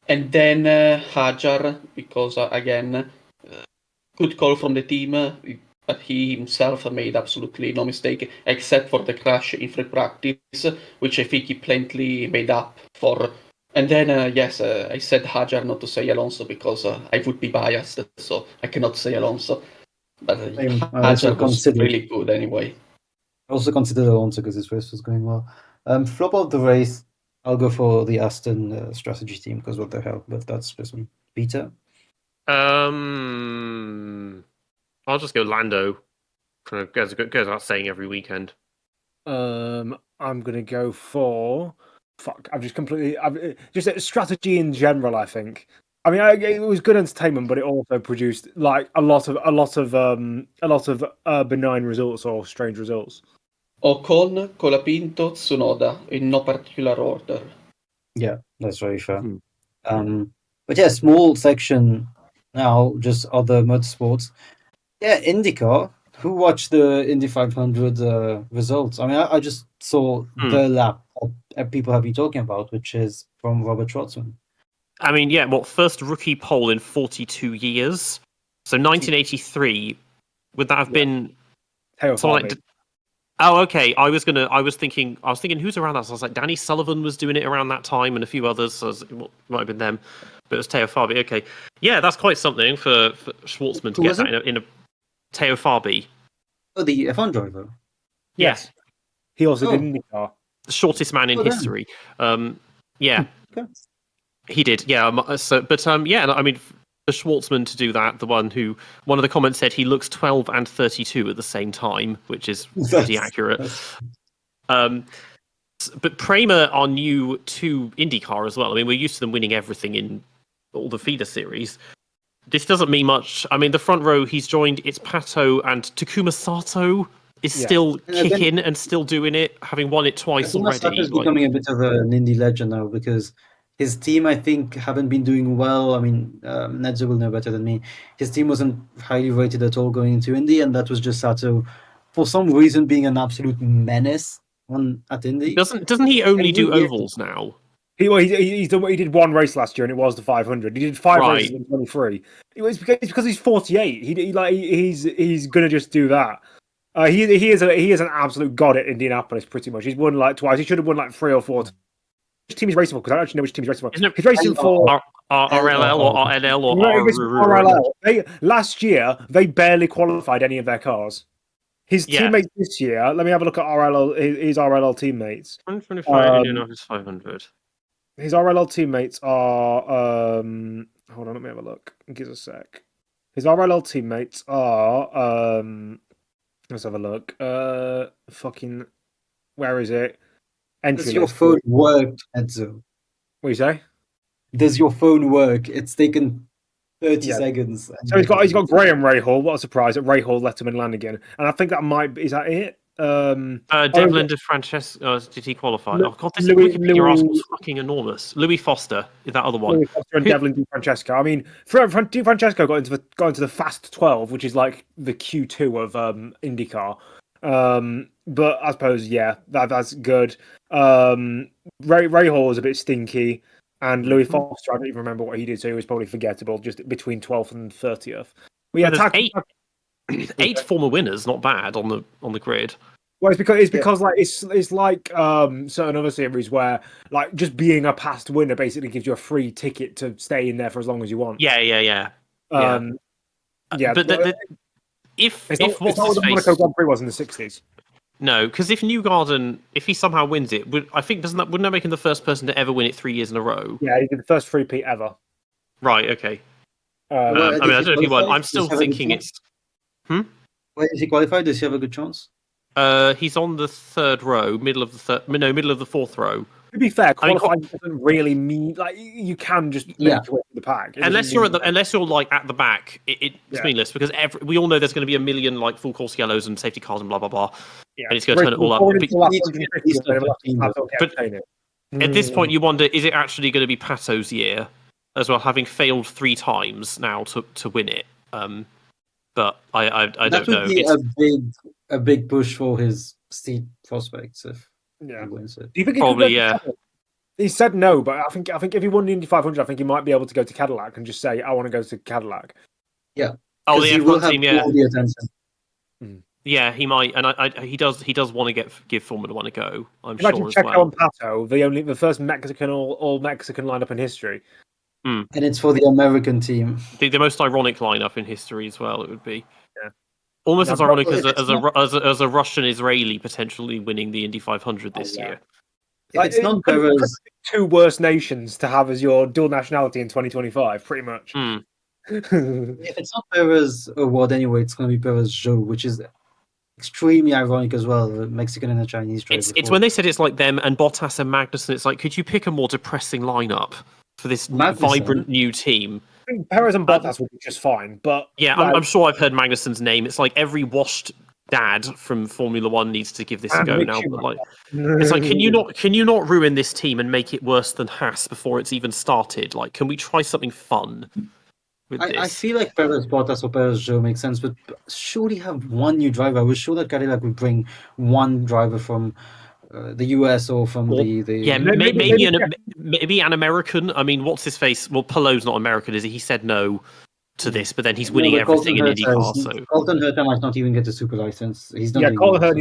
And then Hadjar, because again, good call from the team, but he himself made absolutely no mistake, except for the crash in free practice, which I think he plenty made up for. And then, yes, I said Hadjar not to say Alonso because I would be biased, so I cannot say Alonso. But Hadjar was really good anyway. I also considered Alonso because his race was going well. Flop of the race, I'll go for the Aston strategy team because what the hell, but that's just me. Peter? I'll just go Lando. Kind of goes without saying every weekend. I'm going to go for... just strategy in general, I think. I mean, it was good entertainment, but it also produced like a lot of benign results or strange results. Ocon, Colapinto, Tsunoda, in no particular order. Yeah, that's very fair. But yeah, small section now, just other motorsports. Yeah, IndyCar. Who watched the Indy 500 results? I mean, I just saw the lap that people have been talking about, which is from Robert Schwartzman. I mean, yeah, first rookie pole in 42 years. So 1983, Would that have been Teo someone Farby. like? Oh, okay. I was thinking who's around that. So I was like, Danny Sullivan was doing it around that time, and a few others. So it might have been them, but it was Teo Farby. Okay, yeah, that's quite something for Schwartzman to Who get was that in a Teo Farby. Oh, the F1 driver. Yes. He also did Oh. IndyCar. The shortest man in Oh, damn. history. Yeah, Okay. he did. Yeah. Yeah. I mean, for Schwartzman to do that, one of the comments said he looks 12 and 32 at the same time, which is pretty accurate. But Prema are new to IndyCar as well. I mean, we're used to them winning everything in all the feeder series. This doesn't mean much. I mean, the front row he's joined, it's Pato and Takuma Sato is still kicking and still doing it, having won it twice already. Sato's becoming a bit of an Indy legend now because his team, I think, haven't been doing well. I mean, Nedzo will know better than me. His team wasn't highly rated at all going into Indy, and that was just Sato, for some reason, being an absolute menace at Indy. Doesn't he only do ovals now? He did one race last year, and it was the 500. He did 5 races in 23. It's because he's 48. He's gonna just do that. He is an absolute god at Indianapolis. Pretty much, he's won like twice. He should have won like 3 or 4. Which team he's racing for? Because I don't actually know which team he's racing for. He's racing for RLL or RNL or RLL. Last year, they barely qualified any of their cars. His teammates this year. Let me have a look at RLL. His RLL teammates. 125 Indianapolis 500. His RLL teammates are. Hold on, let me have a look. Give us a sec. His RLL teammates are. Let's have a look. Fucking. Where is it? Does your phone work, Nedzo? What do you say? Does your phone work? It's taken 30 seconds. So he's got Graham Rahal. What a surprise! At Rahal, Letterman, Lanigan, and I think that might be. Is that it? Devlin De Francesco. Did he qualify? Oh god, this Wikipedia article's fucking enormous. Louis Foster is that other one. Louis Foster and Devlin De Francesco. I mean, De Francesco got into the Fast 12, which is like the Q2 of IndyCar. But I suppose that's good. Rahal was a bit stinky, and Louis Foster, I don't even remember what he did, so he was probably forgettable, just between 12th and 30th. But yeah, eight former winners, not bad on the grid. Well, it's because like it's like certain other series where like just being a past winner basically gives you a free ticket to stay in there for as long as you want. Yeah. But if what's what the Monaco Grand Prix was in the 60s. No, because if Newgarden, if he somehow wins it, I think wouldn't that make him the first person to ever win it 3 years in a row? Yeah, he did the first 3-peat ever. Right. Okay. I mean, I don't know if he won. I'm still thinking it's. Where is he qualified? Does he have a good chance? He's on the third row, middle of the fourth row. To be fair, qualifying doesn't really mean like you can just make your way to the pack. Unless you're like at the back, it's meaningless because we all know there's going to be a million like full course yellows and safety cars and blah blah blah, and it's going to turn it all up. But at this point, you wonder: is it actually going to be Pato's year as well, having failed 3 times now to win it? But I don't know. That would be a big push for his seat prospects if he wins it. Do you think probably He said no, but I think if he won the Indy 500, I think he might be able to go to Cadillac and just say, "I want to go to Cadillac." Yeah. Oh, the F1 team, all the attention. Yeah, he might, and he does want to give Formula One a go. I'm Imagine sure as Checo well. and Pato, the first Mexican all Mexican lineup in history. And it's for the American team. The most ironic lineup in history as well. It would be. Yeah. Almost as ironic as a Russian Israeli potentially winning the Indy 500 this year. It's not Perez. 2 worst nations to have as your dual nationality in 2025, pretty much. If it's not Perez award anyway, it's going to be Perez Joe, which is extremely ironic as well. A Mexican and a Chinese driver. It's when they said it's like them and Bottas and Magnussen. It's like, could you pick a more depressing lineup for this vibrant new team? I think Perez and Bottas would be just fine, but I'm sure I've heard Magnussen's name. It's like every washed dad from Formula One needs to give this a go now. But like, it's like, can you not ruin this team and make it worse than Haas before it's even started? Like, can we try something fun with this? I feel like Perez Bottas or Perez Joe makes sense, but surely have one new driver. I was sure that Cadillac would bring one driver from the US or from maybe an American. I mean, what's his face? Well, Pallou's not American, is he? He said no. to this, but then he's winning everything in IndyCar. So Colton Herta might not even get a super license. He's not. Yeah, Colton Herta.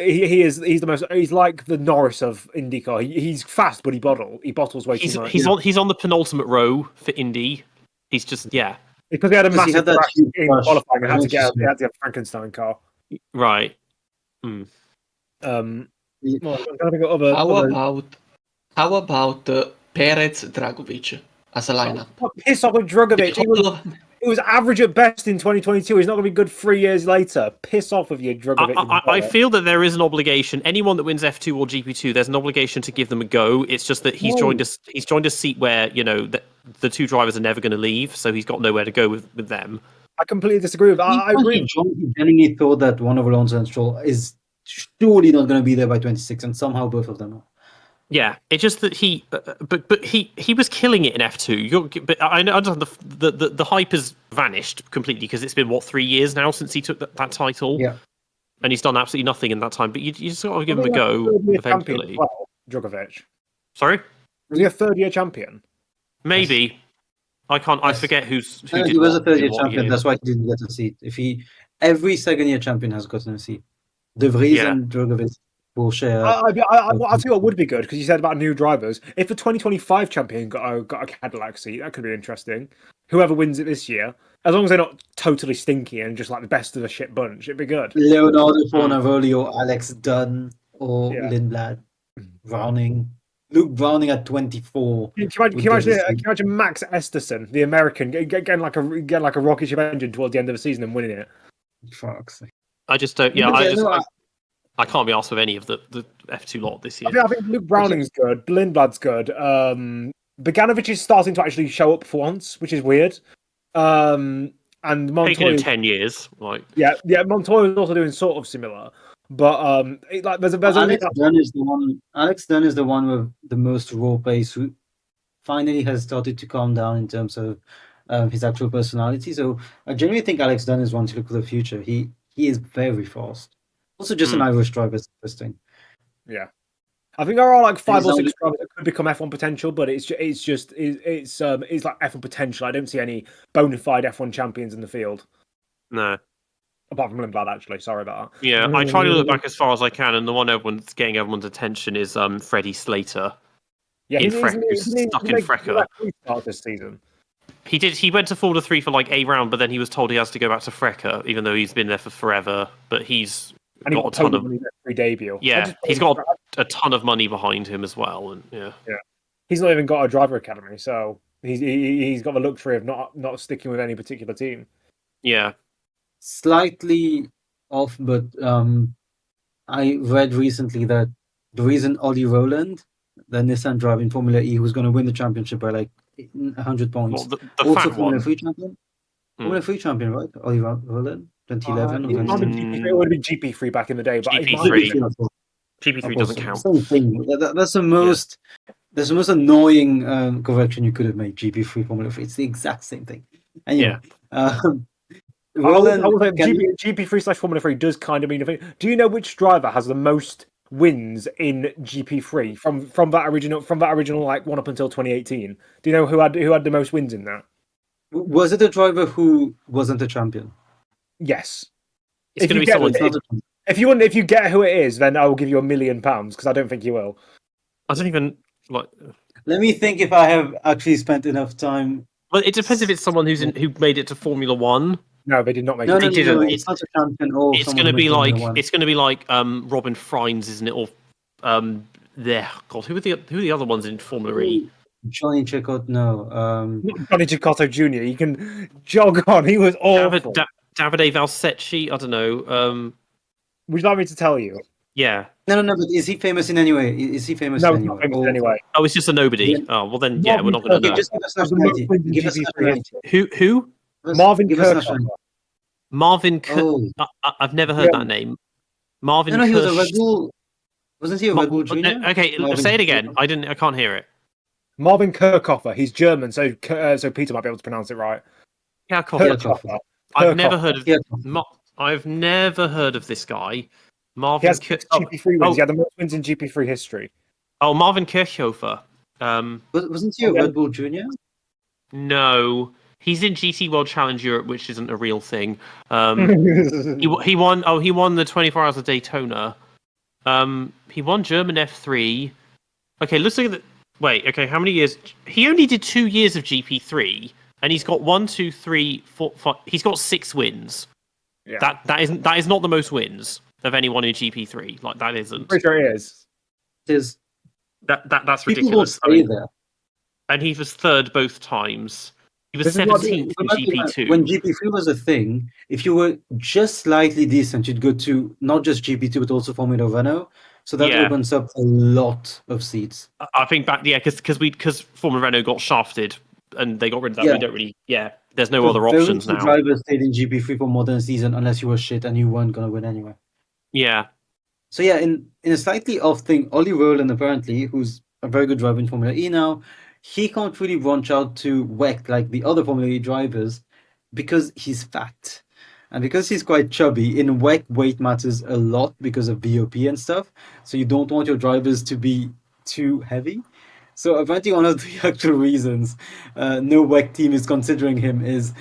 He's the most. He's like the Norris of IndyCar. He's fast, but he bottles way too much. He's on the penultimate row for Indy. He's just because he had a massive crash in qualifying and had to get a Frankenstein car. Right. Well, I'm gonna think of other. How about Perez Dragovic as a lineup? Piss off with Dragovic. He was average at best in 2022. He's not going to be good 3 years later. Piss off with you, Dragovic. I feel that there is an obligation. Anyone that wins F2 or GP2, there's an obligation to give them a go. It's just that he's joined a seat where the two drivers are never going to leave, so he's got nowhere to go with them. I completely disagree with that. I agree. He genuinely thought that one of Alonso and Stroll is surely not going to be there by 26, and somehow both of them are. Yeah, it's just that he was killing it in F2. But I know the hype has vanished completely because it's been 3 years now since he took that title. Yeah, and he's done absolutely nothing in that time. But you just got to give him a go eventually. Dragovic. Sorry, was he a third-year champion? Maybe. I can't. I forget who did. He was a third-year champion. That's why he didn't get a seat. Every second-year champion has gotten a seat. De Vries and Dragovic. I'll tell you what would be good because you said about new drivers. If the 2025 champion got a Cadillac seat, that could be interesting. Whoever wins it this year, as long as they're not totally stinky and just like the best of the shit bunch, it'd be good. Leonardo Fornaroli or Alex Dunn or Lindblad, Luke Browning at 24. Can you imagine Max Esterson, the American, getting like a rocket ship engine towards the end of the season and winning it? Fuck's sake. I just don't. Yeah, I can't be asked with any of the F2 lot this year. I think Luke Browning's good. Lindblad's good. Bogdanovic is starting to actually show up for once, which is weird. And Montoya, taking him 10 years, like Montoya is also doing sort of similar, but Alex Dunn is the one. Alex Dunn is the one with the most raw pace, who finally has started to calm down in terms of his actual personality. So I genuinely think Alex Dunn is one to look for the future. He is very fast. Also, just an Irish driver is interesting. Yeah, I think there are like 5 or 6 drivers that could become F1 potential, but it's like F1 potential. I don't see any bona fide F1 champions in the field. No, apart from Lindblad, actually. Sorry about that. Yeah, I try to look back as far as I can, and the one everyone's getting everyone's attention is Freddie Slater. Yeah, who's stuck in Frecker. This season. He did. He went to Formula 3 for like a round, but then he was told he has to go back to Frecker, even though he's been there for forever. But he's got a ton of free debut. Yeah, he's got a ton of money behind him as well, and he's not even got a driver academy, so he's got the luxury of not sticking with any particular team. Yeah, slightly off, but I read recently that the reason Ollie Rowland, the Nissan driver in Formula E, who's going to win the championship by like 100 points, the also fat Formula one. 3 champion. Formula 3 champion, right? Ollie Rowland. 2011 it would have been GP3 back in the day, but GP3 doesn't count. Same thing. That's the most annoying correction you could have made. GP3 Formula 3. It's the exact same thing. Anyway, Roland, GP3 / Formula 3 does kind of mean a thing. Do you know which driver has the most wins in GP3 from that original like one up until 2018? Do you know who had the most wins in that? Was it a driver who wasn't a champion? Yes. It's going to be someone. If you get who it is, then I will give you £1 million because I don't think you will. I don't even like. Let me think if I have actually spent enough time. Well, it depends if it's someone who made it to Formula 1. No, they did not make it. They didn't. No, it's not a champion. Or it's going to be like Robin Fries, isn't it? Or God, who are the other ones in Formula E? Johnny Cicotto, no. Not Johnny Cicotto Jr. You can jog on. He was awful. Davide Valsecchi, I don't know. Would you like me to tell you? Yeah. No, but is he famous in any way? Is he famous in any way? No, not famous in any way. Oh, it's just a nobody. Yeah. Oh, well then, yeah, we're not going to know. Just give us nationality. Give us nationality. Who? Marvin Kirchhoff. Marvin Kirchhoff. I've never heard that name. Marvin No, he was a Red Bull. Wasn't he a Red Bull Junior? Okay, say it again. I can't hear it. Marvin Kirchhoff. He's German, so Peter might be able to pronounce it right. Kirchhoff. I've never heard of this guy. Marvin. He has GP3 wins. He had the most wins in GP3 history. Oh, Marvin Kirchhofer. Wasn't he a Red Bull Junior? No, He's in GT World Challenge Europe, which isn't a real thing. He won. Oh, he won the 24 Hours of Daytona. He won German F3. Okay, let's look at the. Wait. Okay, how many years? He only did 2 years of GP3, and he's got 1, 2, 3, 4, 5. He's got 6 wins. Yeah. That is not the most wins of anyone in GP3. Like that isn't. Pretty sure it is. There's That's people will ridiculous. stay there. And he was third both times. He was This is what- 17th in GP2. When GP3 was a thing, if you were just slightly decent, you'd go to not just GP2 but also Formula Renault. So that Yeah. opens up a lot of seats. I think back, because Formula Renault got shafted and they got rid of that. Yeah. We don't really, there's no So other very options few now. drivers stayed in GP3 for more than a season unless you were shit and you weren't going to win anyway. Yeah, So yeah, in a slightly off thing, Ollie Rowland apparently, who's a very good driver in Formula E now, he can't really branch out to WEC like the other Formula E drivers because he's fat. And because he's quite chubby, in WEC weight matters a lot because of BOP and stuff. So you don't want your drivers to be too heavy. So apparently one of the actual reasons no WEC team is considering him is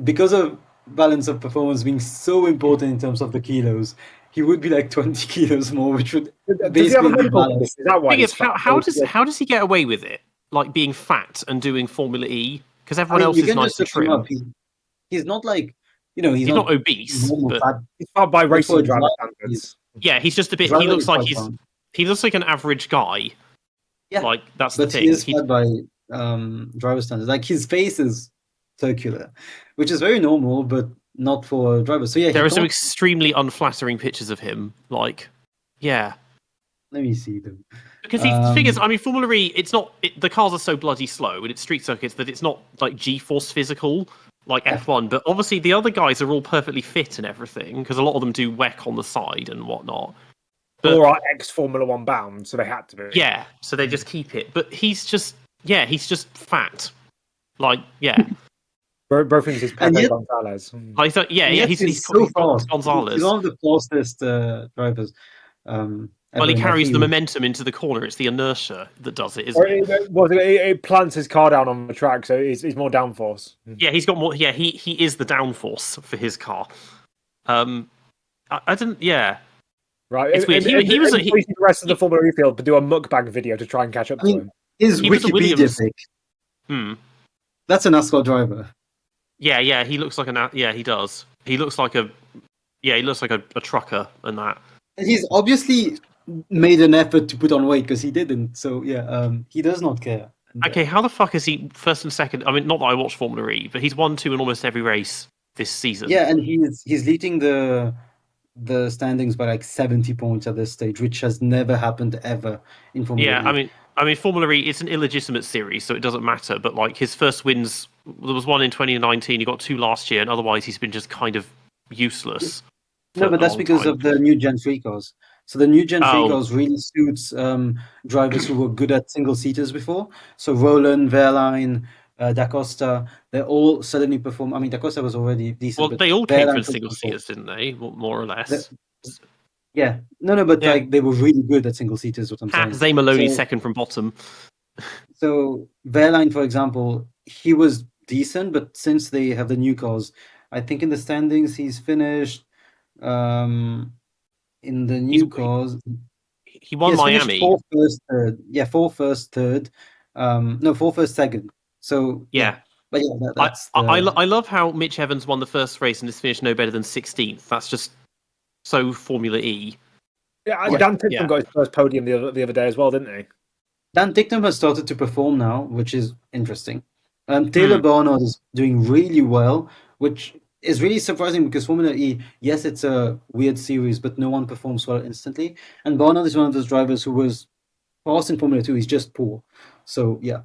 because of balance of performance being so important in terms of the kilos. He would be like 20 kilos more, which would Does he have a basically be medical balanced. condition? Is that why thing he's is, fat? how does he get away with it? Like being fat and doing Formula E because I everyone mean, else you is can nice just and look him trim. up. He's not like, he's He's not obese, normal but fat. He's fat by But for racing a driver driver, standards. yeah, he's just a bit. He driver looks is like quite he's. fun. He looks like an average guy. Yeah, Like that's the But thing. he is He- fat by driver standards. Like his face is circular, which is very normal, but not for a driver. So yeah, there he are some can't- extremely unflattering pictures of him. Like, yeah. Let me see them. Because the thing is, I mean, Formula E, it's not. The cars are so bloody slow, and it's street circuits that it's not like G-force physical like Yeah. F1. But obviously, the other guys are all perfectly fit and everything because a lot of them do WEC on the side and whatnot. But- Or are ex-Formula 1 bound, so they had to be. Yeah, so they just keep it. But he's just fat. Like, yeah, Bro thinks he's And Pepe yet- Gonzalez. like so, yeah, And yeah. yet He's so he's got fast. Gonzalez. He's one of the fastest drivers. Well, he ever in carries the F1. momentum into the corner. It's the inertia that does it, Or isn't it? it plants his car down on the track, so he's more downforce. Yeah, he's got more. Yeah, he is the downforce for his car. I didn't. Yeah, Right. It's weird. He was the rest of the Formula E field to do a mukbang video to try and catch up I to mean, him. His He was a Wikipedia Williams- pic. hmm. That's a NASCAR driver. Yeah. He looks like yeah, he does. He looks like a trucker and that. And he's obviously made an effort to put on weight because he didn't. So yeah, he does not care. Okay, how the fuck is he first and second? I mean, not that I watch Formula E, but he's 1-2 in almost every race this season. Yeah, and he's leading the standings by like 70 points at this stage, which has never happened ever in Formula Yeah, E. I mean, Formula E, it's an illegitimate series, so it doesn't matter. But like his first wins, there was one in 2019. He got 2 last year, and otherwise he's been just kind of useless. No, but that's because of the new Gen 3 cars. So the new Gen 3 Oh. cars really suits drivers who were good at single-seaters before. So Roland, Wehrlein, Da Costa, they all suddenly perform. I mean, Da Costa was already decent. Well, but they all came Wehrlein, from for single example- seaters, didn't they? More or less. Yeah. No, but Yeah. like they were really good at single-seaters, what I'm saying. Zay Maloney So- second from bottom. So Wehrlein, for example, he was decent, but since they have the new cars, I think in the standings he's finished in the new cars. He won He has finished Miami. fourth, first, third. Yeah, fourth, first, third. No, fourth, first, second. So Yeah. but yeah, that's I love how Mitch Evans won the first race and has finished no better than 16th. That's just so Formula E. Yeah, Yeah. Dan Tickton Yeah. got his first podium the other day as well, didn't he? Dan Tickton has started to perform now, which is interesting. Taylor Barnard is doing really well, which is really surprising because Formula E, yes, it's a weird series, but no one performs well instantly. And Barnard is one of those drivers who was fast in Formula 2, he's just poor. So yeah.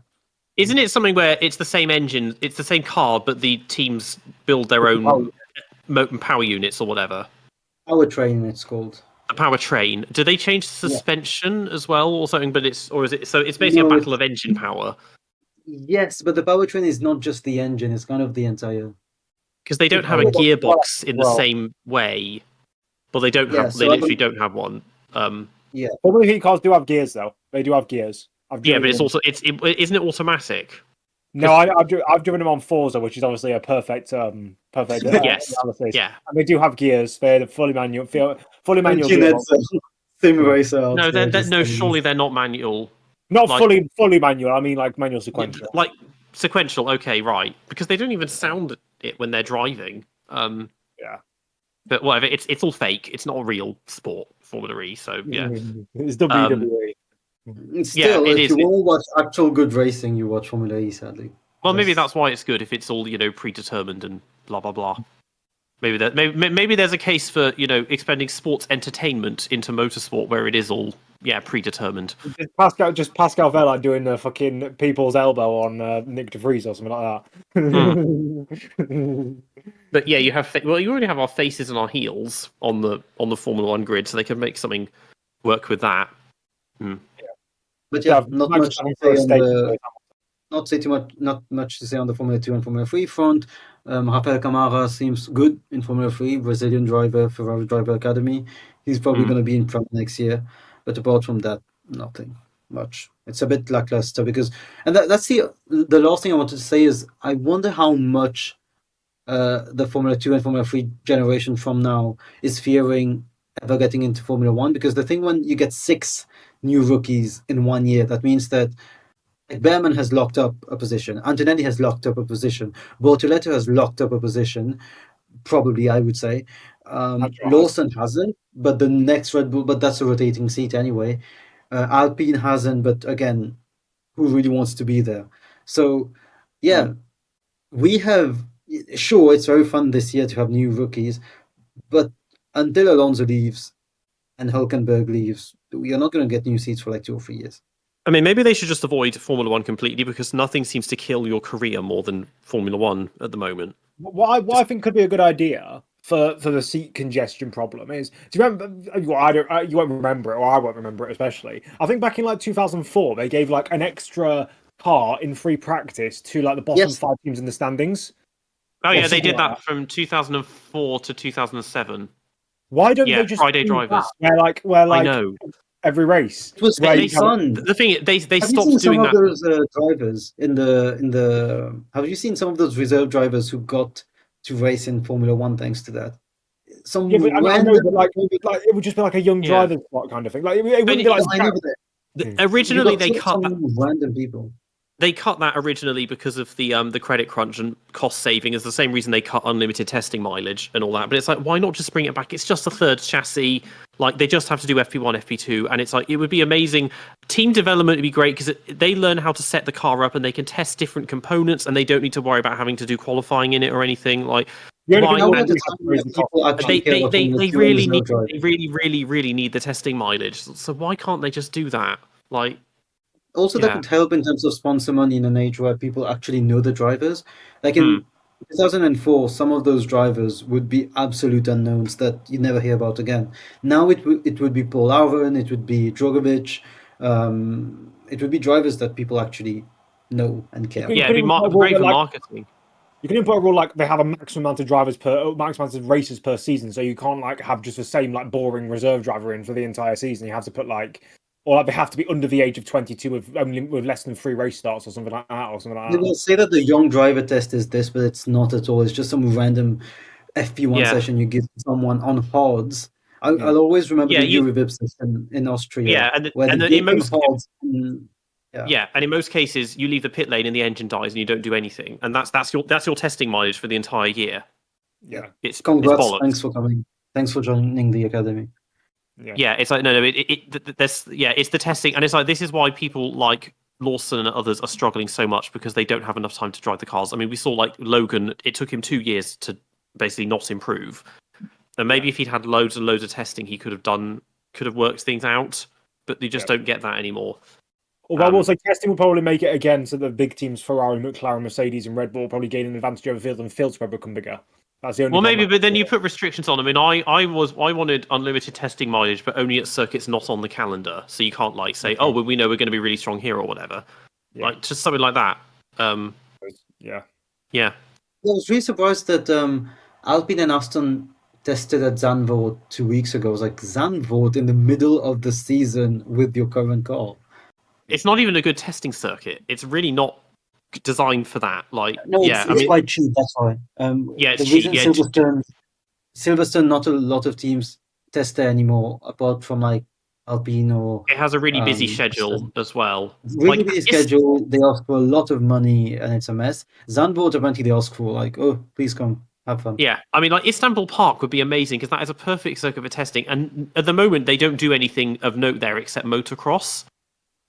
Isn't it something where it's the same engine, it's the same car, but the teams build their own power units or whatever? Powertrain, it's called. The powertrain. Do they change the suspension as well or something? But it's basically No, a battle of engine power Yes, but the powertrain is not just the engine, it's kind of the entire. because they don't have a gearbox in the same way. Well, they don't Yeah, have. so They I literally don't- don't have one. Formula E cars do have gears, though. They do have gears. Yeah, but it's also isn't it automatic? No, I've driven them on Forza, which is obviously a perfect Yes. analysis. Yeah. And they do have gears. They're fully manual Nedzo, gearbox. Sim racer out No, there, they're, just no, saying. surely they're not manual. Not Like- fully manual. I mean, like manual sequential. Like sequential, okay, right? Because they don't even sound it when they're driving. Yeah. But whatever, it's all fake. It's not a real sport, Formula E. So yeah, It's WWE. Still, it if is. you want to watch actual good racing, you watch Formula E, sadly. Well, maybe Just- that's why it's good if it's all predetermined and blah blah blah. Maybe there's a case for expanding sports entertainment into motorsport where it is all predetermined. Just Pascal Vella doing the fucking people's elbow on Nick De Vries or something like that. But yeah, you already have our faces and our heels on the Formula One grid, so they can make something work with that. But yeah, not much to say on the. Not much to say on the Formula 2 and Formula 3 front. Rafael Camara seems good in Formula 3, Brazilian driver, Ferrari Driver Academy. He's probably going to be in Prem next year. But apart from that, nothing much. It's a bit lackluster because, and that's the last thing I wanted to say is I wonder how much the Formula 2 and Formula 3 generation from now is fearing ever getting into Formula 1, because the thing when you get 6 new rookies in 1 year, that means that Behrman has locked up a position. Antonelli has locked up a position. Bortoletto has locked up a position. Probably, I would say. Lawson hasn't, but the next Red Bull, but that's a rotating seat anyway. Alpine hasn't, but again, who really wants to be there? So, yeah, we have. Sure, it's very fun this year to have new rookies, but until Alonso leaves and Hülkenberg leaves, we are not going to get new seats for like 2 or 3 years. I mean, maybe they should just avoid Formula One completely because nothing seems to kill your career more than Formula One at the moment. What I think could be a good idea for the seat congestion problem is, do you remember? Well, you won't remember it, or I won't remember it especially. I think back in like 2004, they gave like an extra car in free practice to like the bottom 5 teams in the standings. Oh yeah, Or they did something like that from 2004 to 2007. Why don't they just Friday do drivers? that? Where I know. every race. It was fun. The thing is, they Have stopped you seen doing some that. of those drivers in the? Have you seen some of those reserve drivers who got to race in Formula One thanks to that? Some Yeah, but I random. know, but like it would just be like a young driver spot kind of thing. Like it wouldn't be like. I know that Originally, you got they cut that. some random people. They cut that originally because of the credit crunch and cost saving. Is the same reason they cut unlimited testing mileage and all that. But it's like, why not just bring it back? It's just a third chassis. Like they just have to do FP1, FP2, and it's like it would be amazing. Team development would be great because they learn how to set the car up and they can test different components and they don't need to worry about having to do qualifying in it or anything. Like The only why? thing Now I at would the time when people actually care about Formula 2 and reserve driving. they really need the testing mileage. So why can't they just do that? Like. Also, that could help in terms of sponsor money in an age where people actually know the drivers. Like in 2004, some of those drivers would be absolute unknowns that you never hear about again. Now it would be Paul Alvin, it would be Drogovic, it would be drivers that people actually know and care. Yeah, it'd be great for marketing. You can input a rule like they have a maximum amount of maximum amount of races per season, so you can't like have just the same like boring reserve driver in for the entire season. You have to put like. Or like they have to be under the age of 22 with less than 3 race starts or something like that. They will say that the young driver test is this, but it's not at all. It's just some random FP1 session you give someone on hards. I'll always remember the Eurivip session in Austria. Yeah, and in most hards. Yeah, and in most cases you leave the pit lane and the engine dies and you don't do anything, and that's your testing mileage for the entire year. Yeah, Congrats! It's thanks for coming. Thanks for joining the academy. Yeah, it's like it's the testing, and it's like this is why people like Lawson and others are struggling so much because they don't have enough time to drive the cars. I mean, we saw like Logan; it took him 2 years to basically not improve, and maybe if he'd had loads and loads of testing, he could have worked things out. But you just don't get that anymore. Although I will say testing will probably make it again so the big teams Ferrari, McLaren, Mercedes, and Red Bull probably gain an advantage over field, and field spread become bigger. That's the only. Well, maybe, but then you put restrictions on. I mean, I wanted unlimited testing mileage, but only at circuits not on the calendar. So you can't like say, oh, well, we know we're going to be really strong here or whatever. Yeah. Like just something like that. Yeah. I was really surprised that Alpine and Aston tested at Zandvoort 2 weeks ago. I was like, Zandvoort in the middle of the season with your current car. It's not even a good testing circuit. It's really not designed for that. Like, No, yeah, it's quite cheap. That's why. Yeah, it's the cheap. reason Yeah, Silverstone, not a lot of teams test there anymore, apart from like Alpine or it has a really busy schedule Aston. as well. Really Like, busy schedule. They ask for a lot of money, and it's a mess. Zandvoort apparently they ask for like, oh, please come, have fun. Yeah, I mean, like Istanbul Park would be amazing because that is a perfect circuit for testing. And at the moment, they don't do anything of note there except motocross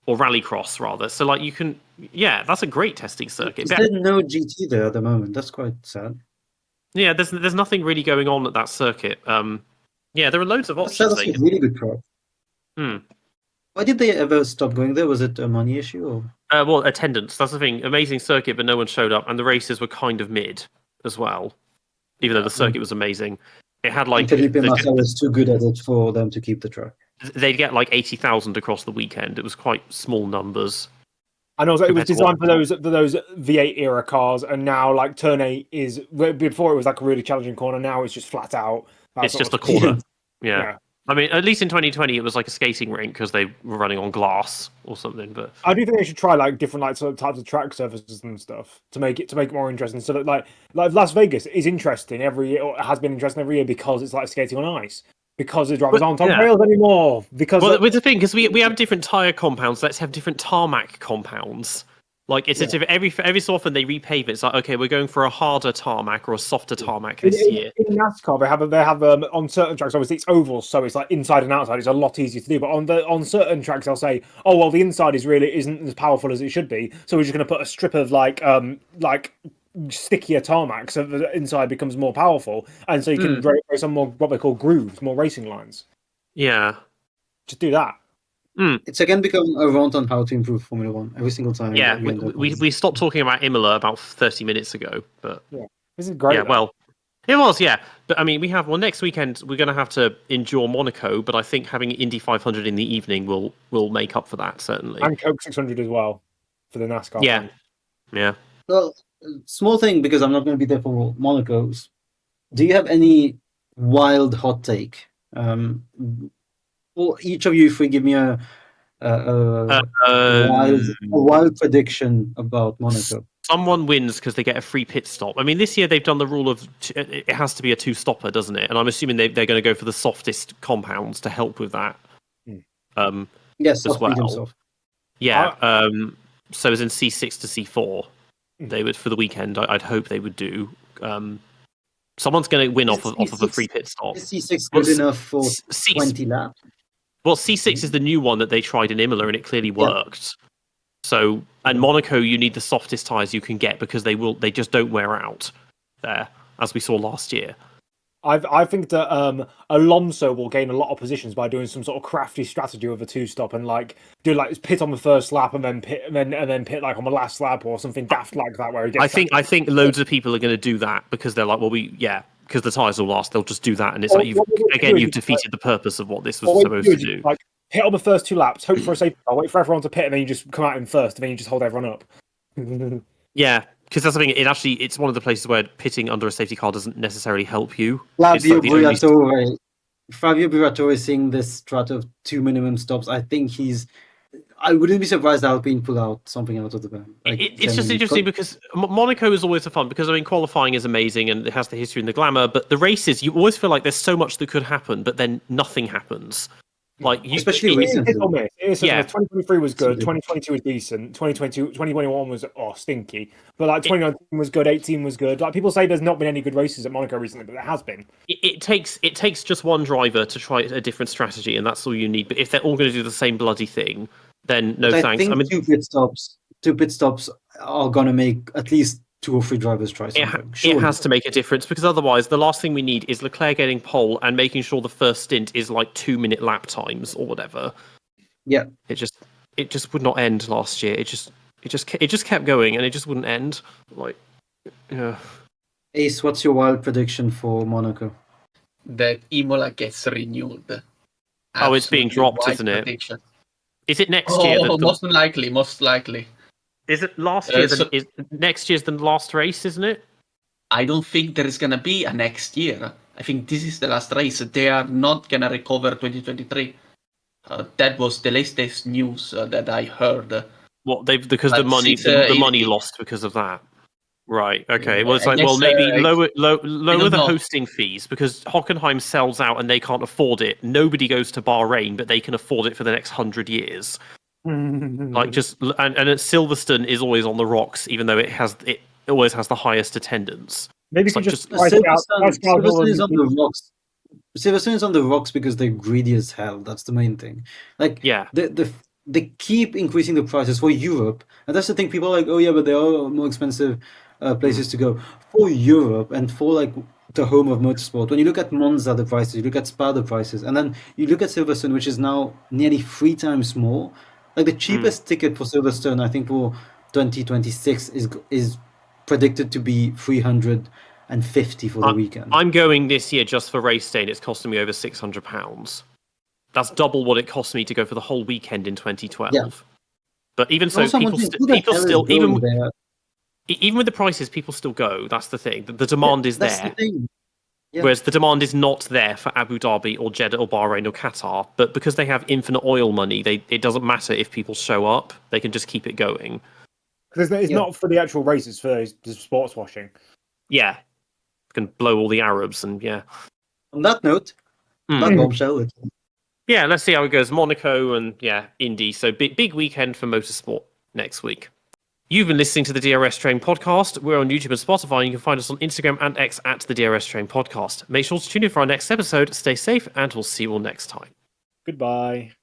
or rallycross, rather. So, like, you can, yeah, that's a great testing circuit. There's no GT there at the moment. That's quite sad. Yeah, there's nothing really going on at that circuit. Yeah, there are loads of That's options. a really good track. Why did they ever stop going there? Was it a money issue? Or? Well, attendance. That's the thing. Amazing circuit, but no one showed up, and the races were kind of mid as well. Even though the circuit was amazing, it had like Felipe Massa was too good at it for them to keep the track. They'd get like 80,000 across the weekend. It was quite small numbers. And also, it was designed for those V8 era cars, and now like turn 8 is before it was like a really challenging corner. Now it's just flat out. It's just a corner. Yeah. I mean, at least in 2020, it was like a skating rink because they were running on glass or something. But I do think they should try like different like sort of types of track surfaces and stuff to make it more interesting. So that like Las Vegas is interesting every year, or has been interesting every year because it's like skating on ice. Because the drivers aren't on rails anymore. Because with the thing, because we have different tire compounds, let's have different tarmac compounds. Like it's every so often they repave it. It's like, okay, we're going for a harder tarmac or a softer tarmac this year. In NASCAR, they have on certain tracks. Obviously, it's ovals, so it's like inside and outside. It's a lot easier to do. But on certain tracks, they'll say, "Oh, well, the inside isn't as powerful as it should be, so we're just going to put a strip of like stickier tarmac, so the inside becomes more powerful, and so you can race on more what they call grooves, more racing lines." Yeah, just do that. It's again becoming a rant on how to improve Formula One every single time. Yeah, we stopped talking about Imola about 30 minutes ago, but this is great. Yeah, well, it was, yeah. But I mean, next weekend we're going to have to endure Monaco, but I think having Indy 500 in the evening will make up for that certainly. And Coke 600 as well for the NASCAR. Yeah, yeah. Well, small thing because I'm not going to be there for Monaco's. Do you have any wild hot take? Or each of you, if we give me a wild prediction about Monaco. Someone wins because they get a free pit stop. I mean, this year they've done the rule of it has to be a two-stopper, doesn't it? And I'm assuming they're going to go for the softest compounds to help with that. Yes, as well. Soft. Yeah. So as in C6 to C4, they would for the weekend. I'd hope they would do. Someone's going to win off of a free pit stop. Is C6 good enough for 20 laps? Well, C6 is the new one that they tried in Imola, and it clearly worked. So, and Monaco, you need the softest tyres you can get because they just don't wear out there, as we saw last year. I think that Alonso will gain a lot of positions by doing some sort of crafty strategy with a two-stop and like do like pit on the first lap and then pit and then pit like on the last lap or something daft like that. Where he gets I think loads of people are going to do that because they're like, well, because the tyres will last, they'll just do that, and it's like you've defeated the purpose of what this was supposed to do. Like hit on the first 2 laps, hope for a safety car, wait for everyone to pit, and then you just come out in first, and then you just hold everyone up. Yeah, because that's the thing. It's one of the places where pitting under a safety car doesn't necessarily help you. Fabio Briatore is seeing this strat of 2 minimum stops. I think I wouldn't be surprised Alpine pull out something out of the band. Like it's just interesting because Monaco is always a fun because I mean qualifying is amazing and it has the history and the glamour, but the races you always feel like there's so much that could happen, but then nothing happens. Like especially recently. 2023 was good, 2022 was decent, 2021 was stinky, but like 2019 was good, 18 was good. Like people say there's not been any good races at Monaco recently, but there has been. It takes just one driver to try a different strategy, and that's all you need. But if they're all going to do the same bloody thing, then no thanks. I mean, two pit stops are going to make at least 2 or 3 drivers try something. It has to make a difference because otherwise the last thing we need is Leclerc getting pole and making sure the first stint is like 2-minute lap times or whatever. Yeah. It just would not end last year. It just kept going and it just wouldn't end. Like, yeah. Ace, what's your wild prediction for Monaco? That Imola gets renewed. Absolutely it's being dropped, isn't it? Prediction. Is it next year? Most likely. Is it last year? Is next year's the last race, isn't it? I don't think there is going to be a next year. I think this is the last race. They are not going to recover 2023. That was the latest news that I heard. What they've because the But money it's, the money lost because of that. Right. Okay. Well, it's I like well guess, maybe lower don't the know. hosting fees because Hockenheim sells out and they can't afford it. Nobody goes to Bahrain, but they can afford it for the next 100 years. Like just and Silverstone is always on the rocks, even though it always has the highest attendance. Maybe It's you could like just just Silverstone is on the rocks. Silverstone is on the rocks because they're greedy as hell. That's the main thing. Like yeah. they keep increasing the prices for Europe, and that's the thing. People are like, oh yeah, but there are more expensive places to go for Europe and for like the home of motorsport. When you look at Monza, the prices, you look at Spa, the prices, and then you look at Silverstone, which is now nearly 3 times more. Like the cheapest ticket for Silverstone, I think for 2026 is predicted to be 350 for the weekend. I'm going this year just for race day, and it's costing me over £600. That's double what it cost me to go for the whole weekend in 2012. Yeah. But even so, Also, I'm people wondering, who the people hell is still going there? even with the prices, people still go. That's the thing. The demand is That's there. the thing. Yeah. Whereas the demand is not there for Abu Dhabi or Jeddah or Bahrain or Qatar. But because they have infinite oil money, it doesn't matter if people show up. They can just keep it going. Because it's not for the actual race; it's for the sports washing. Yeah. Can blow all the Arabs and yeah. On that note, that bombshell. Yeah, let's see how it goes. Monaco and Indy. So big weekend for motorsport next week. You've been listening to the DRS Train podcast. We're on YouTube and Spotify. You can find us on Instagram and X at the DRS Train podcast. Make sure to tune in for our next episode. Stay safe, and we'll see you all next time. Goodbye.